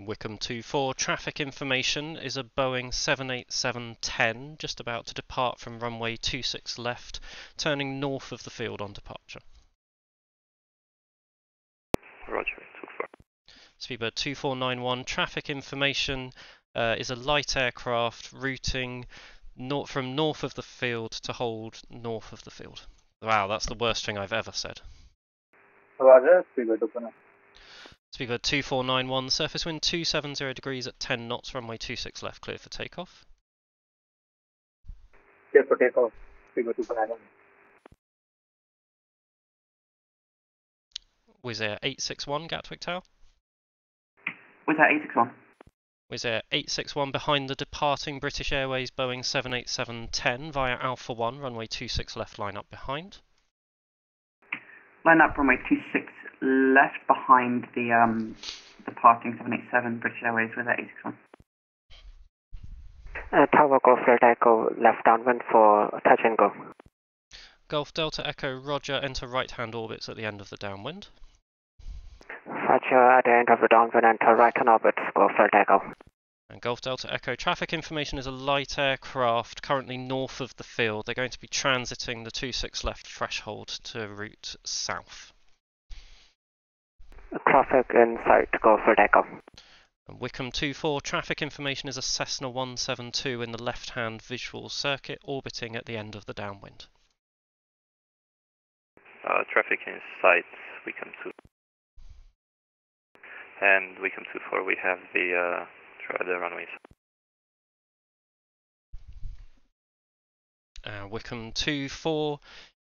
Wickham 2-4, traffic information is a Boeing 787-10, just about to depart from runway 26 left, turning north of the field on departure. Roger, 2-4. Speedbird 2491, traffic information is a light aircraft routing from north of the field to hold north of the field. Wow, that's the worst thing I've ever said. Roger, speedbird open up. Speedbird 2491, surface wind 270 degrees at 10 knots, runway 26 left, clear for takeoff. Clear for takeoff, speedbird 2491. Wizz Air 861, Gatwick Tower. Wizz Air 861. Wizz Air 861 behind the departing British Airways Boeing 787-10 via Alpha 1, runway 26 left, line up behind. Line up runway 26 left behind the departing 787 British Airways with Air 861. Tower Golf Delta Echo left downwind for touch and go. Golf Delta Echo, roger, enter right-hand orbits at the end of the downwind. Roger, at the end of the downwind, enter right-hand orbits, Golf Delta Echo. And Golf Delta Echo, traffic information is a light aircraft currently north of the field. They're going to be transiting the 26 left threshold to route south. Traffic in sight, Golf Delta Echo. And Wickham 2-4, traffic information is a Cessna 172 in the left-hand visual circuit, orbiting at the end of the downwind. Traffic in sight, Wickham 2. And Wickham 2-4, we have the runways. Wickham 2-4,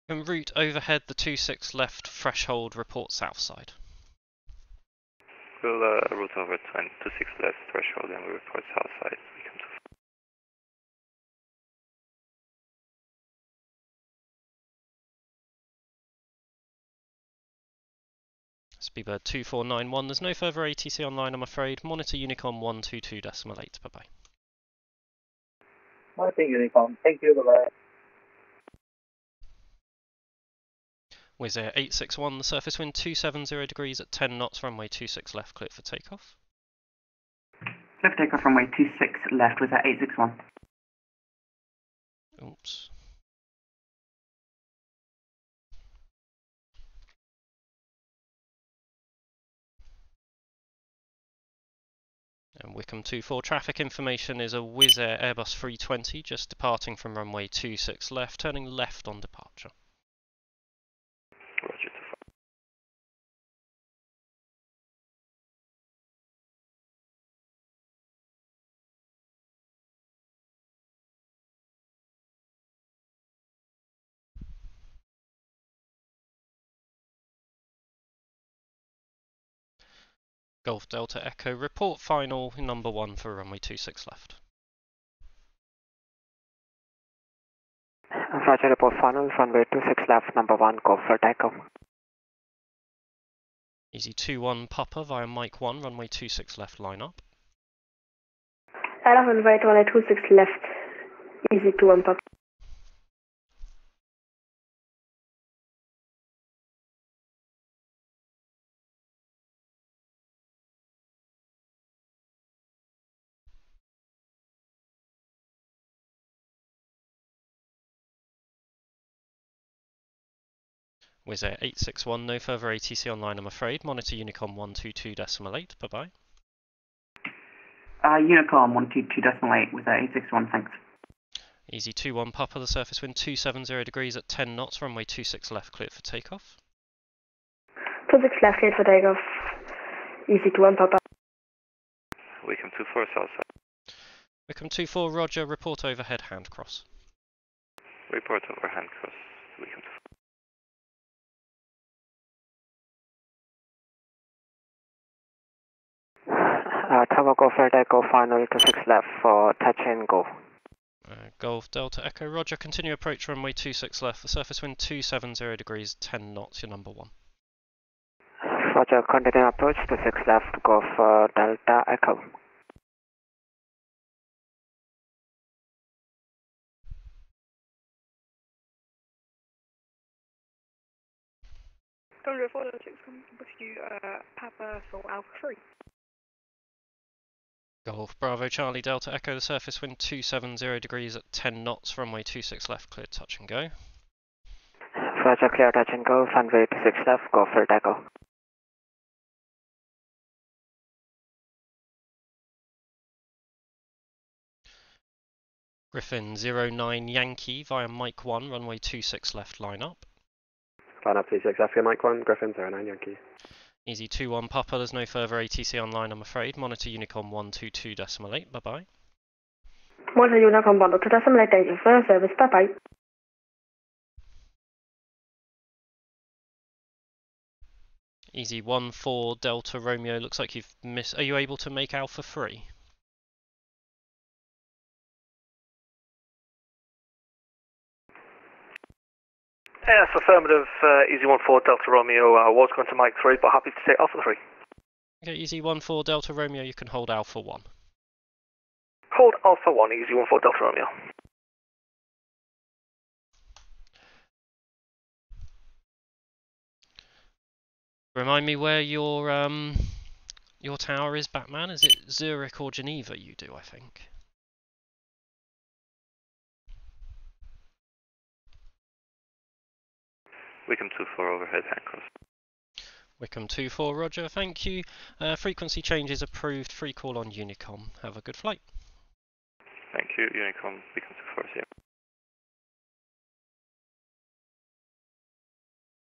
en route overhead the 26 left threshold, report south side. We'll route over 26 left threshold and we report south side, Wickham 2-4. Speedbird 2491, there's no further ATC online, I'm afraid. Monitor Unicom 122.8, bye-bye. Monitor Unicom, thank you, bye-bye. Wizz Air 861, the surface wind 270 degrees at 10 knots, runway 26 left, clear for takeoff. Clear for takeoff, runway 26 left, Wizz Air 861. Oops. And Wickham 2-4, traffic information is a Wizz Air Airbus 320, just departing from runway 26 left, turning left on departure. Roger. Golf Delta Echo, report final number 1 for runway 26 left. Roger, report final, runway 26 left, number 1, go for takeoff. Easy 21 Papa via Mike 1, runway 26 left, line up. Elephant right, runway 26 left, easy 21 Papa. Wizz Air 861, no further ATC online I'm afraid. Monitor Unicom 122.8, bye bye. Unicom 122.8 with 861, thanks. Easy 21 Papa, the surface wind 270 degrees at 10 knots, runway 26 left, cleared for takeoff. 26 left, cleared for takeoff, easy 21 Papa. Wickham 24 Southside. Wickham 24, roger, report overhead hand cross. Report over hand cross, Wickham 24. Tower, go for takeoff, final 26 left for touch and go. Golf Delta Echo, roger, continue approach runway 26 left, the surface wind 270 degrees, 10 knots, your number 1. Roger, continue approach 26 left, go for Delta Echo. Delta 406, come with you, Papa for Alpha 3. Golf Bravo Charlie Delta Echo, the surface wind 270 degrees at 10 knots, runway 26 left, cleared touch and go. Roger, clear touch and go, runway 26 left, go for takeoff. Griffin 09 Yankee via Mike 1, runway 26 left, line up. Line up 26 left here, Mike 1, Griffin 09 Yankee. Easy 21 Papa, there's no further ATC online I'm afraid. Monitor Unicom 122.8, bye bye. Monitor Unicom 122.8, thank you for your service, bye bye. Easy 14 Delta Romeo, looks like you've missed. Are you able to make Alpha 3? Yes, affirmative, easy 14 Delta Romeo, was going to Mike 3, but happy to take Alpha 3. Okay, easy 14 Delta Romeo, you can hold Alpha 1. Hold Alpha 1, easy 14 Delta Romeo. Remind me where your tower is, Batman? Is it Zurich or Geneva you do, I think? Wickham 24 overhead hand cross. Wickham 24, roger, thank you. Frequency changes approved, free call on Unicom. Have a good flight. Thank you, Unicom, Wickham 24 here.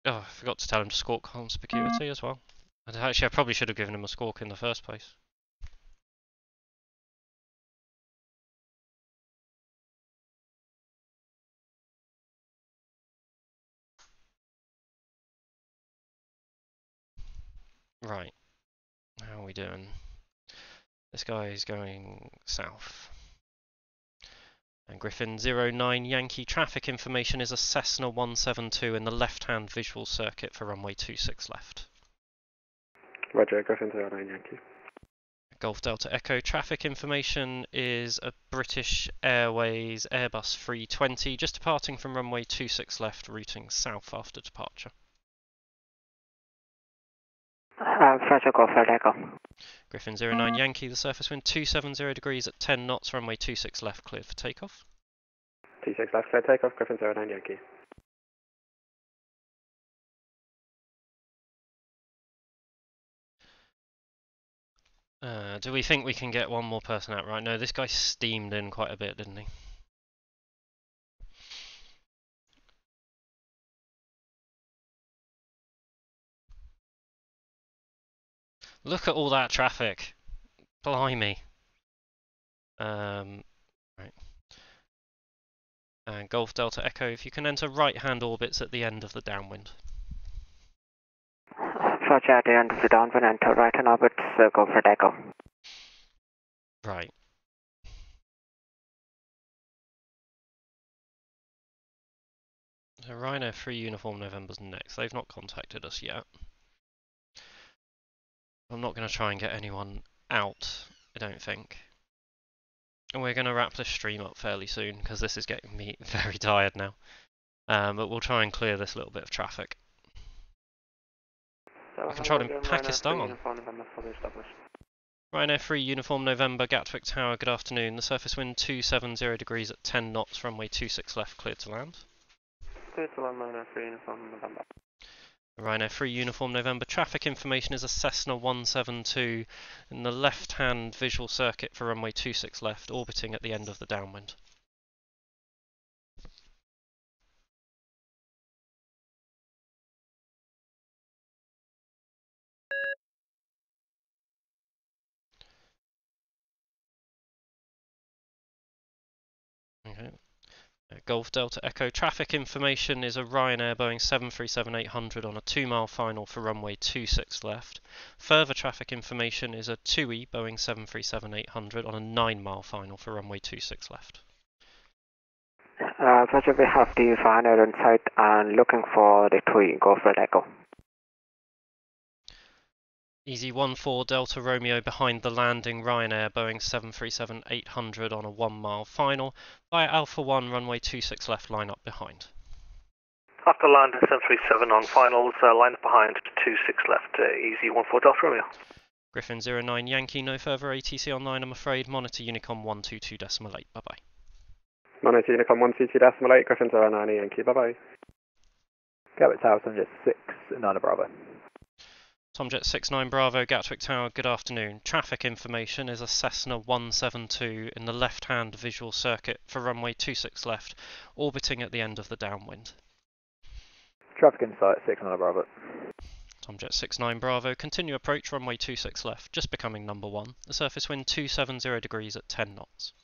Oh, I forgot to tell him to squawk conspicuity as well. Actually, I probably should have given him a squawk in the first place. Right, how are we doing? This guy is going south. And Griffin 09 Yankee, traffic information is a Cessna 172 in the left-hand visual circuit for runway 26 left. Roger, Griffin 09 Yankee. Golf Delta Echo, traffic information is a British Airways Airbus 320, just departing from runway 26 left, routing south after departure. Roger, go for takeoff. Griffin 09 Yankee, the surface wind 270 degrees at 10 knots, runway 26 left, cleared for takeoff. 26 left, clear takeoff, Griffin 09 Yankee. Do we think we can get one more person out right now? This guy steamed in quite a bit, didn't he? Look at all that traffic. Blimey. Right. And Golf Delta Echo, if you can enter right-hand orbits at the end of the downwind. Roger, at the end of the downwind, enter right and orbit, go for Echo. Right. So Ryanair 3 Uniform November's next. They've not contacted us yet. I'm not going to try and get anyone out, I don't think. And we're going to wrap this stream up fairly soon, because this is getting me very tired now. But we'll try and clear this little bit of traffic. I controlled in Pakistan. Ryanair 3 Uniform November, Gatwick Tower, good afternoon. The surface wind 270 degrees at 10 knots, runway 26 left, cleared to land. Cleared to land, Ryanair 3 Uniform November. Ryanair 3 Uniform November, traffic information is a Cessna 172 in the left-hand visual circuit for runway 26 left, orbiting at the end of the downwind. Okay. Golf Delta Echo, traffic information is a Ryanair Boeing 737-800 on a 2-mile final for runway 26 left. Further traffic information is a TUI Boeing 737-800 on a 9-mile final for runway 26 left. Roger, we have the Ryanair in sight and looking for the TUI, go for Echo. Easy 14 Delta Romeo behind the landing Ryanair Boeing 737-800 on a 1-mile final via Alpha 1 runway 26 left, line up behind. After landing 737 on finals, line up behind 26 left, easy 14 Delta Romeo. Griffin 09 Yankee, no further ATC online I'm afraid, monitor Unicom 122.8, bye bye. Monitor Unicom 122.8, Griffin 09 Yankee, bye bye. Gatwick Tower, Sunjet 6, 9 Bravo. Tomjet 69 Bravo, Gatwick Tower, good afternoon. Traffic information is a Cessna 172 in the left-hand visual circuit for runway 26 left, orbiting at the end of the downwind. Traffic in sight, 69 Bravo. Tomjet 69 Bravo, continue approach runway 26 left, just becoming number 1. The surface wind 270 degrees at 10 knots.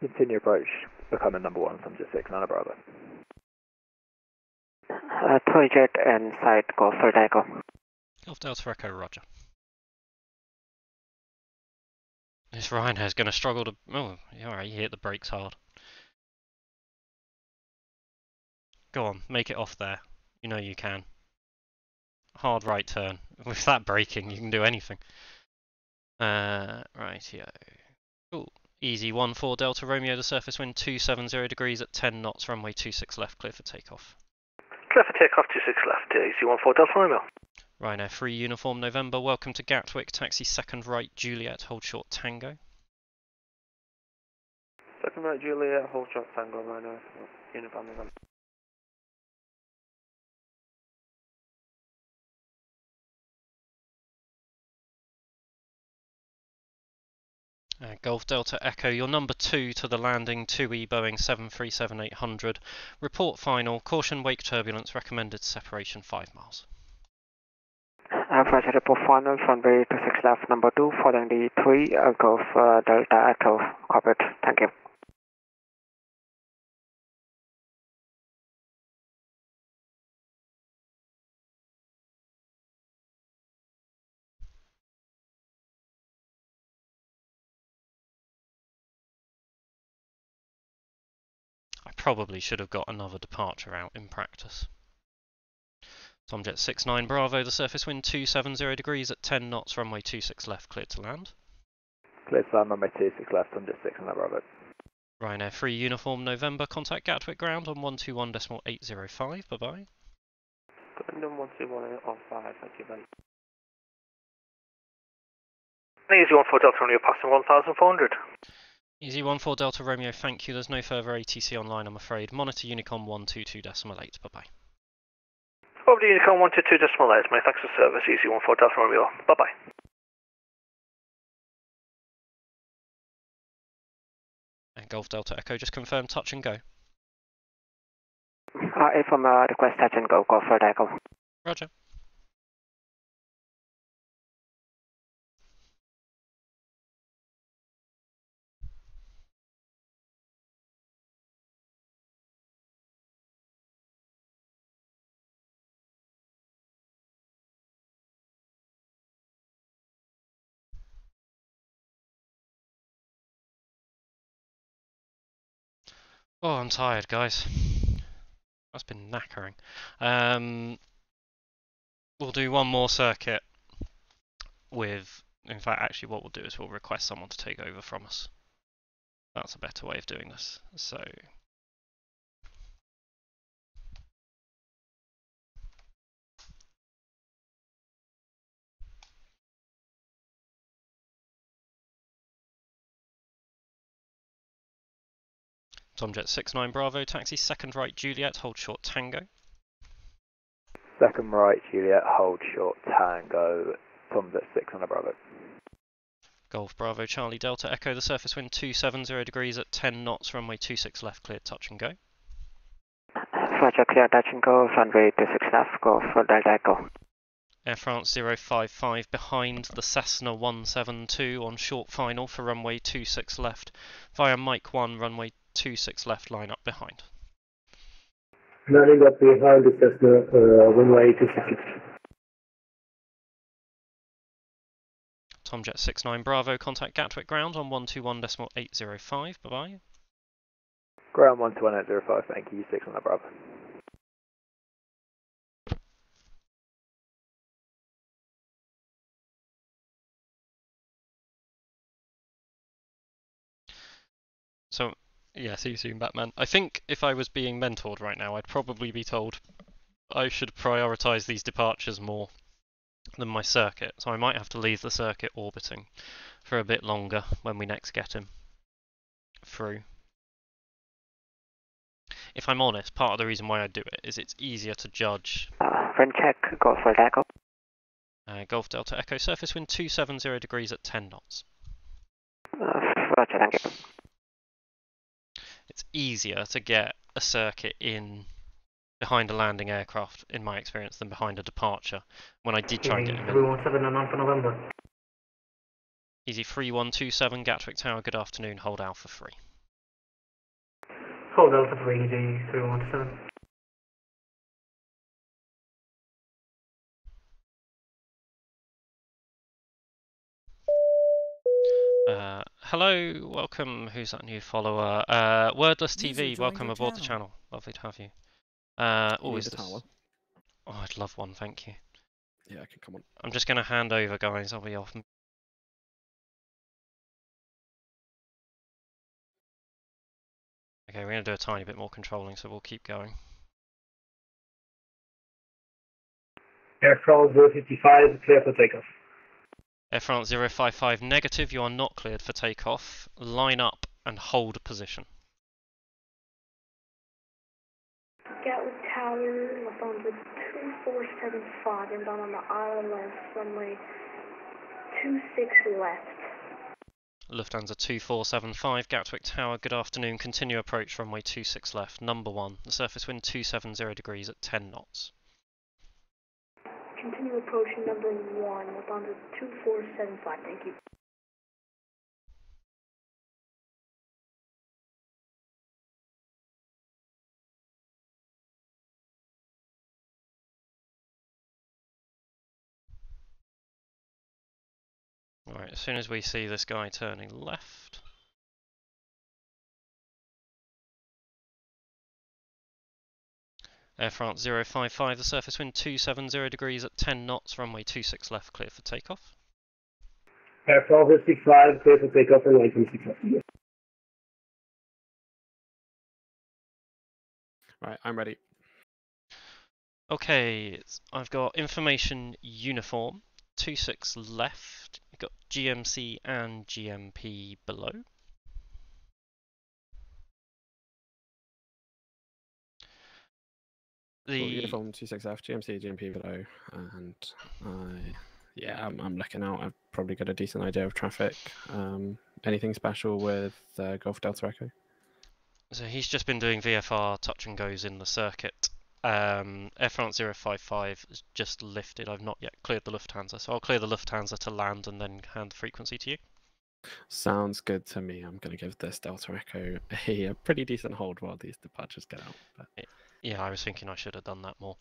Continue approach, becoming number 1, Tomjet 69 Bravo. TUI jet in sight, go for Echo. Golf Delta Echo, roger. This Ryanair's going to struggle to... Oh, alright, you hit the brakes hard. Go on, make it off there. You know you can. Hard right turn. With that braking, you can do anything. Rightio. Cool. Easy 14 Delta Romeo, the surface wind 270 degrees at 10 knots, runway 26 left, clear for takeoff. Clear for takeoff, 26 left, easy 14 Delta Romeo. Ryanair 3 Uniform November, welcome to Gatwick, taxi second right Juliet, hold short Tango. Second right Juliet, hold short Tango, Ryanair, Uniform November. Golf Delta Echo, you're number 2 to the landing TUI Boeing 737-800. Report final, caution wake turbulence, recommended separation 5 miles. Roger, report final, runway 26 left, number 2, following the TUI, Golf Delta Echo, covered, thank you. I probably should have got another departure out in practice. Tomjet 69 Bravo, the surface wind 270 degrees at 10 knots, runway 26 left, cleared to land. Cleared to land, runway 26 left, Tomjet 69 Bravo. Ryanair 3 Uniform November, contact Gatwick ground on 121.805, bye bye. London 121.805, thank you, mate. Easy 14 Delta Romeo, passing 1,400. Easy 14 Delta Romeo, thank you. There's no further ATC online, I'm afraid. Monitor Unicom 122.8, bye bye. Over to Unicom 122.8, mate, thanks for service, easy 14 Delta Romeo, bye bye. And Golf Delta Echo, just confirm touch and go. If I'm request touch and go, for Echo. Roger. Oh, I'm tired, guys. That's been knackering. We'll do one more circuit with... In fact, actually what we'll do is we'll request someone to take over from us. That's a better way of doing this. So... Tomjet 69 Bravo, taxi, second right Juliet, hold short Tango. Second right Juliet, hold short Tango, Tom's at 6 on a Bravo. Golf Bravo Charlie Delta Echo, the surface wind 270 degrees at 10 knots, runway 26 left, clear, touch and go. Roger, clear, touch and go, runway 26 left, go for Delta Echo. Air France 055 behind the Cessna 172 on short final for runway 26 left, via Mike 1, runway 26 left, line up behind. Landing up behind the Cessna, runway 26. Tomjet 69 Bravo, contact Gatwick ground on 121.805, bye bye. Ground 121.805, thank you, 6 on the Bravo. So, yeah, see you soon, Batman. I think if I was being mentored right now, I'd probably be told I should prioritise these departures more than my circuit, so I might have to leave the circuit orbiting for a bit longer when we next get him through. If I'm honest, part of the reason why I do it is it's easier to judge. Wind check, Golf Delta Echo. Golf Delta Echo, surface wind 270 degrees at 10 knots. Roger, thank you. It's easier to get a circuit in behind a landing aircraft, in my experience, than behind a departure. When I did try and get him in. 317 and 9 for November. Easy 3127 Gatwick Tower, good afternoon, hold Alpha 3. Hold Alpha 3, EG 3117. Hello, welcome, who's that new follower? Wordless TV, welcome aboard the channel. Lovely to have you. Is this? Oh, I'd love one, thank you. Yeah, I can come on. I'm just going to hand over, guys, I'll be off. Okay, we're going to do a tiny bit more controlling, so we'll keep going. Air France 055, clear for takeoff. Air France 055 negative, you are not cleared for takeoff. Line up and hold position. Gatwick Tower, Lufthansa 2475, inbound on the ILS, runway 26 left. Lufthansa 2475, Gatwick Tower, good afternoon. Continue approach runway 26 left, number 1. The surface wind 270 degrees at 10 knots. Continue approaching number 1, Lufthansa 2475, thank you. Alright, as soon as we see this guy turning left. Air France 055, the surface wind 270 degrees at 10 knots, runway 26 left, clear for takeoff. Air France 065, clear for takeoff, runway 26 left. Right, I'm ready. Okay, I've got information uniform, 26 left, you've got GMC and GMP below. Uniform 26F, GMC, GMP below, and yeah, I'm looking out. I've probably got a decent idea of traffic. Anything special with Golf Delta Echo? So he's just been doing VFR touch and goes in the circuit. Air France 055 has just lifted. I've not yet cleared the Lufthansa, so I'll clear the Lufthansa to land and then hand the frequency to you. Sounds good to me. I'm going to give this Delta Echo a pretty decent hold while these departures get out. But... Yeah, I was thinking I should have done that more.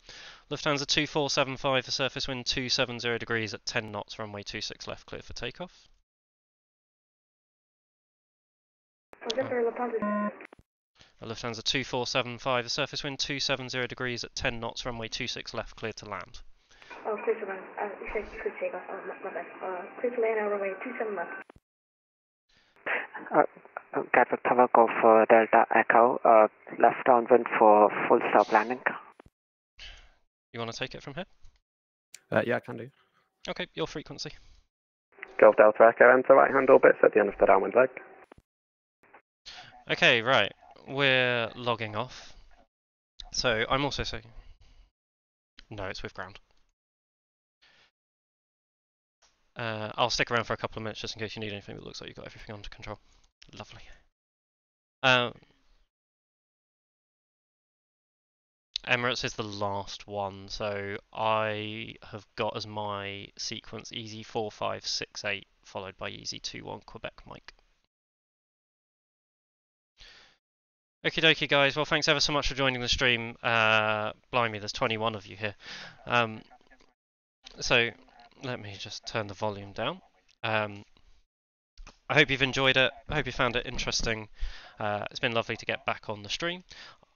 Lufthansa 2475, the surface wind 270 degrees at 10 knots, runway 26 left, clear for takeoff. Lufthansa 2475, the surface wind 270 degrees at 10 knots, runway 26 left, cleared to land. Oh, clear to land. You said clear to take off. My bad. Clear to land on runway 27 left. Gatwick Tower, go for Delta Echo, left downwind for full stop landing. You want to take it from here? Yeah, I can do. Okay, your frequency. Golf Delta Echo, enter right hand orbits at the end of the downwind leg. Okay, right. We're logging off. So I'm also saying... No, it's with ground. I'll stick around for a couple of minutes just in case you need anything. It looks like you've got everything under control. Lovely. Emirates is the last one, so I have got as my sequence EZ4568 followed by EZ21 Quebec Mike. Okie dokie guys, well thanks ever so much for joining the stream. Blimey, there's 21 of you here. So let me just turn the volume down. I hope you've enjoyed it. I hope you found it interesting. It's been lovely to get back on the stream.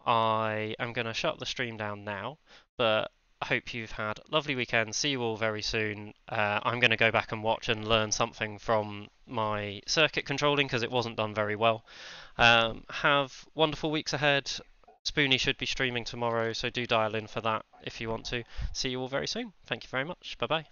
I am going to shut the stream down now, but I hope you've had a lovely weekend. See you all very soon. I'm going to go back and watch and learn something from my circuit controlling because it wasn't done very well. Have wonderful weeks ahead. Spoonie should be streaming tomorrow, so do dial in for that if you want to. See you all very soon. Thank you very much. Bye-bye.